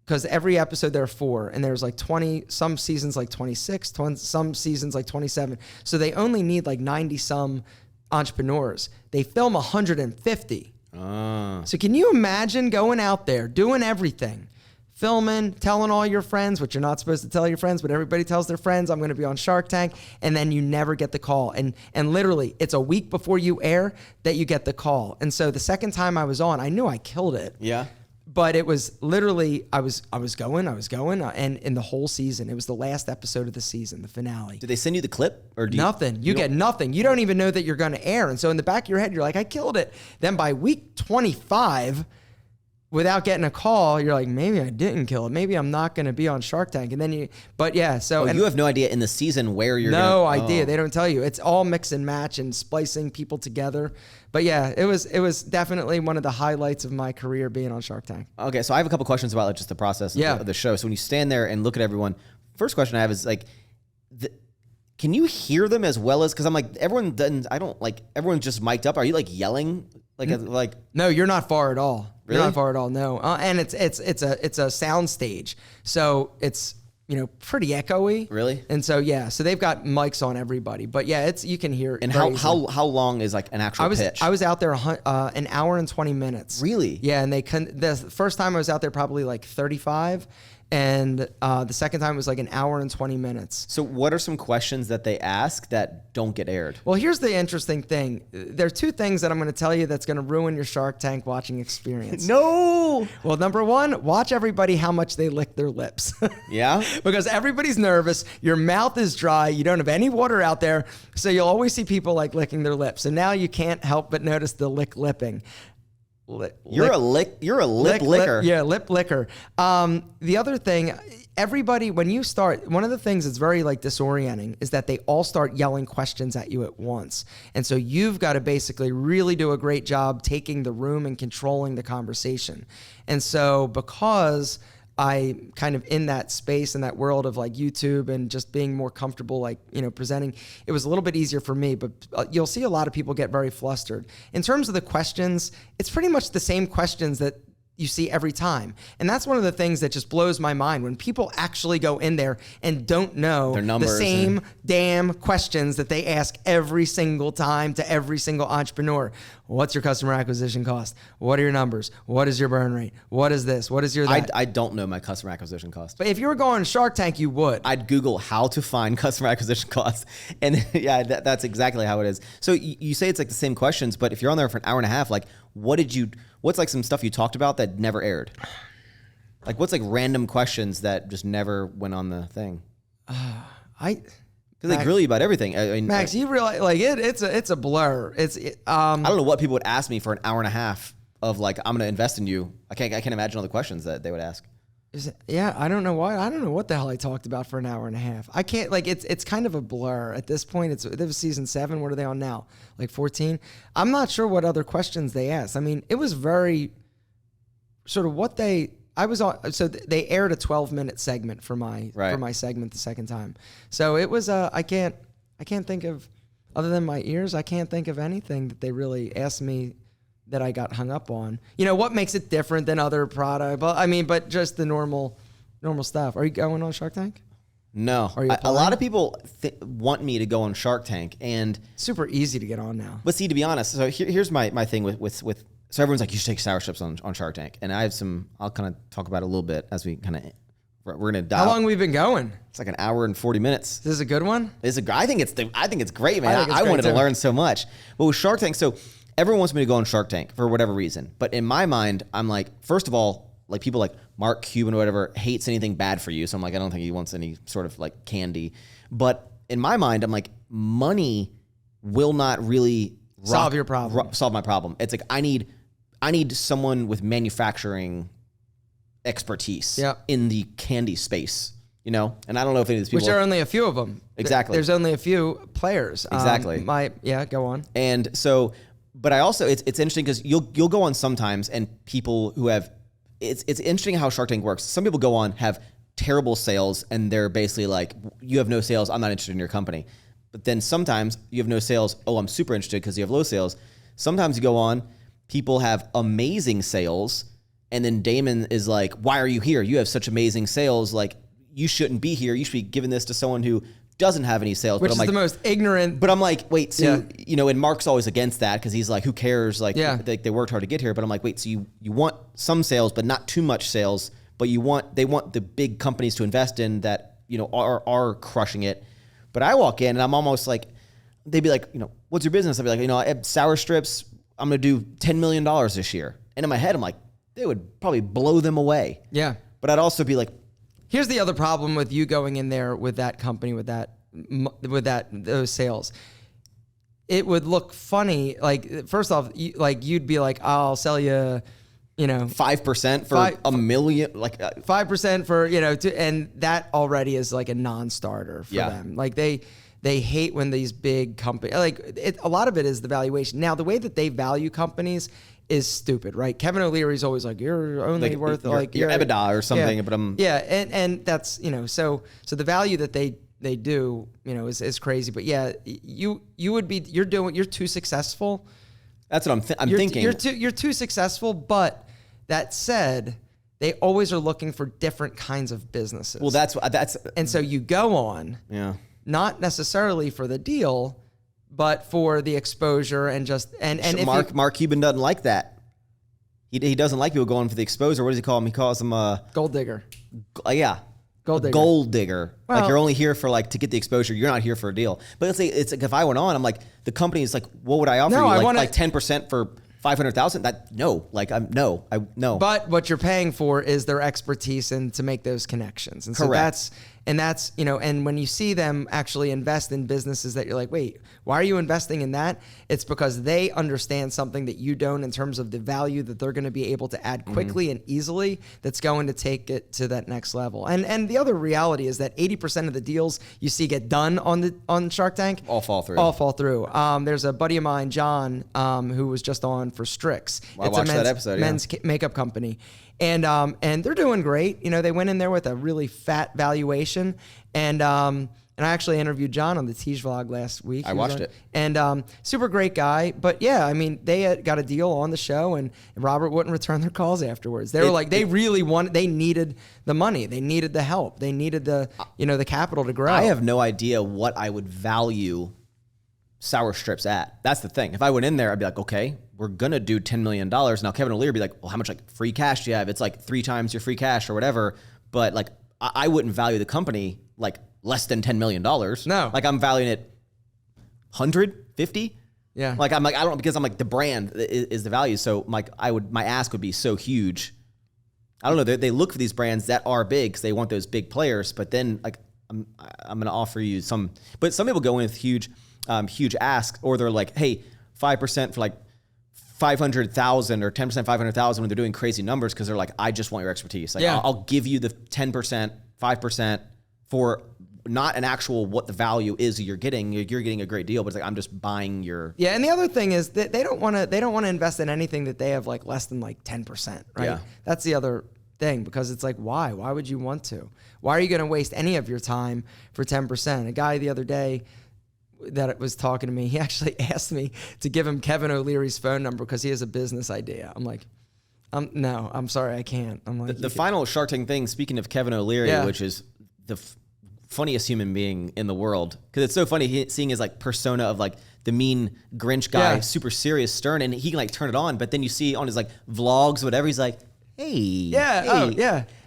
because every episode there are 4, and there's like 20, some seasons like 26, some seasons like 27. So they only need like 90 some entrepreneurs. They film 150. So can you imagine going out there, doing everything, filming, telling all your friends, what you're not supposed to tell your friends, but everybody tells their friends, I'm going to be on Shark Tank, and then you never get the call. And literally, it's a week before you air that you get the call. And so the second time I was on, I knew I killed it. Yeah. But it was literally, I was going, and in the whole season, it was the last episode of the season, the finale. Did they send you the clip? Or Nothing. You get nothing. You don't even know that you're going to air. And so in the back of your head, you're like, I killed it. Then by week 25, without getting a call, you're like, maybe I didn't kill it. Maybe I'm not going to be on Shark Tank. And then you have no idea in the season where you're No idea. They don't tell you. It's all mix and match and splicing people together. But yeah, it was definitely one of the highlights of my career being on Shark Tank. Okay, so I have a couple questions about just the process of the show. So when you stand there and look at everyone, first question I have is like, can you hear them as well as, because I'm like, everyone doesn't, I don't like, everyone's just mic'd up. Are you like yelling? Like No, you're not far at all. Really? You're not far at all. No. And it's a sound stage. So it's, pretty echoey. Really? And so, yeah, so they've got mics on everybody, but yeah, you can hear it. And how long is like an actual pitch? I was out there an hour and 20 minutes. Really? Yeah. And the first time I was out there probably like 35. And the second time was like an hour and 20 minutes. So what are some questions that they ask that don't get aired? Well, here's the interesting thing. There are two things that I'm going to tell you that's going to ruin your Shark Tank watching experience. No. Well, number one, watch everybody how much they lick their lips. Yeah? Because everybody's nervous. Your mouth is dry. You don't have any water out there. So you'll always see people like licking their lips. And now you can't help but notice the lipping. You're a lip licker. Yeah, lip licker. The other thing, everybody, when you start, one of the things that's very like disorienting is that they all start yelling questions at you at once. And so you've got to basically really do a great job taking the room and controlling the conversation. And so because I kind of in that space, in that world of like YouTube and just being more comfortable, like, presenting, it was a little bit easier for me, but you'll see a lot of people get very flustered. In terms of the questions, it's pretty much the same questions that you see every time. And that's one of the things that just blows my mind when people actually go in there and don't know the same damn questions that they ask every single time to every single entrepreneur. What's your customer acquisition cost? What are your numbers? What is your burn rate? What is this? What is your that? I don't know my customer acquisition cost. But if you were going Shark Tank, you would. I'd Google how to find customer acquisition costs. And yeah, that's exactly how it is. So you say it's like the same questions, but if you're on there for an hour and a half, like what's like some stuff you talked about that never aired? Like what's like random questions that just never went on the thing? Because they grill you about everything. I mean, Max, you realize like it's a blur. I don't know what people would ask me for an hour and a half of like, I'm going to invest in you. I can't imagine all the questions that they would ask. I don't know why. I don't know what the hell I talked about for an hour and a half. I can't, like, it's kind of a blur at this point. It was season 7. What are they on now? Like 14? I'm not sure what other questions they asked. I mean, it was very sort of what I was on. So they aired a 12-minute segment for my segment the second time. So it was I can't think of, other than my ears, I can't think of anything that they really asked me that I got hung up on. What makes it different than other product? But just the normal stuff. Are you going on Shark Tank? No. A lot of people want me to go on Shark Tank, and super easy to get on now. But see, to be honest, so here's my thing with so everyone's like, you should take sour strips on Shark Tank, and I have I'll kind of talk about it a little bit as we kind of we're gonna dial. How long have we been going? It's like an hour and 40 minutes. This is a good one. I think it's great, man. I wanted to learn so much. But with Shark Tank, so everyone wants me to go on Shark Tank for whatever reason. But in my mind, I'm like, first of all, like people like Mark Cuban or whatever hates anything bad for you. So I'm like, I don't think he wants any sort of like candy. But in my mind, I'm like, money will not really solve your problem. Solve my problem. It's like I need someone with manufacturing expertise in the candy space. And I don't know if any of these people... Which are only a few of them. Exactly. There's only a few players. Exactly. Go on. And so... But I also, it's interesting because you'll go on sometimes and people who have, it's interesting how Shark Tank works. Some people go on, have terrible sales, and they're basically like, you have no sales, I'm not interested in your company. But then sometimes you have no sales, oh, I'm super interested because you have low sales. Sometimes you go on, people have amazing sales, and then Damon is like, why are you here? You have such amazing sales, like you shouldn't be here. You should be giving this to someone who doesn't have any sales. Which is the most ignorant. But I'm like, wait, so, and Mark's always against that because he's like, who cares? Like, they worked hard to get here. But I'm like, wait, so you want some sales, but not too much sales, but they want the big companies to invest in that, are crushing it. But I walk in and I'm almost like, they'd be like, what's your business? I'd be like, I have sour strips. I'm going to do $10 million this year. And in my head, I'm like, they would probably blow them away. Yeah. But I'd also be like, here's the other problem with you going in there with that company, with those sales. It would look funny. Like, first off, you'd be like, I'll sell you, 5% for $1 million, like 5% for, and that already is like a non-starter for them. Like they hate when these big companies, a lot of it is the valuation. Now, the way that they value companies is stupid, right? Kevin O'Leary's always like, you're only worth your EBITDA or something, but and that's, so the value that they they do, is crazy. But yeah, you're too successful. That's what I'm thinking. You're too successful, but that said, they always are looking for different kinds of businesses. Well, that's and so you go on, not necessarily for the deal, but for the exposure and just and Mark Cuban doesn't like that. He doesn't like people going for the exposure. What does he call him? He calls him gold digger. Yeah. Gold digger. Well, like you're only here for like to get the exposure. You're not here for a deal. But it's like if I went on, I'm like the company is like, what would I offer you? Like 10% for 500,000? No. But what you're paying for is their expertise and to make those connections. And correct. So that's and when you see them actually invest in businesses that you're like, wait, why are you investing in that? It's because they understand something that you don't in terms of the value that they're going to be able to add quickly and easily that's going to take it to that next level. And the other reality is that 80% of the deals you see get done on Shark Tank all fall through. There's a buddy of mine, John, who was just on for Strix. Well, I watched that episode, men's makeup company. And they're doing great. They went in there with a really fat valuation. And I actually interviewed John on the Tiege vlog last week. I watched it. And super great guy. But yeah, I mean, they had got a deal on the show, and Robert wouldn't return their calls afterwards. They were they needed the money. They needed the help. They needed the capital to grow. I have no idea what I would value sour strips at. That's the thing. If I went in there, I'd be like, okay, we're going to do $10 million. Now, Kevin O'Leary would be like, well, how much like free cash do you have? It's like 3 times your free cash or whatever. But like, I wouldn't value the company like less than $10 million. No. Like I'm valuing it 150. Yeah. Like I'm like, I don't know, because I'm like the brand is the value. So like my ask would be so huge. I don't know. They look for these brands that are big because they want those big players. But then like, I'm going to offer you some, but some people go in with huge asks, or they're like, hey, 5% for like 500,000 or 10% 500,000 when they're doing crazy numbers because they're like, I just want your expertise. Like I'll give you the 10%, 5% for not an actual what the value is you're getting. You're getting a great deal, but it's like I'm just buying your. Yeah, and the other thing is that they don't want to invest in anything that they have like less than like 10%, right? Yeah. That's the other thing, because it's like, why? Why would you want to? Why are you going to waste any of your time for 10%? A guy the other day that was talking to me, he actually asked me to give him Kevin O'Leary's phone number because he has a business idea. I'm like, no, I'm sorry, I can't. I'm like, the final Shark Tank thing, speaking of Kevin O'Leary, which is the funniest human being in the world, because it's so funny seeing his like persona of like the mean Grinch guy, super serious, stern, and he can like turn it on, but then you see on his like vlogs, whatever, he's like, hey.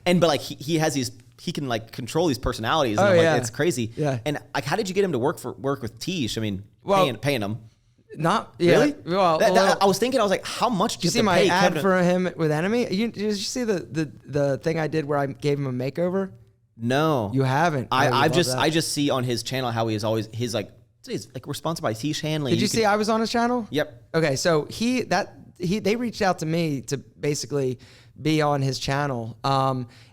And but like he has these, he can like control these personalities. And I'm like, it's crazy. Yeah. And like, how did you get him to work with Tiege? I mean, paying him. Not really. Well, I was thinking, I was like, how much did you see my ad for him with Enemy? Did you see the thing I did where I gave him a makeover? No, you haven't. I just see on his channel how he is always he's like sponsored by Tiege Hanley. Did you see I was on his channel? Yep. Okay, so they reached out to me to basically be on his channel.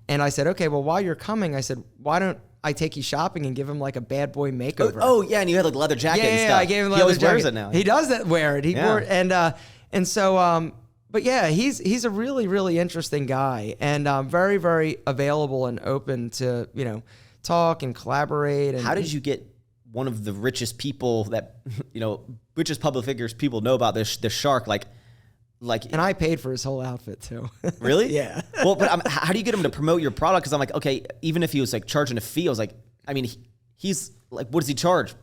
And I said, okay, well, while you're coming, I said, why don't I take you shopping and give him like a bad boy makeover? Oh yeah, and you had like leather jacket and stuff. Yeah, I gave him leather jacket. He always wears it now. He does wear it. He wore it. And so, but yeah, he's a really, really interesting guy, and very, very available and open to, talk and collaborate. And how did you get one of the richest people that, richest public figures people know about this shark, like, and I paid for his whole outfit too. Really? Yeah. Well, but how do you get him to promote your product? Because I'm like, okay, even if he was like charging a fee, I was like, I mean, he's like, what does he charge?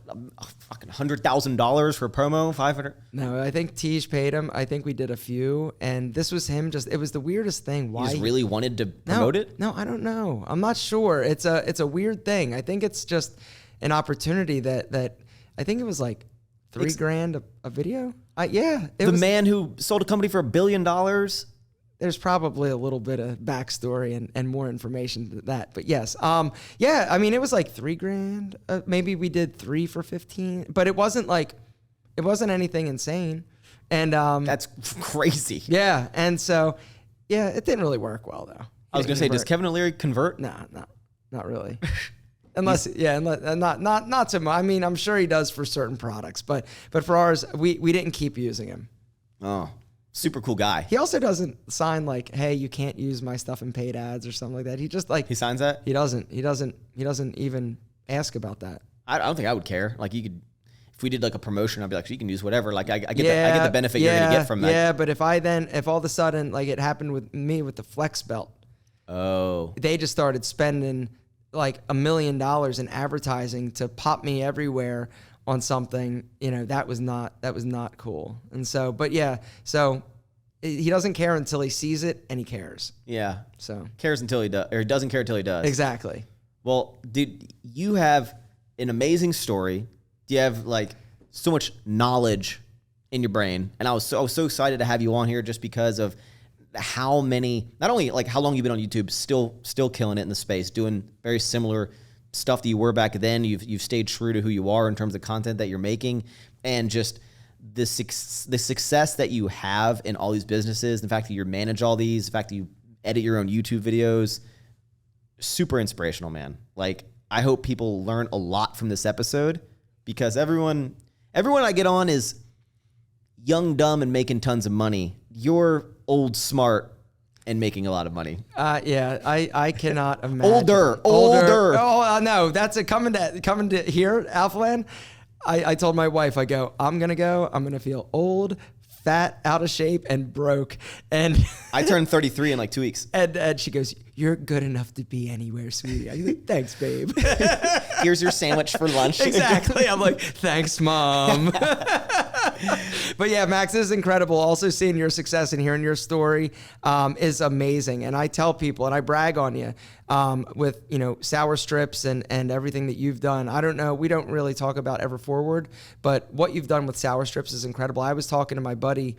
Fucking $100,000 for a promo, 500. No, I think Tiege paid him. I think we did a few, and this was him. It was the weirdest thing. Why? He just really wanted to promote it? No, I don't know. I'm not sure. It's a weird thing. I think it's just an opportunity that I think it was like $3,000 a video. The man who sold a company for $1 billion. There's probably a little bit of backstory and more information than that, but yes, I mean, it was like $3,000. Maybe we did 3 for 15, but it wasn't anything insane, and that's crazy. Yeah, and so it didn't really work well though. I was gonna say, does Kevin O'Leary convert? No, not really. Unless not so much. I mean, I'm sure he does for certain products, but for ours, we didn't keep using him. Oh, super cool guy. He also doesn't sign like, hey, you can't use my stuff in paid ads or something like that. He just like he signs that. He doesn't even ask about that. I don't think I would care. Like you could, if we did like a promotion, I'd be like, you can use whatever. Like I get the benefit you're gonna get from that. Yeah, but if all of a sudden, like it happened with me with the Flex belt. Oh. They just started spending like $1 million in advertising to pop me everywhere on something, that was not cool. And so, but yeah, so he doesn't care until he sees it, and he cares. Yeah. So cares until he does, or he doesn't care until he does. Exactly. Well, dude, you have an amazing story. You have like so much knowledge in your brain, and I was so excited to have you on here just because of how many, not only like how long you've been on YouTube, still killing it in the space, doing very similar stuff that you were back then. You've stayed true to who you are in terms of content that you're making, and just the success that you have in all these businesses, the fact that you manage all these, the fact that you edit your own YouTube videos, super inspirational, man. Like, I hope people learn a lot from this episode, because everyone I get on is young, dumb, and making tons of money. You're old, smart, and making a lot of money. Yeah, I cannot imagine. Older. Oh no, that's it. Coming to here, Alphaland. I told my wife, I'm gonna feel old, fat, out of shape, and broke. And I turned 33 in like 2 weeks. And she goes, "You're good enough to be anywhere, sweetie." I go, "Thanks, babe." Here's your sandwich for lunch. Exactly. I'm like, "Thanks, Mom." But yeah, Max, this is incredible. Also seeing your success and hearing your story is amazing. And I tell people, and I brag on you with, sour strips and everything that you've done. I don't know. We don't really talk about Ever Forward, but what you've done with sour strips is incredible. I was talking to my buddy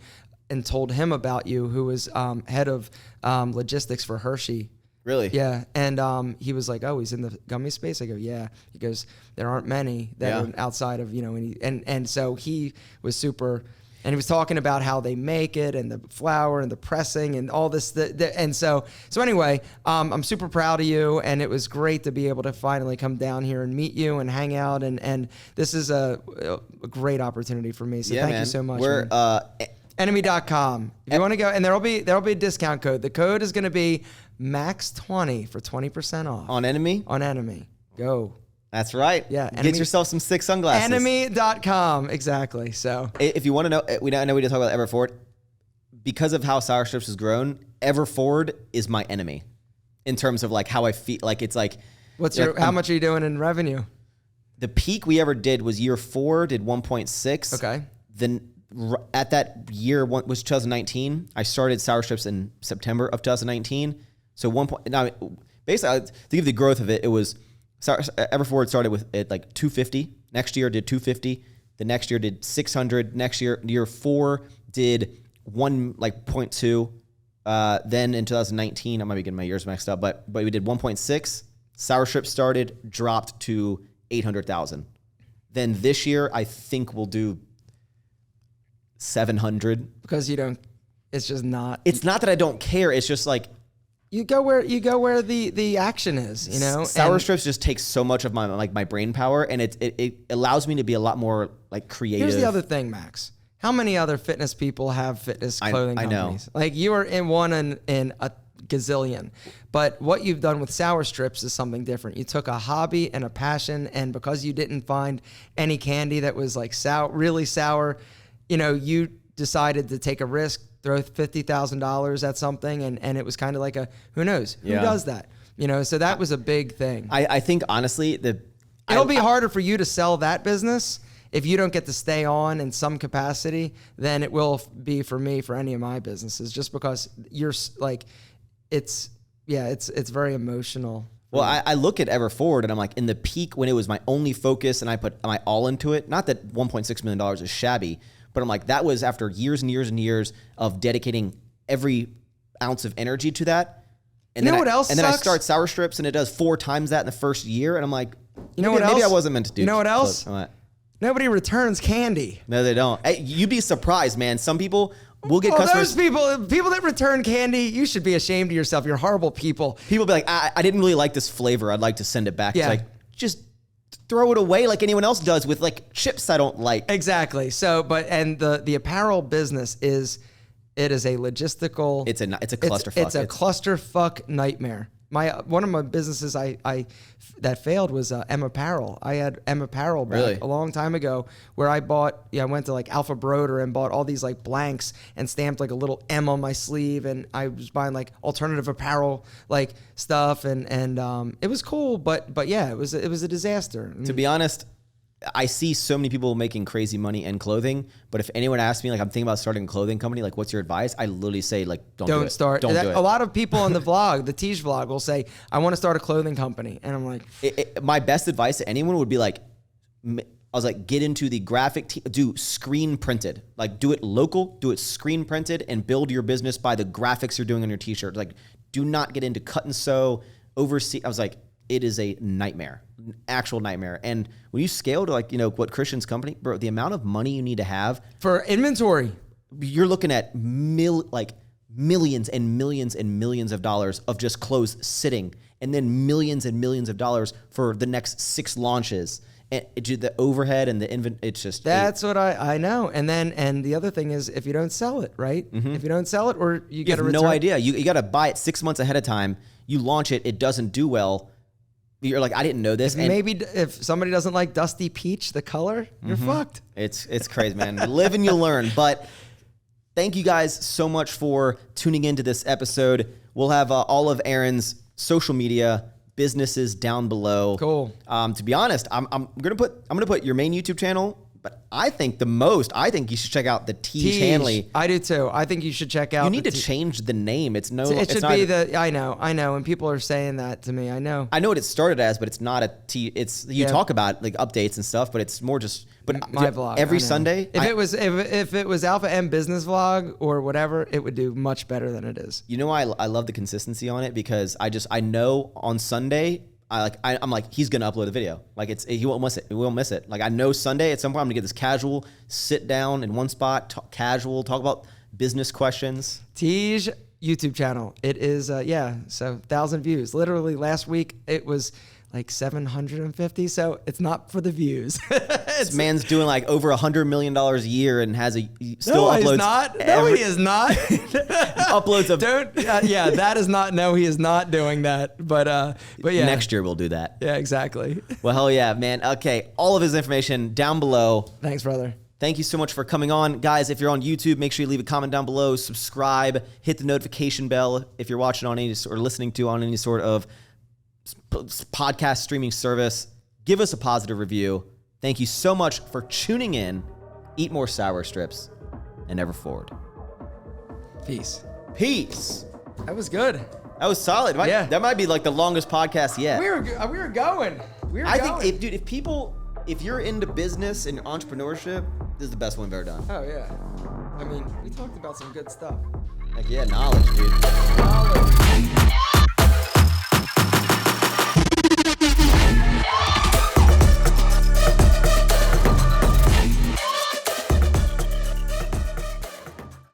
and told him about you, who was head of logistics for Hershey. Really? Yeah. And he was like, "Oh, he's in the gummy space?" I go, "Yeah." He goes, "There aren't many that are outside of, and so he was super, and he was talking about how they make it and the flour and the pressing and all this. And so anyway, I'm super proud of you, and it was great to be able to finally come down here and meet you and hang out. And this is a great opportunity for me. So thank you so much. We're, enemy.com. If you want to go, and there'll be a discount code. The code is going to be MAX20 for 20% off. On Enemy? On Enemy. Go. That's right. Yeah. Get yourself some sick sunglasses. Enemy.com. Exactly. So if you want to know, I know we didn't talk about Ever Forward. Because of how Sour Strips has grown, Ever Forward is my enemy in terms of like how I feel. Like it's like, how much are you doing in revenue? The peak we ever did was year 4, did 1.6. Okay. Then at that year was 2019. I started Sour Strips in September of 2019. So basically, to give the growth of it, it was Ever Forward started with it like 250. Next year did 250. The next year did 600. Next year 4 did 0.2. Then in 2019, I might be getting my years mixed up, but we did 1.6. Sour Strips started, dropped to 800,000. Then this year, I think we'll do 700. Because it's just not. It's not that I don't care. It's just like, you go where the action is, Sour Strips just takes so much of my brain power, and it allows me to be a lot more like creative. Here's the other thing, Max. How many other fitness people have fitness clothing companies? I know. Like you are in one in a gazillion. But what you've done with Sour Strips is something different. You took a hobby and a passion, and because you didn't find any candy that was like really sour, you decided to take a risk, throw $50,000 at something, and it was kind of like who knows? Who does that? So that was a big thing. I think honestly, it'll be harder for you to sell that business if you don't get to stay on in some capacity than it will be for me for any of my businesses, just because you're like, it's very emotional. Well, I look at Ever Forward and I'm like, in the peak when it was my only focus and I put my all into it, not that $1.6 million is shabby, but I'm like, that was after years and years and years of dedicating every ounce of energy to that. And what else And sucks? then I start Sour Strips and it does 4 times that in the first year. And I'm like, what else? Maybe I wasn't meant to do. You know what else? What? Nobody returns candy. No, they don't. Hey, you'd be surprised, man. Some people will get customers. Those people that return candy, you should be ashamed of yourself. You're horrible people. People be like, I didn't really like this flavor. I'd like to send it back. Yeah. It's like, just throw it away like anyone else does with like chips I don't like. Exactly. So, and the apparel business is a logistical. It's a clusterfuck. It's a clusterfuck nightmare. One of my businesses that failed was M Apparel. I had M Apparel back a long time ago, where I went to like Alpha Broder and bought all these like blanks and stamped like a little M on my sleeve, and I was buying like alternative apparel like stuff, and it was cool, but yeah, it was a disaster. To be honest, I see so many people making crazy money in clothing, but if anyone asks me, like, I'm thinking about starting a clothing company, like, what's your advice? I literally say, like, don't start. Don't do it. A lot of people on the vlog, the Tiege vlog, will say, I want to start a clothing company. And I'm like... my best advice to anyone would be, like, get into the graphic, do screen printed. Like, do it local, do it screen printed, and build your business by the graphics you're doing on your t-shirt. Like, do not get into cut and sew, oversee. I was like, it is a nightmare, an actual nightmare. And when you scale to like, what Christian's company, bro, the amount of money you need to have for inventory, you're looking at millions and millions and millions of dollars of just clothes sitting, and then millions and millions of dollars for the next 6 launches. And the overhead and the it's just... That's what I know. And the other thing is, if you don't sell it, right? Mm-hmm. If you don't sell it, or you get a return. No idea. You got to buy it 6 months ahead of time. You launch it, it doesn't do well. You're like, I didn't know this. Maybe if somebody doesn't like Dusty Peach, the color, you're fucked. It's crazy, man. Live and you'll learn. But thank you guys so much for tuning into this episode. We'll have all of Aaron's social media businesses down below. Cool. To be honest, I'm gonna put your main YouTube channel. But I think you should check out the Tiege Hanley. I do too. I think you should check out. You need to change the name. It should be I know. And people are saying that to me. I know what it started as, but it's not a T. It's talk about like updates and stuff, but it's more just. But my vlog every Sunday. If it was Alpha M Business Vlog or whatever, it would do much better than it is. You know why I love the consistency on it, because I know on Sunday. I'm like, he's gonna upload a video. Like he won't miss it. He won't miss it. Like I know Sunday at some point I'm gonna get this casual, sit down in one spot, talk about business questions. Tiege YouTube channel. It is so 1,000 views. Literally last week it was like 750. So it's not for the views. This man's doing like over $100 million a year and uploads. He's not. No, he is not. Uploads of. That is not. No, he is not doing that. But yeah. Next year we'll do that. Yeah, exactly. Well, hell yeah, man. Okay, all of his information down below. Thanks, brother. Thank you so much for coming on. Guys, if you're on YouTube, make sure you leave a comment down below, subscribe, hit the notification bell if you're watching on listening to on any sort of podcast streaming service. Give us a positive review. Thank you so much for tuning in. Eat more sour strips and never forward. Peace. That was good. That was solid. That might be like the longest podcast yet. We were going. I think if you're into business and entrepreneurship, this is the best one we've ever done. Oh yeah. I mean, we talked about some good stuff. Like knowledge, dude. Knowledge.